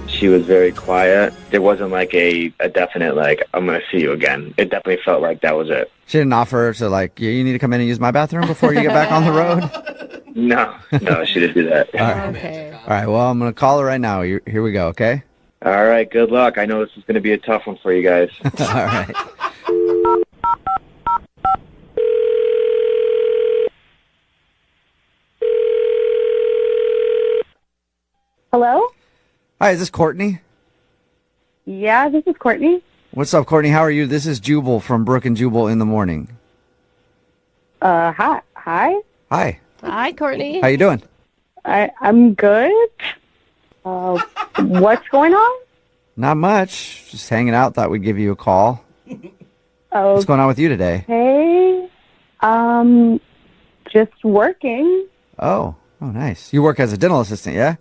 She was very quiet. There wasn't a definite I'm going to see you again. It definitely felt like that was it. She didn't offer to you need to come in and use my bathroom before you get back on the road? No, she didn't do that. All right. Okay. All right, well, I'm going to call her right now. Here we go, okay? All right, good luck. I know this is going to be a tough one for you guys. All right. Hello? Hi, is this Courtney? Yeah, this is Courtney. What's up, Courtney? How are you? This is Jubal from Brooke and Jubal in the morning. Hi. Hi. Hi. Hi, Courtney. How you doing? I'm good. What's going on? Not much. Just hanging out. Thought we'd give you a call. Oh, What's going on with you today? hey. Just working. Oh, nice. You work as a dental assistant, yeah?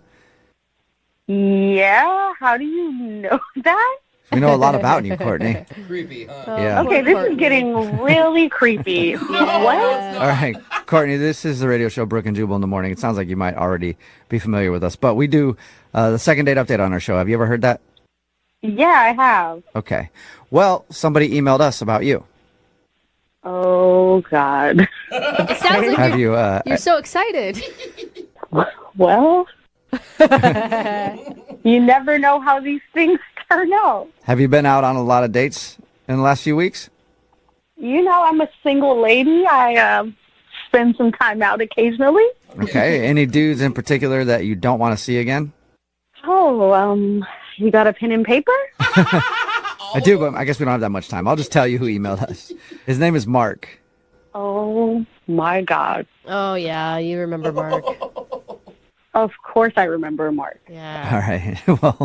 Yeah. How do you know that? We know a lot about you, Courtney. Creepy, huh? Yeah. Okay, this is getting really creepy. What? All right, Courtney, this is the radio show Brooke and Jubal in the morning. It sounds like you might already be familiar with us, but we do the second date update on our show. Have you ever heard that? Yeah, I have. Okay. Well, somebody emailed us about you. Oh, God. It sounds like Have you're so excited. Well, you never know how these things turn out. Have you been out on a lot of dates in the last few weeks? You know, I'm a single lady. I spend some time out occasionally. Okay. Any dudes in particular that you don't want to see again? Oh, you got a pen and paper? I do, but I guess we don't have that much time. I'll just tell you who emailed us. His name is Mark. Oh, my God. Oh, yeah, you remember Mark. Of course I remember Mark. Yeah. All right. Well,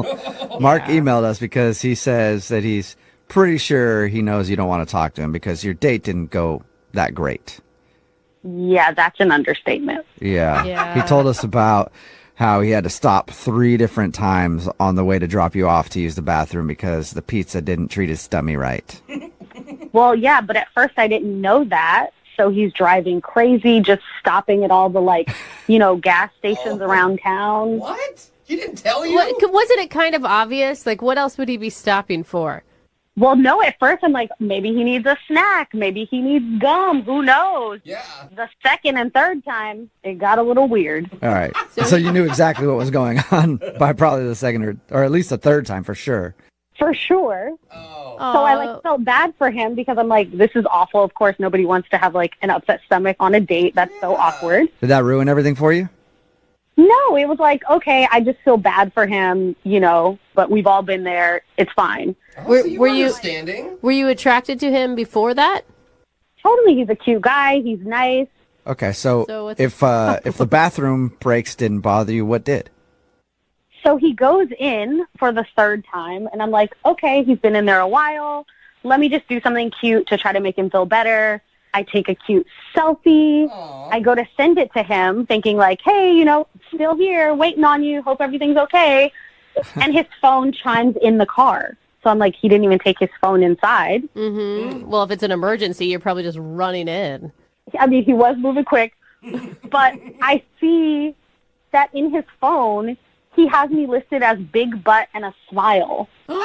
Mark emailed us because he says that he's pretty sure he knows you don't want to talk to him because your date didn't go that great. Yeah, that's an understatement. Yeah. He told us about how he had to stop 3 different times on the way to drop you off to use the bathroom because the pizza didn't treat his stomach right. Well, yeah, but at first I didn't know that. So he's driving crazy, just stopping at all the, gas stations around town. What? He didn't tell you? Wasn't it kind of obvious? Like, what else would he be stopping for? Well, no, at first I'm like, maybe he needs a snack. Maybe he needs gum. Who knows? Yeah. The second and third time, it got a little weird. All right. So you knew exactly what was going on by probably the second or at least the third time for sure. For sure. So I felt bad for him because I'm like, this is awful. Of course, nobody wants to have an upset stomach on a date. That's so awkward. Did that ruin everything for you? No, it was like, okay, I just feel bad for him, but we've all been there. It's fine. Were you attracted to him before that? Totally. He's a cute guy. He's nice. Okay, so if the bathroom breaks didn't bother you, what did? So he goes in for the third time, and I'm like, okay, he's been in there a while. Let me just do something cute to try to make him feel better. I take a cute selfie. Aww. I go to send it to him thinking hey, still here, waiting on you. Hope everything's okay. And his phone chimes in the car. So I'm like, he didn't even take his phone inside. Mm-hmm. Well, if it's an emergency, you're probably just running in. I mean, he was moving quick. But I see that in his phone, he has me listed as big butt and a smile. Really?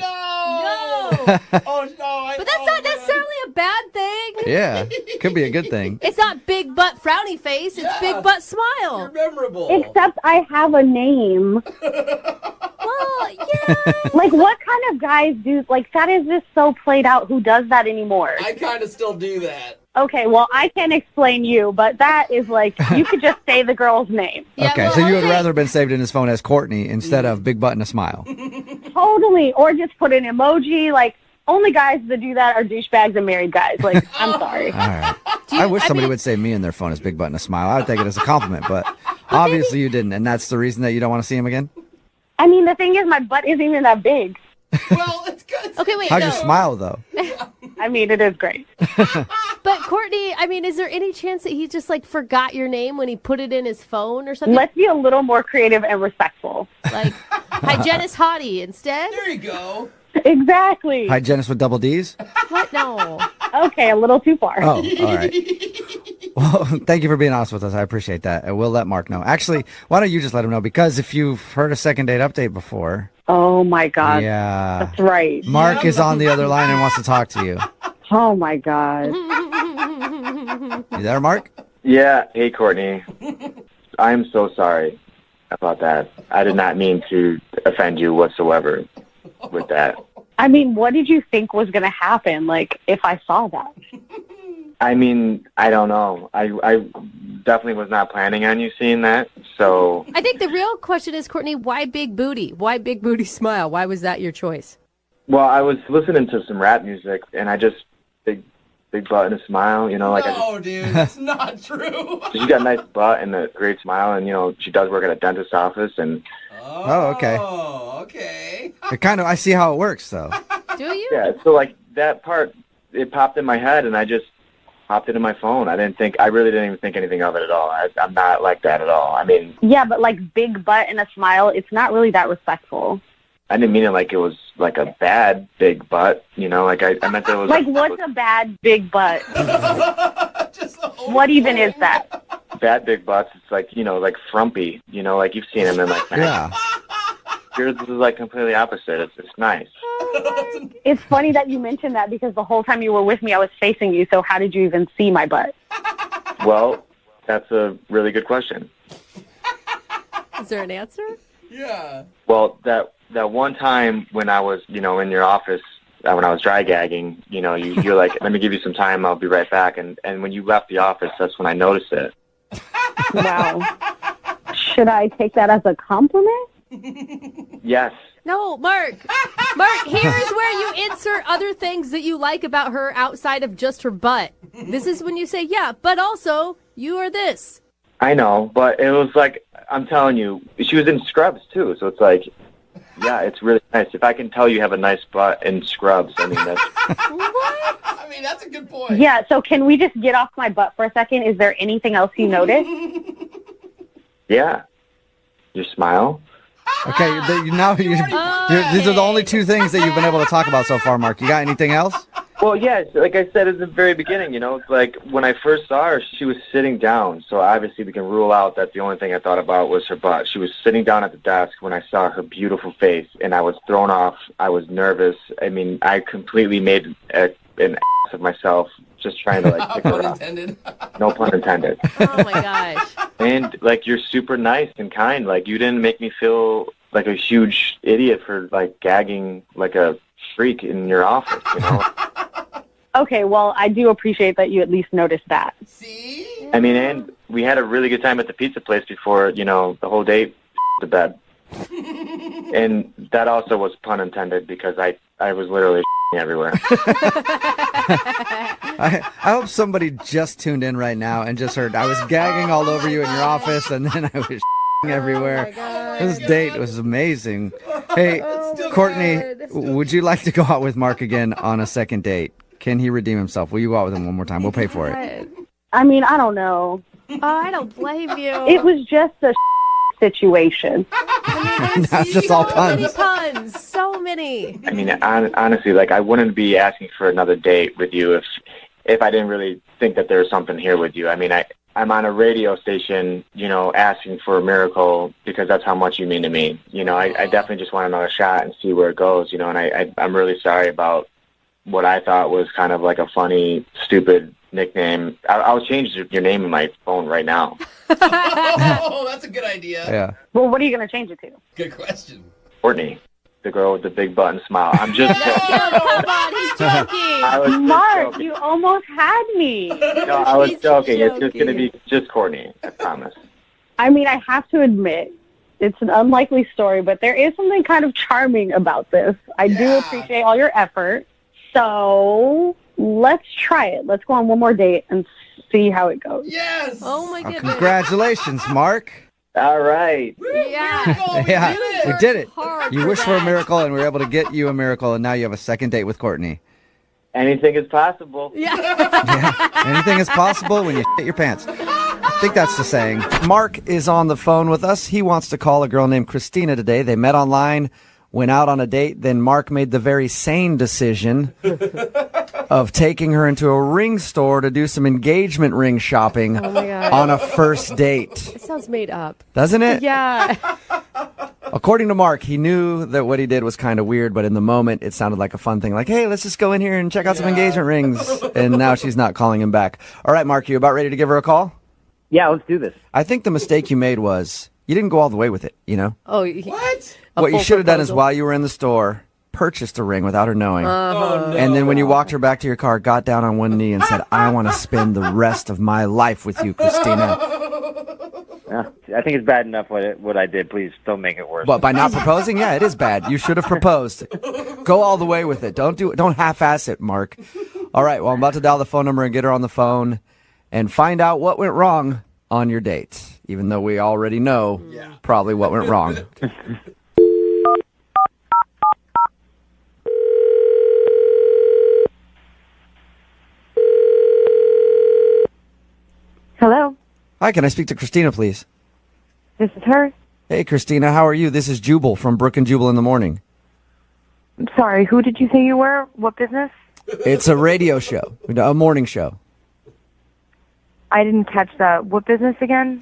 Oh, no. But that's not necessarily a bad thing. Yeah. Could be a good thing. It's not big butt frowny face. It's big butt smile. You're memorable. Except I have a name. Well, yeah. What kind of guys do, that is just so played out. Who does that anymore? I kind of still do that. Okay, well, I can't explain you, but that is you could just say the girl's name. Yeah, okay, so you would rather been saved in his phone as Courtney instead of big butt and a smile. Totally. Or just put an emoji. Only guys that do that are douchebags and married guys. I'm sorry. All right. I wish somebody would save me in their phone as big butt and a smile. I would take it as a compliment, but obviously you didn't, and that's the reason that you don't want to see him again? I mean, the thing is, my butt isn't even that big. Well, it's good. Okay, wait. How'd you smile, though? I mean, it is great. But Courtney, is there any chance that he just forgot your name when he put it in his phone or something? Let's be a little more creative and respectful. Hygienist Hottie instead? There you go. Exactly. Hygienist with double D's? What? No. Okay, a little too far. Oh, all right. Well, thank you for being honest with us. I appreciate that. And we'll let Mark know. Actually, why don't you just let him know? Because if you've heard a second date update before. Oh, my God. Yeah. That's right. Mark is on the other line and wants to talk to you. Oh, my God. You there, Mark? Yeah. Hey, Courtney. I'm so sorry about that. I did not mean to offend you whatsoever with that. I mean, what did you think was going to happen, if I saw that? I mean, I don't know. I definitely was not planning on you seeing that. So I think the real question is, Courtney, why big booty? Why big booty smile? Why was that your choice? well, I was listening to some rap music, and I just big butt and a smile. Dude, that's not true. She got a nice butt and a great smile, and she does work at a dentist's office, and Oh, okay. Oh, okay. I see how it works, though. Do you? yeah. So like that part, it popped in my head, and I just popped it in my phone. I really didn't even think anything of it at all. I'm not like that at all. I mean, Yeah, but like big butt and a smile, it's not really that respectful. I didn't mean it like it was like a bad big butt. Like I meant that it was Like, what's a bad big butt? What even is that? bad big butts. It's like like frumpy. Like you've seen them in like Yeah. Yours is like completely opposite. It's nice. It's funny that you mentioned that because the whole time you were with me, I was facing you. So how did you even see my butt? Well, that's a really good question. Is there an answer? Yeah. Well, that one time when I was, in your office, when I was dry gagging, you're like, let me give you some time, I'll be right back. And when you left the office, that's when I noticed it. Wow. Should I take that as a compliment? Yes. No, Mark. Mark, here's where you insert other things that you like about her outside of just her butt. This is when you say, yeah, but also you are this. I know, but it was like, I'm telling you, she was in scrubs too. So it's like, yeah, it's really nice. If I can tell you have a nice butt in scrubs, I mean, that's... What? I mean, that's a good point. Yeah, so can we just get off my butt for a second? Is there anything else you noticed? Yeah. Your smile. Okay, these are the only two things that you've been able to talk about so far, Mark. You got anything else? Well, yes, like I said at the very beginning, it's like when I first saw her, she was sitting down. So obviously we can rule out that the only thing I thought about was her butt. She was sitting down at the desk when I saw her beautiful face, and I was thrown off. I was nervous. I mean, I completely made an ass of myself just trying to pick her up. No pun intended. Oh my gosh. And you're super nice and kind. You didn't make me feel like a huge idiot for gagging like a freak in your office, Okay, well, I do appreciate that you at least noticed that. See? I mean, and we had a really good time at the pizza place before, the whole date to bed. And that also was pun intended because I was literally everywhere. I hope somebody just tuned in right now and just heard I was gagging all over you in your office and then I was everywhere. This date was amazing. Hey, Courtney, would you like to go out with Mark again on a second date? Can he redeem himself? Will you go out with him one more time? We'll pay for it. I mean, I don't know. Oh, I don't blame you. It was just a situation. Now it's just all So many puns. puns. So many. I mean, honestly, I wouldn't be asking for another date with you if I didn't really think that there was something here with you. I mean, I'm on a radio station, asking for a miracle because that's how much you mean to me. I definitely just want another shot and see where it goes, and I'm really sorry about what I thought was kind of like a funny, stupid nickname. I'll change your name in my phone right now. Oh, that's a good idea. Yeah. Well, what are you going to change it to? Good question. Courtney, the girl with the big butt and smile. I'm just Come on, he's joking. I was just Mark, joking. you almost had me. No, I was He's joking. It's just joking. going to be just Courtney. I promise. I mean, I have to admit, it's an unlikely story, but there is something kind of charming about this. I do appreciate all your effort. So let's try it. Let's go on one more date and see how it goes. Yes. Oh my goodness. Congratulations, Mark. All right. Yeah. Yeah, we did it. Hard You for wished for a that. miracle, and we were able to get you a miracle, and now you have a second date with Courtney. Anything is possible. Anything is possible when you shit your pants. I think that's the saying. Mark is on the phone with us. He wants to call a girl named Christina today. They met online, went out on a date. Then Mark made the very sane decision of taking her into a ring store to do some engagement ring shopping Oh my God. on a first date. It sounds made up. Doesn't it? Yeah. According to Mark, he knew that what he did was kind of weird, but in the moment, it sounded like a fun thing. Like, hey, let's just go in here and check out some engagement rings. And now she's not calling him back. All right, Mark, you about ready to give her a call? Yeah, let's do this. I think the mistake you made was you didn't go all the way with it, Oh, What? What you full should have done is proposal. while you were in the store, purchased a ring without her knowing. Oh, no. And then when you walked her back to your car, got down on one knee and said, I want to spend the rest of my life with you, Christina. I think it's bad enough what I did. Please don't make it worse. What, by not proposing? Yeah, it is bad. You should have proposed. Go all the way with it. Don't half-ass it, Mark. All right, well, I'm about to dial the phone number and get her on the phone and find out what went wrong on your date, even though we already know probably what went wrong. Hello, Hi, can I speak to Christina, please? this is her. Hey, Christina, how are you? This is Jubal from Brooke and Jubal in the Morning. I'm sorry, who did you say you were? What business? It's a radio show, a morning show. I didn't catch that. What business again?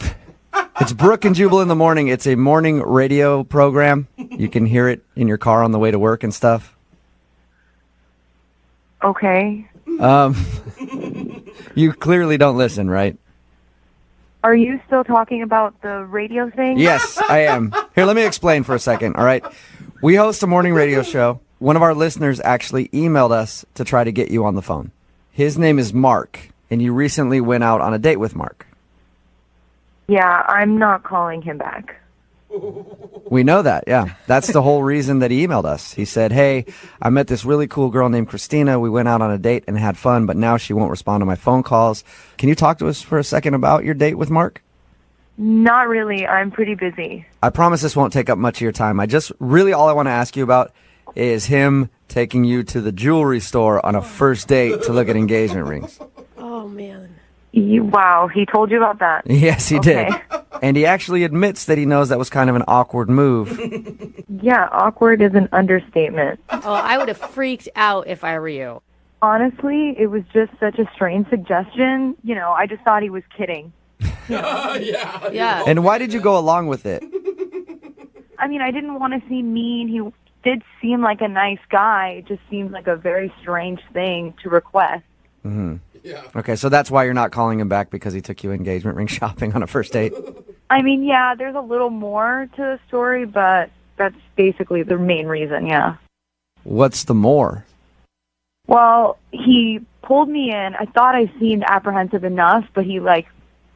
It's Brooke and Jubal in the Morning. It's a morning radio program. You can hear it in your car on the way to work and stuff. Okay. You clearly don't listen, right? Are you still talking about the radio thing? Yes, I am. Here, let me explain for a second, all right? We host a morning radio show. One of our listeners actually emailed us to try to get you on the phone. His name is Mark, and you recently went out on a date with Mark. Yeah, I'm not calling him back. We know that, yeah. That's the whole reason that he emailed us. He said, hey, I met this really cool girl named Christina. We went out on a date and had fun, but now she won't respond to my phone calls. Can you talk to us for a second about your date with Mark? Not really. I'm pretty busy. I promise this won't take up much of your time. All I want to ask you about is him taking you to the jewelry store on a first date to look at engagement rings. Oh, man. Wow, he told you about that? Yes, he did. And he actually admits that he knows that was kind of an awkward move. Yeah, awkward is an understatement. Oh, I would have freaked out if I were you. Honestly, it was just such a strange suggestion. You know, I just thought he was kidding. Yeah. And why did you go along with it? I mean, I didn't want to seem mean. He did seem like a nice guy. It just seemed like a very strange thing to request. Mm-hmm. Yeah. Okay, so that's why you're not calling him back, because he took you engagement ring shopping on a first date? I mean, yeah, there's a little more to the story, but that's basically the main reason, yeah. What's the more? Well, he pulled me in. I thought I seemed apprehensive enough, but he,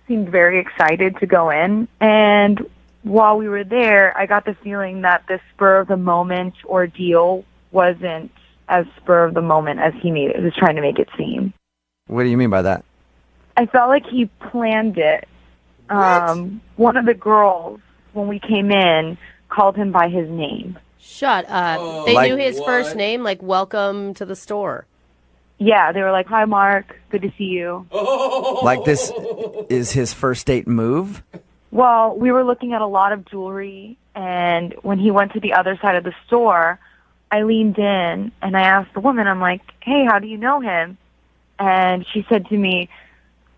seemed very excited to go in. And while we were there, I got the feeling that the spur-of-the-moment ordeal wasn't as spur-of-the-moment as he was trying to make it seem. What do you mean by that? I felt like he planned it. One of the girls, when we came in, called him by his name. Shut up. They knew his first name, like, welcome to the store. Yeah, they were like, hi, Mark. Good to see you. Like this is his first date move? Well, we were looking at a lot of jewelry, and when he went to the other side of the store, I leaned in, and I asked the woman, I'm like, hey, how do you know him? And she said to me,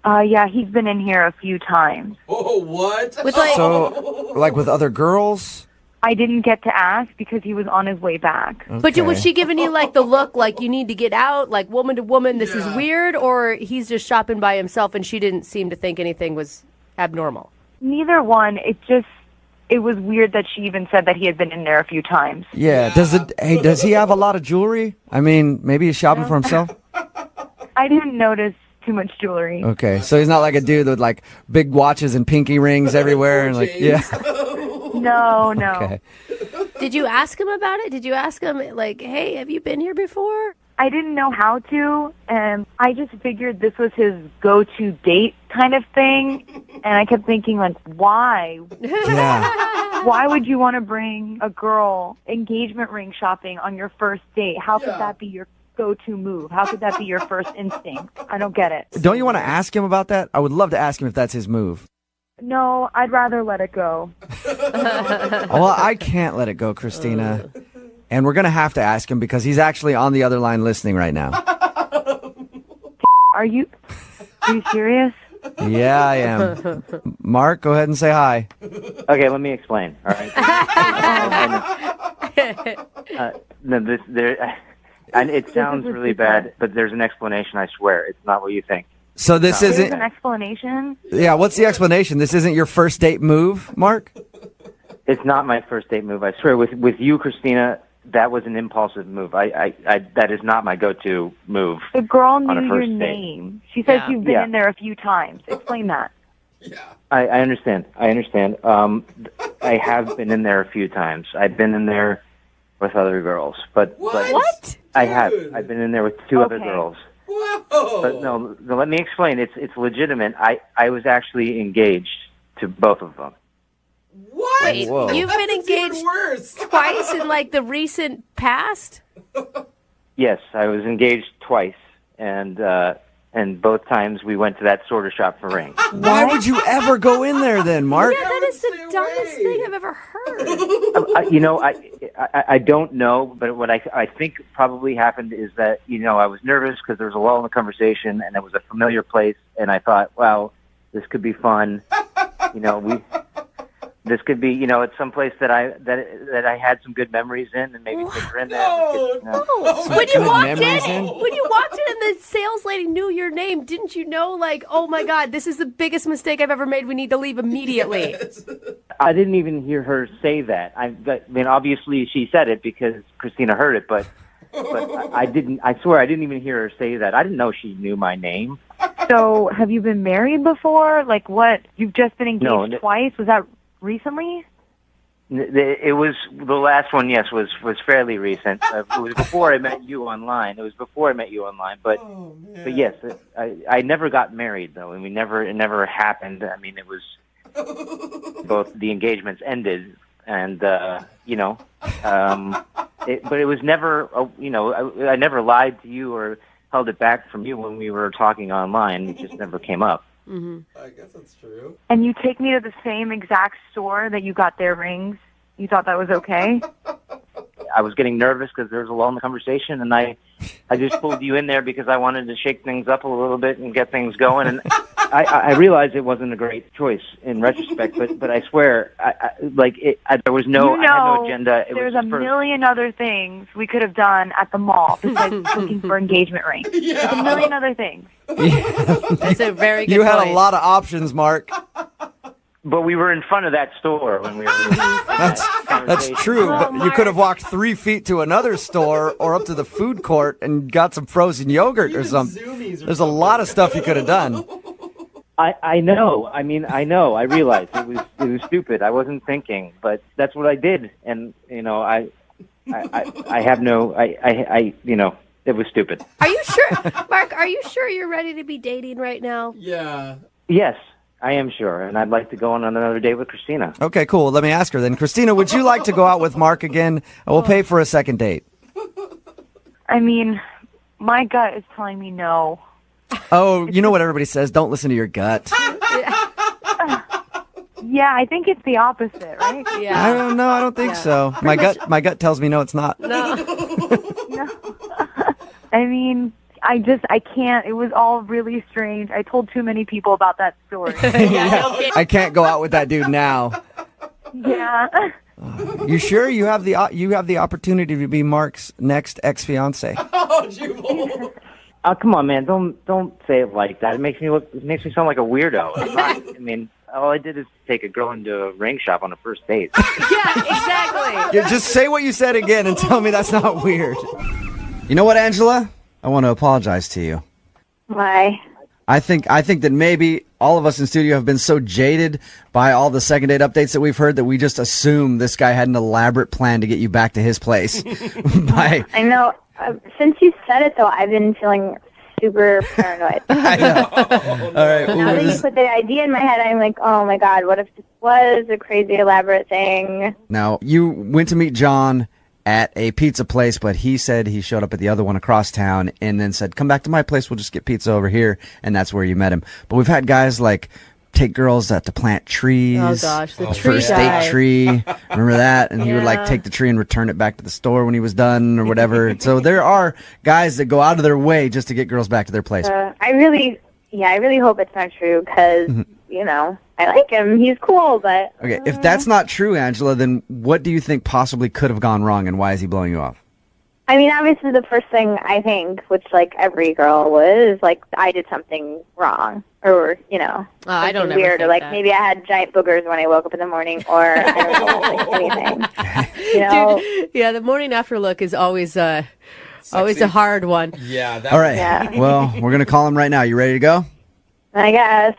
yeah, he's been in here a few times. Oh, what? So, with other girls? I didn't get to ask because he was on his way back. Okay. But was she giving you, the look, like, you need to get out, like, woman to woman, this is weird, or he's just shopping by himself and she didn't seem to think anything was abnormal? Neither one. It was weird that she even said that he had been in there a few times. Yeah. Does he have a lot of jewelry? I mean, maybe he's shopping for himself? I didn't notice too much jewelry. Okay, so he's not like a dude with big watches and pinky rings everywhere and No. Okay. Did you ask him about it? Did you ask him hey, have you been here before? I didn't know how to, and I just figured this was his go-to date kind of thing, and I kept thinking why? Yeah. Why would you want to bring a girl engagement ring shopping on your first date? How could that be your go-to move? How could that be your first instinct? I don't get it. Don't you want to ask him about that? I would love to ask him if that's his move. No, I'd rather let it go. Well, I can't let it go, Christina. And we're going to have to ask him because he's actually on the other line listening right now. Are you serious? Yeah, I am. Mark, go ahead and say hi. Okay, let me explain. All right. And it sounds really bad, but there's an explanation, I swear. It's not what you think. So this There's isn't... an explanation? Yeah, what's the explanation? This isn't your first date move, Mark? It's not my first date move, I swear. With you, Christina, that was an impulsive move. I that is not my go-to move. The girl on a knew first your date. name. She says Yeah. you've been Yeah. in there a few times. Explain that. I understand. I have been in there a few times. I've been in there with other girls, but What? I have. I've been in there with two other Okay. girls. But no, let me explain. It's legitimate. I was actually engaged to both of them. What? Wait, Whoa. you've been engaged twice in like the recent past? Yes, I was engaged twice, and both times we went to that sorter shop for rings. Why would you ever go in there then, Mark? Yeah, that is the dumbest thing I've ever heard. I don't know, but what I think probably happened is that, I was nervous because there was a lull in the conversation and it was a familiar place, and I thought, wow, this could be fun. This could be, it's some place that I had some good memories in, and maybe take her in there. When you walked in and the sales lady knew your name, didn't you know, like, oh my God, this is the biggest mistake I've ever made. We need to leave immediately. I didn't even hear her say that. I mean, obviously she said it because Christina heard it, but I didn't. I swear I didn't even hear her say that. I didn't know she knew my name. So, have you been married before? Like, what? You've just been engaged No, twice? Was that recently? It was the last one. Yes, was fairly recent. It was before I met you online. But yes, I never got married though, and it never happened. I mean, it was both the engagements ended, and but it was never. I never lied to you or held it back from you when we were talking online. It just never came up. Mm-hmm. I guess that's true. And you take me to the same exact store that you got their rings? You thought that was okay? I was getting nervous because there was a lull in the conversation, and I just pulled you in there because I wanted to shake things up a little bit and get things going. And I realized it wasn't a great choice in retrospect, but I swear, there was no, I had no agenda. There's a million other things we could have done at the mall besides looking for engagement rings. There's a million other things. That's a very good You had point. a lot of options, Mark. But we were in front of that store when we were. That's true. But you could have walked 3 feet to another store or up to the food court and got some frozen yogurt or something. There's a lot of stuff you could have done. I know. I mean, I know. I realized it was stupid. I wasn't thinking, but that's what I did, and I have no. It was stupid. Are you sure, Mark? Are you sure you're ready to be dating right now? Yeah. Yes, I am sure, and I'd like to go on another date with Christina. Okay, cool. Let me ask her then. Christina, would you like to go out with Mark again? We'll pay for a second date. I mean, my gut is telling me no. Oh, you know what everybody says? Don't listen to your gut. Yeah, I think it's the opposite, right? Yeah. I don't know. I don't think so. My gut tells me no, it's not. No. No. I mean, I can't. It was all really strange. I told too many people about that story. I can't go out with that dude now. Yeah. You sure you have the opportunity to be Mark's next ex-fiance? Oh, Jubal. Oh, come on, man! Don't say it like that. It makes me sound like a weirdo. I'm not, I mean, all I did is take a girl into a ring shop on a first date. Yeah, exactly. Yeah, just say what you said again and tell me that's not weird. You know what, Angela? I want to apologize to you. Why? I think that maybe all of us in studio have been so jaded by all the second date updates that we've heard that we just assume this guy had an elaborate plan to get you back to his place. I know. Since you said it, though, I've been feeling super paranoid. I know. All right. Now that you put the idea in my head, I'm like, oh my God, what if this was a crazy elaborate thing? Now, you went to meet John at a pizza place, but he said he showed up at the other one across town and then said, come back to my place, we'll just get pizza over here, and that's where you met him. But we've had guys like take girls to plant trees. Oh gosh, the tree first guy. date tree. Remember that? And he would like Yeah. take the tree and return it back to the store when he was done or whatever. So there are guys that go out of their way just to get girls back to their place. I really hope it's not true because, I like him. He's cool, but... Okay, if that's not true, Angela, then what do you think possibly could have gone wrong and why is he blowing you off? I mean, obviously the first thing I think, which like every girl would, is like I did something wrong, or I don't something ever weird, or think like that. maybe I had giant boogers when I woke up in the morning, or I don't know, like anything. Dude, yeah, the morning after look is always always a hard one. Yeah. All right. Yeah. Well, we're going to call him right now. You ready to go? I guess.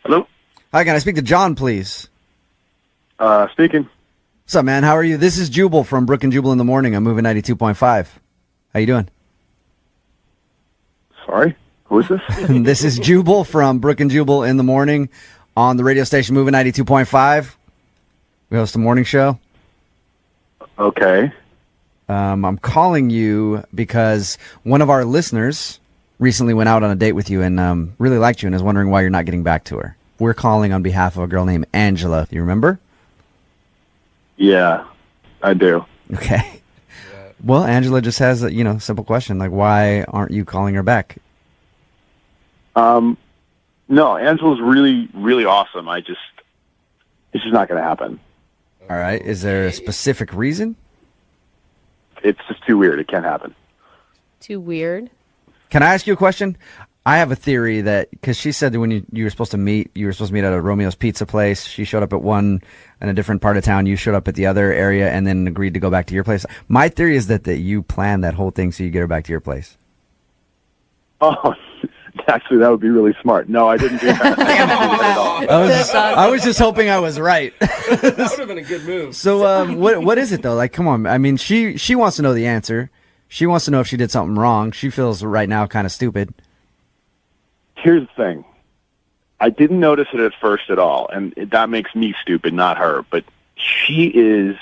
Hello? Hi, can I speak to John, please? Speaking. What's up, man? How are you? This is Jubal from Brooke and Jubal in the Morning. I'm moving 92.5. How you doing? Sorry? Who is this? This is Jubal from Brooke and Jubal in the Morning on the radio station Moving 92.5. We host a morning show. Okay. I'm calling you because one of our listeners recently went out on a date with you and really liked you and is wondering why you're not getting back to her. We're calling on behalf of a girl named Angela. Do you remember? Yeah, I do. Okay. Well, Angela just has a simple question, like why aren't you calling her back? No, Angela's really, really awesome. It's just not going to happen. All right. Is there a specific reason? It's just too weird. It can't happen. Too weird. Can I ask you a question? I have a theory that, because she said that when you were supposed to meet at a Romeo's Pizza place. She showed up at one in a different part of town. You showed up at the other area and then agreed to go back to your place. My theory is that you planned that whole thing so you get her back to your place. Oh, actually, that would be really smart. No, I didn't do that. I was just hoping I was right. That would have been a good move. So, what is it though? Like, come on. I mean, she wants to know the answer. She wants to know if she did something wrong. She feels right now kind of stupid. Here's the thing. I didn't notice it at first at all, and that makes me stupid, not her. But she is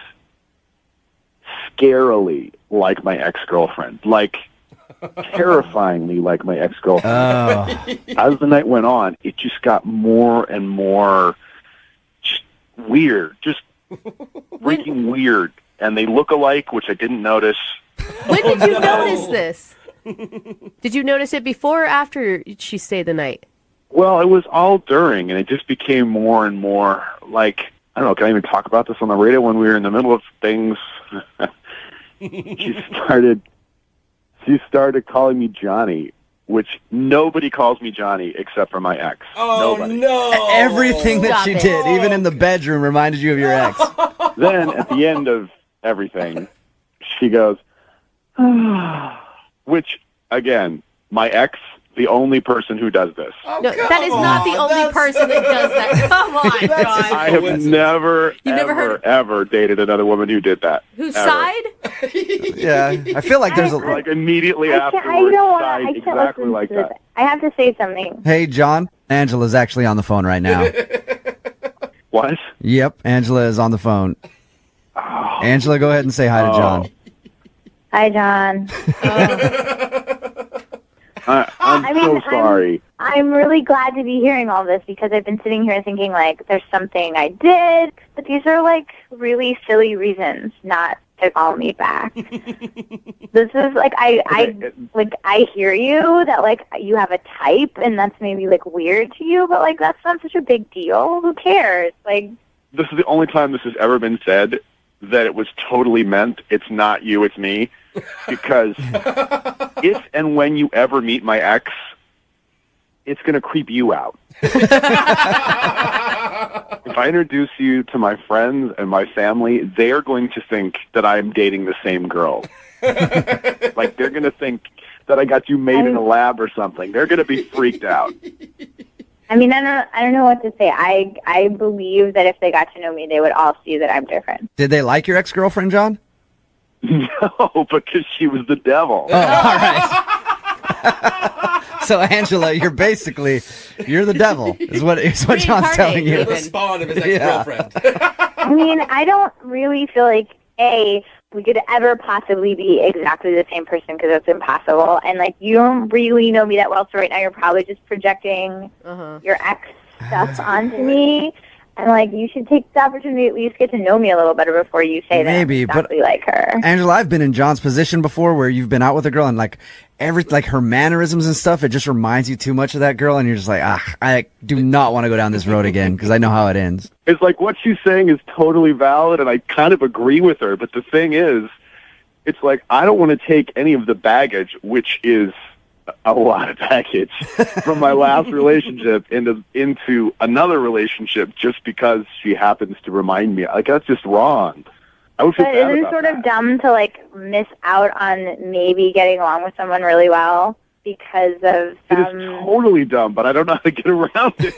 scarily like my ex-girlfriend. Like, terrifyingly like my ex-girlfriend. As the night went on, it just got more and more just weird. Just freaking weird. And they look alike, which I didn't notice. When did you notice this? Did you notice it before or after she stayed the night? Well, it was all during, and it just became more and more like, I don't know, can I even talk about this on the radio when we were in the middle of things? She started calling me Johnny, which nobody calls me Johnny except for my ex. Oh, nobody. no. Everything that she did, even in the bedroom, reminded you of your ex. Then, at the end of everything, she goes, which, again, my ex, the only person who does this. No, that is not the only person that does that. Come on, John. I have never dated another woman who did that. Who ever. sighed? Yeah, I feel like there's like immediately I afterwards. don't want sighed to. I can't exactly listen like to that. this. I have to say something. Hey, John. Angela's actually on the phone right now. What? Yep, Angela is on the phone. Angela, go ahead and say hi to John. Hi, John. I'm so sorry. I'm really glad to be hearing all this because I've been sitting here thinking like there's something I did, but these are like really silly reasons not to call me back. This is like I hear you that like you have a type and that's maybe like weird to you, but like that's not such a big deal. Who cares? Like, This is the only time this has ever been said that it was totally meant. It's not you, it's me. Because if and when you ever meet my ex, it's going to creep you out. If I introduce you to my friends and my family, they're going to think that I'm dating the same girl. Like, they're going to think that I got you made in a lab or something. They're going to be freaked out. I mean, I don't know what to say. I believe that if they got to know me, they would all see that I'm different. Did they like your ex-girlfriend, John? No, because she was the devil. Oh, all right. So, Angela, you're the devil, is what John's telling you. You're the spawn of his ex-girlfriend. I mean, I don't really feel like, we could ever possibly be exactly the same person because it's impossible. And, like, you don't really know me that well, so right now you're probably just projecting your ex stuff onto me. And, like, you should take the opportunity to at least get to know me a little better before you say that I'm Maybe, exactly but like her. Angela, I've been in John's position before where you've been out with a girl and like her mannerisms and stuff, it just reminds you too much of that girl and you're just like, I do not want to go down this road again because I know how it ends. It's like what she's saying is totally valid, and I kind of agree with her. But the thing is, it's like I don't want to take any of the baggage, which is a lot of baggage, from my last relationship into another relationship just because she happens to remind me. Like, that's just wrong. I would feel But bad isn't it about sort that. of dumb to, like, miss out on maybe getting along with someone really well because of It is totally dumb, but I don't know how to get around it.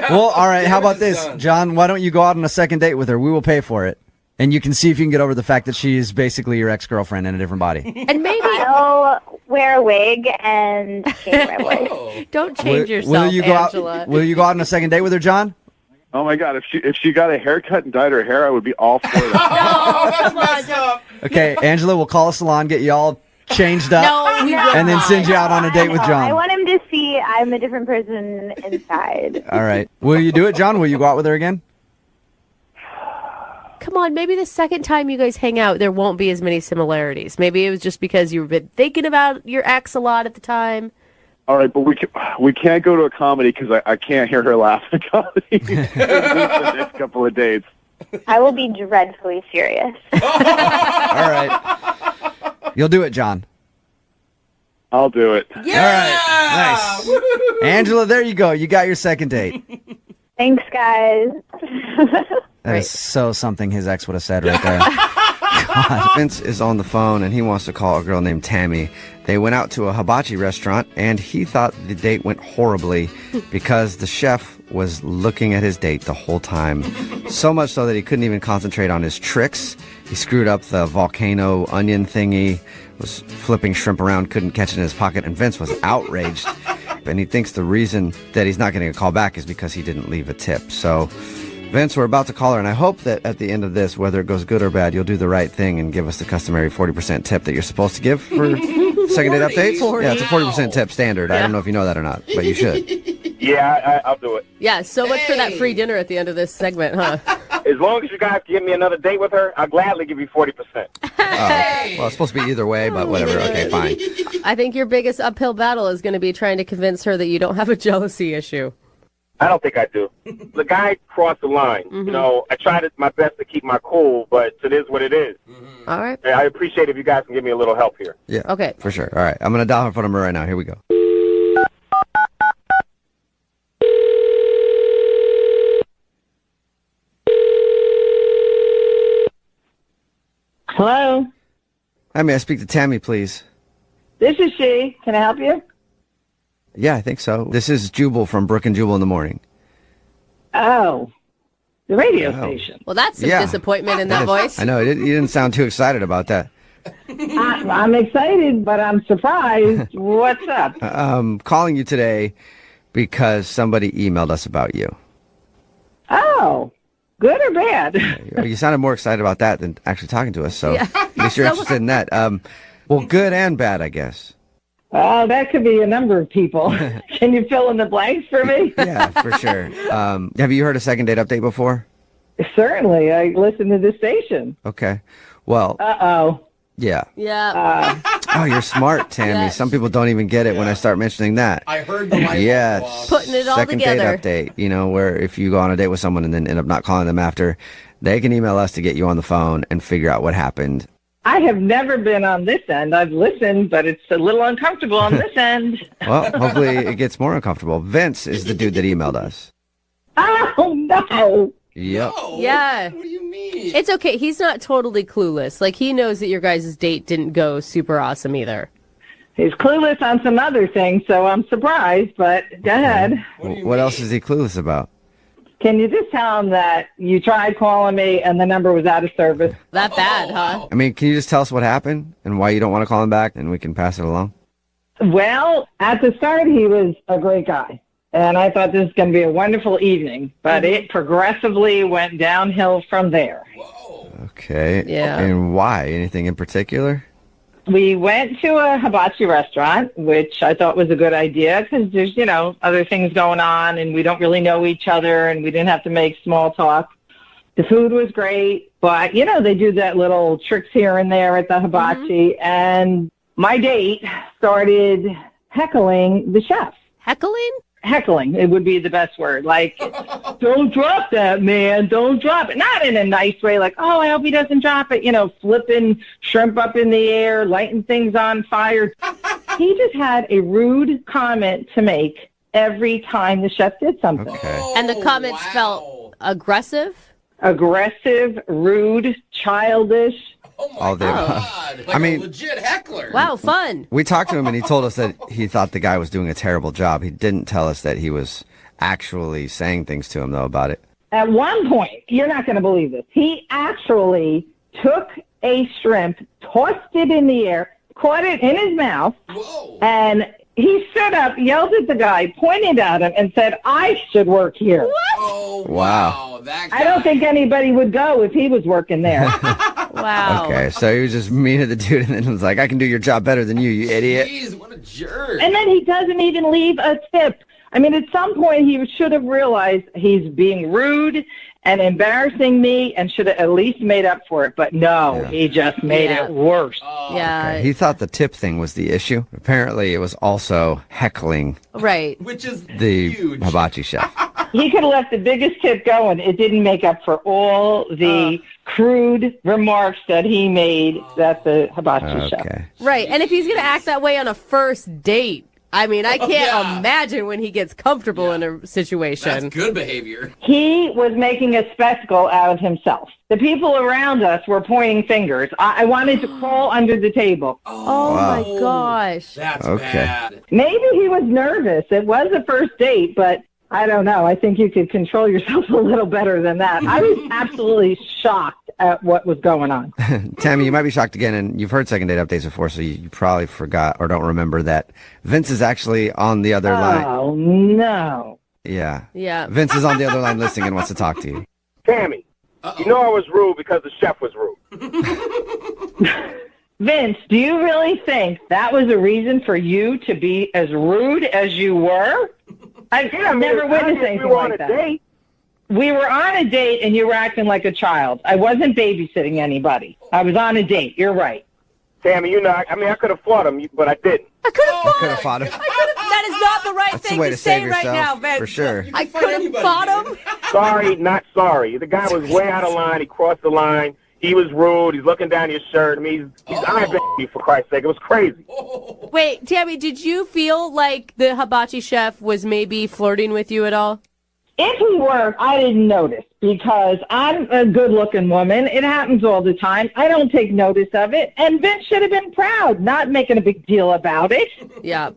Well, all right, how about this? John, why don't you go out on a second date with her? We will pay for it. And you can see if you can get over the fact that she is basically your ex-girlfriend in a different body. And maybe I'll wear a wig and change my voice. Don't change yourself, will you go Angela. Will you go out on a second date with her, John? Oh my God! If she got a haircut and dyed her hair, I would be all for that. No, come on, John. Okay, Angela, we'll call a salon, get you all changed up, No, we will and then not. send you out on a date with I John. want him to see I'm a different person inside. All right. Will you do it, John? Will you go out with her again? Come on, maybe the second time you guys hang out, there won't be as many similarities. Maybe it was just because you've been thinking about your ex a lot at the time. All right, but we can't go to a comedy because I can't hear her laugh at comedy. The next couple of dates. I will be dreadfully serious. All right. You'll do it, John. I'll do it. Yeah! All right. Nice. Angela, there you go. You got your second date. Thanks, guys. That is so something his ex would have said right there. God. Vince is on the phone and he wants to call a girl named Tammy. They went out to a hibachi restaurant and he thought the date went horribly because the chef was looking at his date the whole time. So much so that he couldn't even concentrate on his tricks. He screwed up the volcano onion thingy, was flipping shrimp around, couldn't catch it in his pocket, and Vince was outraged. And he thinks the reason that he's not getting a call back is because he didn't leave a tip. So Vince, we're about to call her, and I hope that at the end of this, whether it goes good or bad, you'll do the right thing and give us the customary 40% tip that you're supposed to give for second date updates. 40. Yeah, it's a 40% tip standard. I don't know if you know that or not, but you should. Yeah, I'll do it. Yeah, so much for that free dinner at the end of this segment, huh? As long as you guys give me another date with her, I'll gladly give you 40%. Well, it's supposed to be either way, but whatever. Okay, fine. I think your biggest uphill battle is going to be trying to convince her that you don't have a jealousy issue. I don't think I do. The guy crossed the line. You know, I tried my best to keep my cool, but it is what it is. All right. I appreciate if you guys can give me a little help here. Yeah. Okay. For sure. All right. I'm going to dial her phone number right now. Here we go. Hello, Hi, may I speak to Tammy, please? this is she. Can I help you? Yeah, I think so. This is Jubal from Brooke and Jubal in the morning. Oh, the radio Oh. station. Well, that's some Yeah. disappointment in that voice. I know. You didn't sound too excited about that. I'm excited, but I'm surprised. What's up? Calling you today because somebody emailed us about you. Oh, good or bad? You sounded more excited about that than actually talking to us, so Yeah. at least you're interested in that. Well, good and bad, I guess. Oh, that could be a number of people. Can you fill in the blanks for me? Yeah, for sure. Have you heard a second date update before? Certainly. I listen to this station. Okay. Well, Uh-oh. yeah. Yeah. Oh, you're smart, Tammy. Yes. Some people don't even get it when I start mentioning that. I heard the light Yeah, bulb go off. Putting it all second together. date update. You know, where if you go on a date with someone and then end up not calling them after, they can email us to get you on the phone and figure out what happened. I have never been on this end. I've listened, but it's a little uncomfortable on this end. Well, hopefully it gets more uncomfortable. Vince is the dude that emailed us. Oh, no. Yep. Yeah. What do you mean? It's okay. He's not totally clueless. Like, he knows that your guys' date didn't go super awesome either. He's clueless on some other things, so I'm surprised, but go ahead. What else is he clueless about? Can you just tell him that you tried calling me and the number was out of service? That bad, huh? I mean, can you just tell us what happened and why you don't want to call him back and we can pass it along? Well, at the start, he was a great guy. And I thought this was going to be a wonderful evening, but it progressively went downhill from there. Okay. Yeah. And why? Anything in particular? We went to a hibachi restaurant, which I thought was a good idea because there's, other things going on and we don't really know each other and we didn't have to make small talk. The food was great, but, they do that little tricks here and there at the hibachi. And my date started heckling the chef. Heckling? Heckling, it would be the best word. Like, don't drop that, man. Don't drop it. Not in a nice way, like, oh, I hope he doesn't drop it. Flipping shrimp up in the air, lighting things on fire. He just had a rude comment to make every time the chef did something. Okay. And the comments felt aggressive? Aggressive, rude, childish. All the above. Like a legit heckler. Wow, fun. We talked to him and he told us that he thought the guy was doing a terrible job. He didn't tell us that he was actually saying things to him, though, about it. At one point, you're not going to believe this, he actually took a shrimp, tossed it in the air, caught it in his mouth, and he stood up, yelled at the guy, pointed at him, and said, I should work here. What? Oh, wow. That guy. I don't think anybody would go if he was working there. Wow. Okay, so he was just mean to the dude and then was like, I can do your job better than you idiot. Jeez, what a jerk. And then he doesn't even leave a tip. I mean, at some point, he should have realized he's being rude and embarrassing me and should have at least made up for it. But no, he just made it worse. Yeah. Okay. He thought the tip thing was the issue. Apparently, it was also heckling Right. Which is the hibachi chef. He could have left the biggest tip going. It didn't make up for all the crude remarks that he made at the hibachi chef. Right. And if he's going to act that way on a first date, I mean, I can't imagine when he gets comfortable in a situation. That's good behavior. He was making a spectacle out of himself. The people around us were pointing fingers. I wanted to crawl under the table. Oh, my gosh. That's bad. Maybe he was nervous. It was a first date, but I don't know. I think you could control yourself a little better than that. I was absolutely shocked at what was going on. Tammy, you might be shocked again, and you've heard second date updates before, so you probably forgot or don't remember that Vince is actually on the other line. Oh, no. Yeah. Yeah. Vince is on the other line listening and wants to talk to you. Tammy, you know I was rude because the chef was rude. Vince, do you really think that was a reason for you to be as rude as you were? I've never witnessed anything like that. Date. We were on a date and you were acting like a child. I wasn't babysitting anybody. I was on a date. You're right. Tammy, I could have fought him, but I didn't. I could have Could have fought him. That is not the right That's thing the way to to say save right now, yourself, Ben. for sure. I could have fought him. Sorry, not sorry. The guy was way out of line. He crossed the line. He was rude. He's looking down your shirt. I mean, he's eyeballing you, for Christ's sake. It was crazy. Wait, Tammy, did you feel like the hibachi chef was maybe flirting with you at all? If he were, I didn't notice because I'm a good-looking woman. It happens all the time. I don't take notice of it. And Vince should have been proud, not making a big deal about it. Yeah.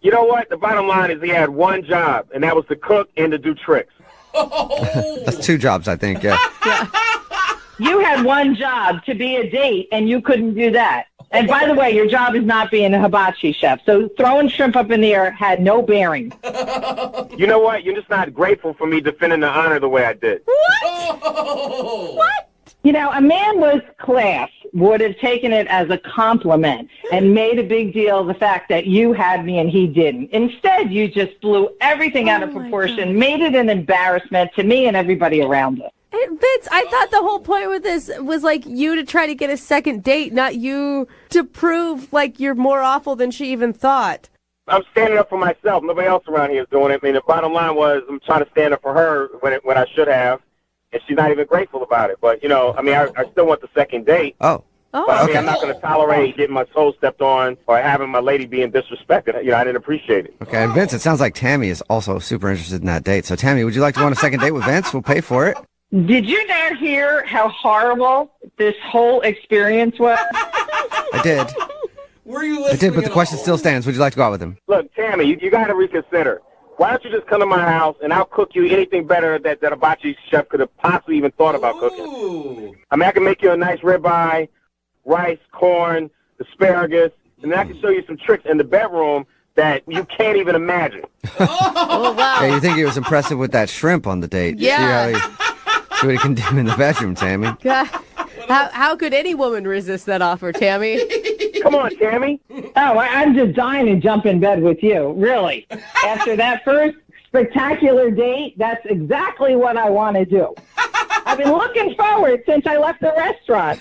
You know what? The bottom line is he had one job, and that was to cook and to do tricks. That's two jobs, I think, yeah. You had one job to be a date, and you couldn't do that. And by the way, your job is not being a hibachi chef. So throwing shrimp up in the air had no bearing. You know what? You're just not grateful for me defending the honor the way I did. What? You know, a man with class would have taken it as a compliment and made a big deal of the fact that you had me and he didn't. Instead, you just blew everything out of proportion, made it an embarrassment to me and everybody around us. Hey, Vince, I thought the whole point with this was like you to try to get a second date, not you to prove like you're more awful than she even thought. I'm standing up for myself. Nobody else around here is doing it. I mean, the bottom line was I'm trying to stand up for her when I should have, and she's not even grateful about it. But, you know, I mean, I still want the second date. Oh. But, I mean, I'm not going to tolerate getting my toes stepped on or having my lady being disrespected. You know, I didn't appreciate it. Okay, and Vince, it sounds like Tammy is also super interested in that date. So, Tammy, would you like to go on a second date with Vince? We'll pay for it. Did you not hear how horrible this whole experience was? I did. Were you I did, but the question still stands. Would you like to go out with him? Look, Tammy, you got to reconsider. Why don't you just come to my house and I'll cook you anything better that a hibachi chef could have possibly even thought about cooking? I mean, I can make you a nice ribeye, rice, corn, asparagus, and then I can show you some tricks in the bedroom that you can't even imagine. Oh, wow. Yeah, you think he was impressive with that shrimp on the date? Yeah. See what he can do in the bedroom, Tammy. God. How could any woman resist that offer, Tammy? Come Come on, Tammy. I'm just dying to jump in bed with you, really. After that first spectacular date, that's exactly what I want to do. I've been looking forward since I left the restaurant.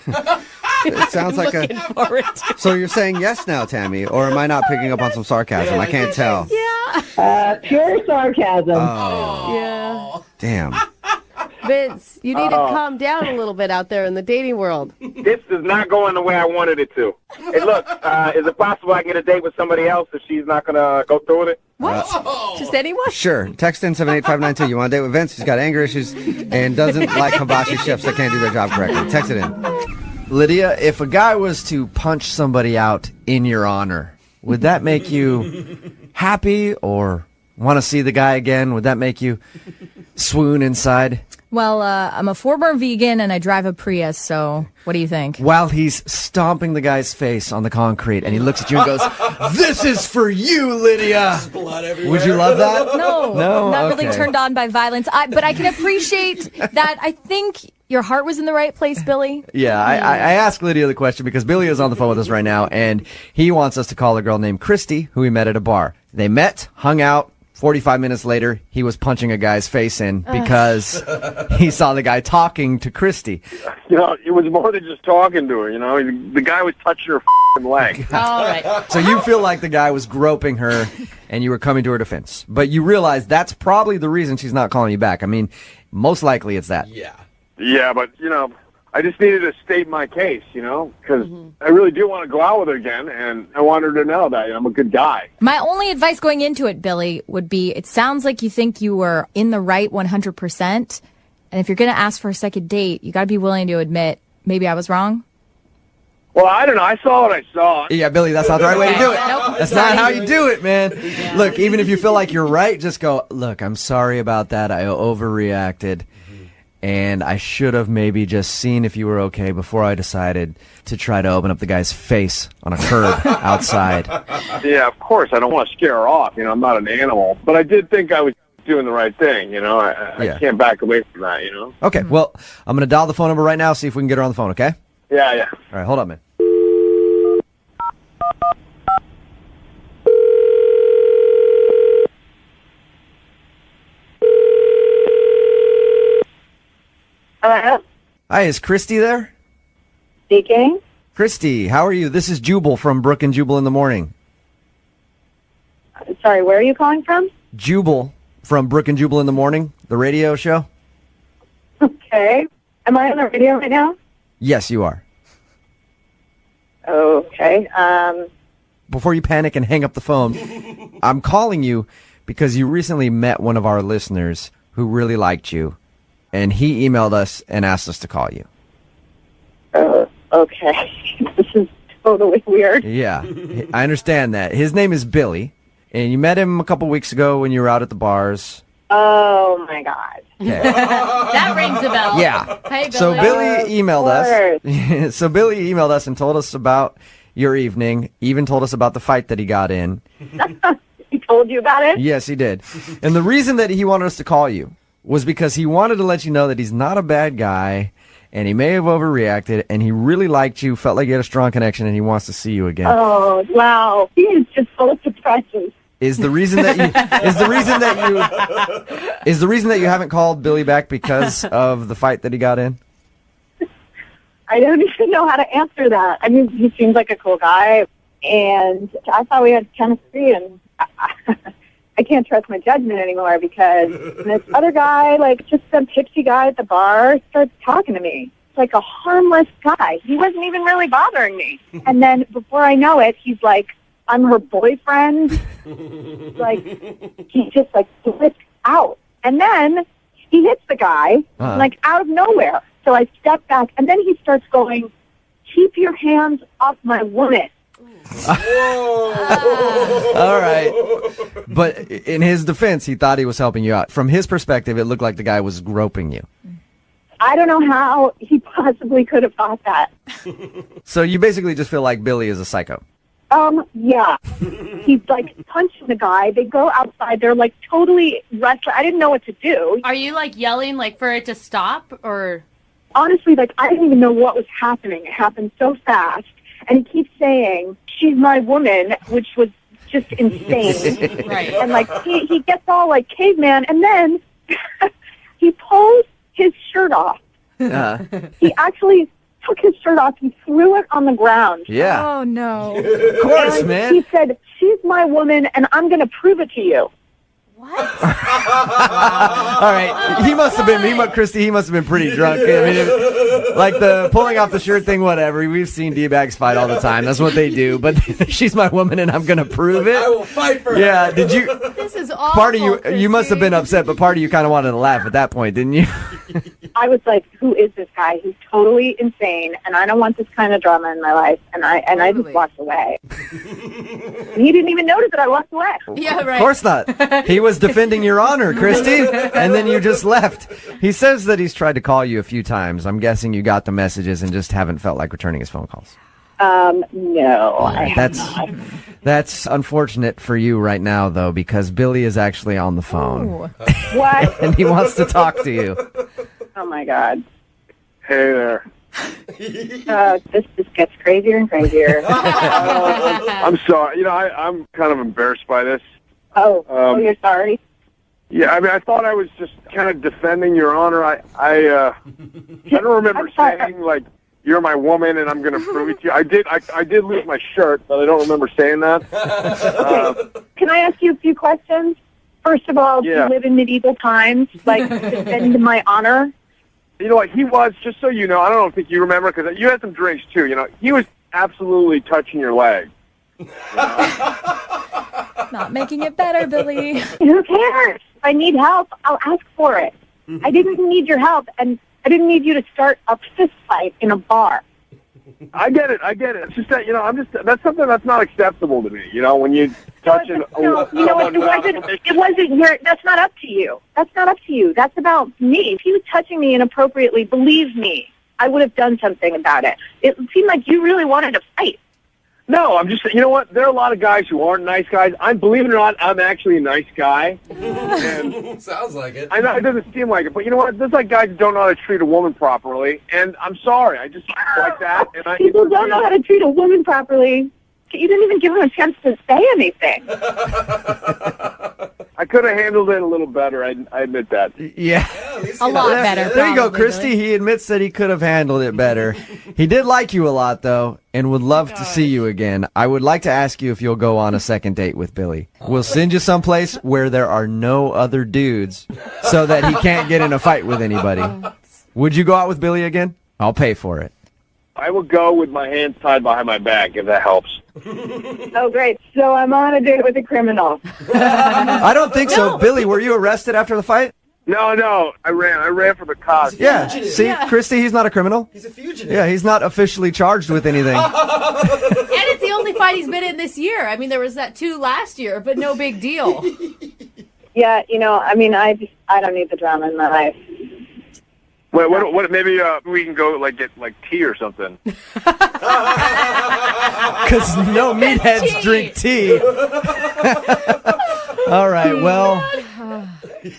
It sounds like a... So you're saying yes now, Tammy, or am I not picking up on some sarcasm? I can't tell. Yeah. Pure sarcasm. Oh. Yeah. Damn. Vince, you need to calm down a little bit out there in the dating world. This is not going the way I wanted it to. Hey, look, is it possible I can get a date with somebody else if she's not going to go through with it? What? Just anyone? Sure. Text in 78592. You want to date with Vince? He's got anger issues and doesn't like hibachi chefs that can't do their job correctly. Text it in. Lydia, if a guy was to punch somebody out in your honor, would that make you happy or want to see the guy again? Would that make you swoon inside? Well, I'm a former vegan and I drive a Prius, so what do you think? While he's stomping the guy's face on the concrete and he looks at you and goes, "This is for you, Lydia." Blood everywhere. Would you love that? No, not really Okay. turned on by violence. But I can appreciate that. I think your heart was in the right place, Billy. Yeah, I asked Lydia the question because Billy is on the phone with us right now, and he wants us to call a girl named Christy who he met at a bar. They met, hung out. 45 minutes later, he was punching a guy's face in because he saw the guy talking to Christy. You know, it was more than just talking to her, you know. The guy was touching her leg. All right. So you feel like the guy was groping her and you were coming to her defense. But you realize that's probably the reason she's not calling you back. I mean, most likely it's that. Yeah. Yeah, but, you know, I just needed to state my case, you know, because I really do want to go out with her again, and I want her to know that I'm a good guy. My only advice going into it, Billy, would be it sounds like you think you were in the right 100%. And if you're going to ask for a second date, you got to be willing to admit, maybe I was wrong. Well, I don't know. I saw what I saw. Yeah, Billy, that's not the right way to do it. Nope. That's not how you do it, man. Look, even if you feel like you're right, just go, "Look, I'm sorry about that. I overreacted. And I should have maybe just seen if you were okay before I decided to try to open up the guy's face on a curb outside." Yeah, of course. I don't want to scare her off. You know, I'm not an animal. But I did think I was doing the right thing, you know. I can't back away from that, you know. Okay, well, I'm going to dial the phone number right now, see if we can get her on the phone, okay? Yeah. All right, hold up, man. Hello? Hi, is Christy there? Speaking. Christy, how are you? This is Jubal from Brooke and Jubal in the Morning. Sorry, where are you calling from? Jubal from Brooke and Jubal in the Morning, the radio show. Okay. Am I on the radio right now? Yes, you are. Okay. Before you panic and hang up the phone, I'm calling you because you recently met one of our listeners who really liked you, and he emailed us and asked us to call you. Okay. This is totally weird. Yeah, I understand that. His name is Billy, and you met him a couple weeks ago when you were out at the bars. Oh, my God. Okay. That rings a bell. Yeah. Hey, Billy. So Billy emailed us. So Billy emailed us and told us about your evening, even told us about the fight that he got in. He told you about it? Yes, he did. And the reason that he wanted us to call you was because he wanted to let you know that he's not a bad guy, and he may have overreacted, and he really liked you, felt like you had a strong connection, and he wants to see you again. Oh, wow. He is just full of surprises. Is the reason that you haven't called Billy back because of the fight that he got in? I don't even know how to answer that. I mean, he seems like a cool guy, and I thought we had chemistry, and I can't trust my judgment anymore because this other guy, like just some tipsy guy at the bar, starts talking to me. It's like a harmless guy. He wasn't even really bothering me. And then before I know it, he's like, I'm her boyfriend. Like, he just like flipped out. And then he hits the guy, like out of nowhere. So I step back, and then he starts going, "Keep your hands off my woman." All right. But in his defense, he thought he was helping you out. From his perspective, it looked like the guy was groping you. I don't know how he possibly could have thought that. So you basically just feel like Billy is a psycho. Yeah. He's like punching the guy. They go outside. They're like totally restless. I didn't know what to do. Are you like yelling like for it to stop or? Honestly, like I didn't even know what was happening. It happened so fast. and he keeps saying, "She's my woman," which was just insane. Right. And like he gets all like caveman, and then he pulls his shirt off. He actually took his shirt off and threw it on the ground. Yeah. Oh, no. Of course, man. He said, "She's my woman, and I'm going to prove it to you." All right, he must have been. Christy, he must have been pretty drunk. I mean, like the pulling off the shirt thing, whatever. We've seen D-bags fight all the time. That's what they do. But she's my woman, and I'm gonna prove it. I will fight for her. Yeah. Did you? This is awful. Part of you, Christy. you must have been upset, but part of you kind of wanted to laugh at that point, didn't you? I was like, "Who is this guy? He's totally insane, and I don't want this kind of drama in my life." And I just walked away. He didn't even notice that I walked away. Yeah, right. Of course not. He was defending your honor, Christy, and then you just left. He says that he's tried to call you a few times. I'm guessing you got the messages and just haven't felt like returning his phone calls. No, I have not. That's unfortunate for you right now, though, because Billy is actually on the phone. What? And he wants to talk to you. Oh my God. Hey there. This just gets crazier and crazier. I'm sorry. I'm kind of embarrassed by this. Oh, you're sorry? Yeah, I mean, I thought I was just kind of defending your honor. I don't remember saying, like, "You're my woman and I'm going to prove it to you." I did lose my shirt, but I don't remember saying that. Can I ask you a few questions? First of all, do you live in medieval times? Like, defend my honor? You know what, he was, just so you know, I don't think you remember, because you had some drinks too, he was absolutely touching your leg. Not making it better, Billy. Who cares? If I need help, I'll ask for it. I didn't need your help, and I didn't need you to start a fist fight in a bar. I get it. It's just that, that's something that's not acceptable to me, when you touch an... It wasn't your... That's not up to you. That's not up to you. That's about me. If he was touching me inappropriately, believe me, I would have done something about it. It seemed like you really wanted to fight. No, I'm just, you know what? There are a lot of guys who aren't nice guys. Believe it or not, I'm actually a nice guy. And sounds like it. I know it doesn't seem like it, but you know what? There's like guys who don't know how to treat a woman properly, and I'm sorry. I just like that. And People don't know how to treat a woman properly. You didn't even give him a chance to say anything. I could have handled it a little better. I admit that. Yeah. A lot better. There you go, probably, Christy. Billy. He admits that he could have handled it better. He did like you a lot, though, and would love to see you again. I would like to ask you if you'll go on a second date with Billy. We'll send you someplace where there are no other dudes so that he can't get in a fight with anybody. Would you go out with Billy again? I'll pay for it. I will go with my hands tied behind my back, if that helps. Oh, great. So I'm on a date with a criminal. I don't think so. Billy, were you arrested after the fight? No. I ran from the cops. Yeah. See, Christy, he's not a criminal. He's a fugitive. Yeah, he's not officially charged with anything. And it's the only fight he's been in this year. I mean, there was that 2 last year, but no big deal. Yeah, I don't need the drama in my life. Wait, what? Maybe we can go get tea or something. Because no meatheads drink tea. All right, well,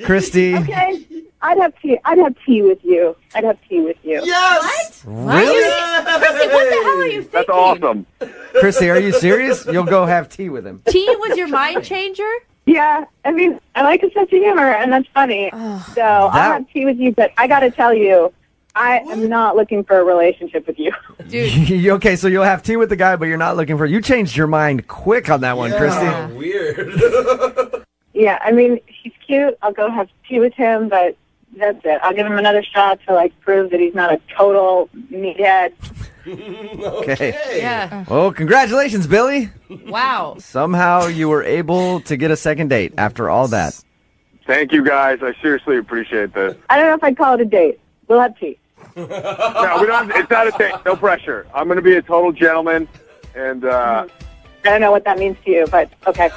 Christy. Okay, I'd have tea. I'd have tea with you. Yes. What? Really? Christy, what the hell are you thinking? That's awesome. Christy, are you serious? You'll go have tea with him. Tea was your mind changer? Yeah, I like a sense of humor, and that's funny. So I'll have tea with you, but I got to tell you, I am not looking for a relationship with you. Dude. Okay, so you'll have tea with the guy, but you're not looking for... You changed your mind quick on that one, Christy. Weird. Yeah, he's cute. I'll go have tea with him, but that's it. I'll give him another shot to prove that he's not a total meathead. Okay. Yeah. Well, congratulations, Billy. Wow. Somehow you were able to get a second date after all that. Thank you, guys. I seriously appreciate this. I don't know if I'd call it a date. We'll have tea. No, we don't. It's not a date. No pressure. I'm going to be a total gentleman, and I don't know what that means to you, but okay.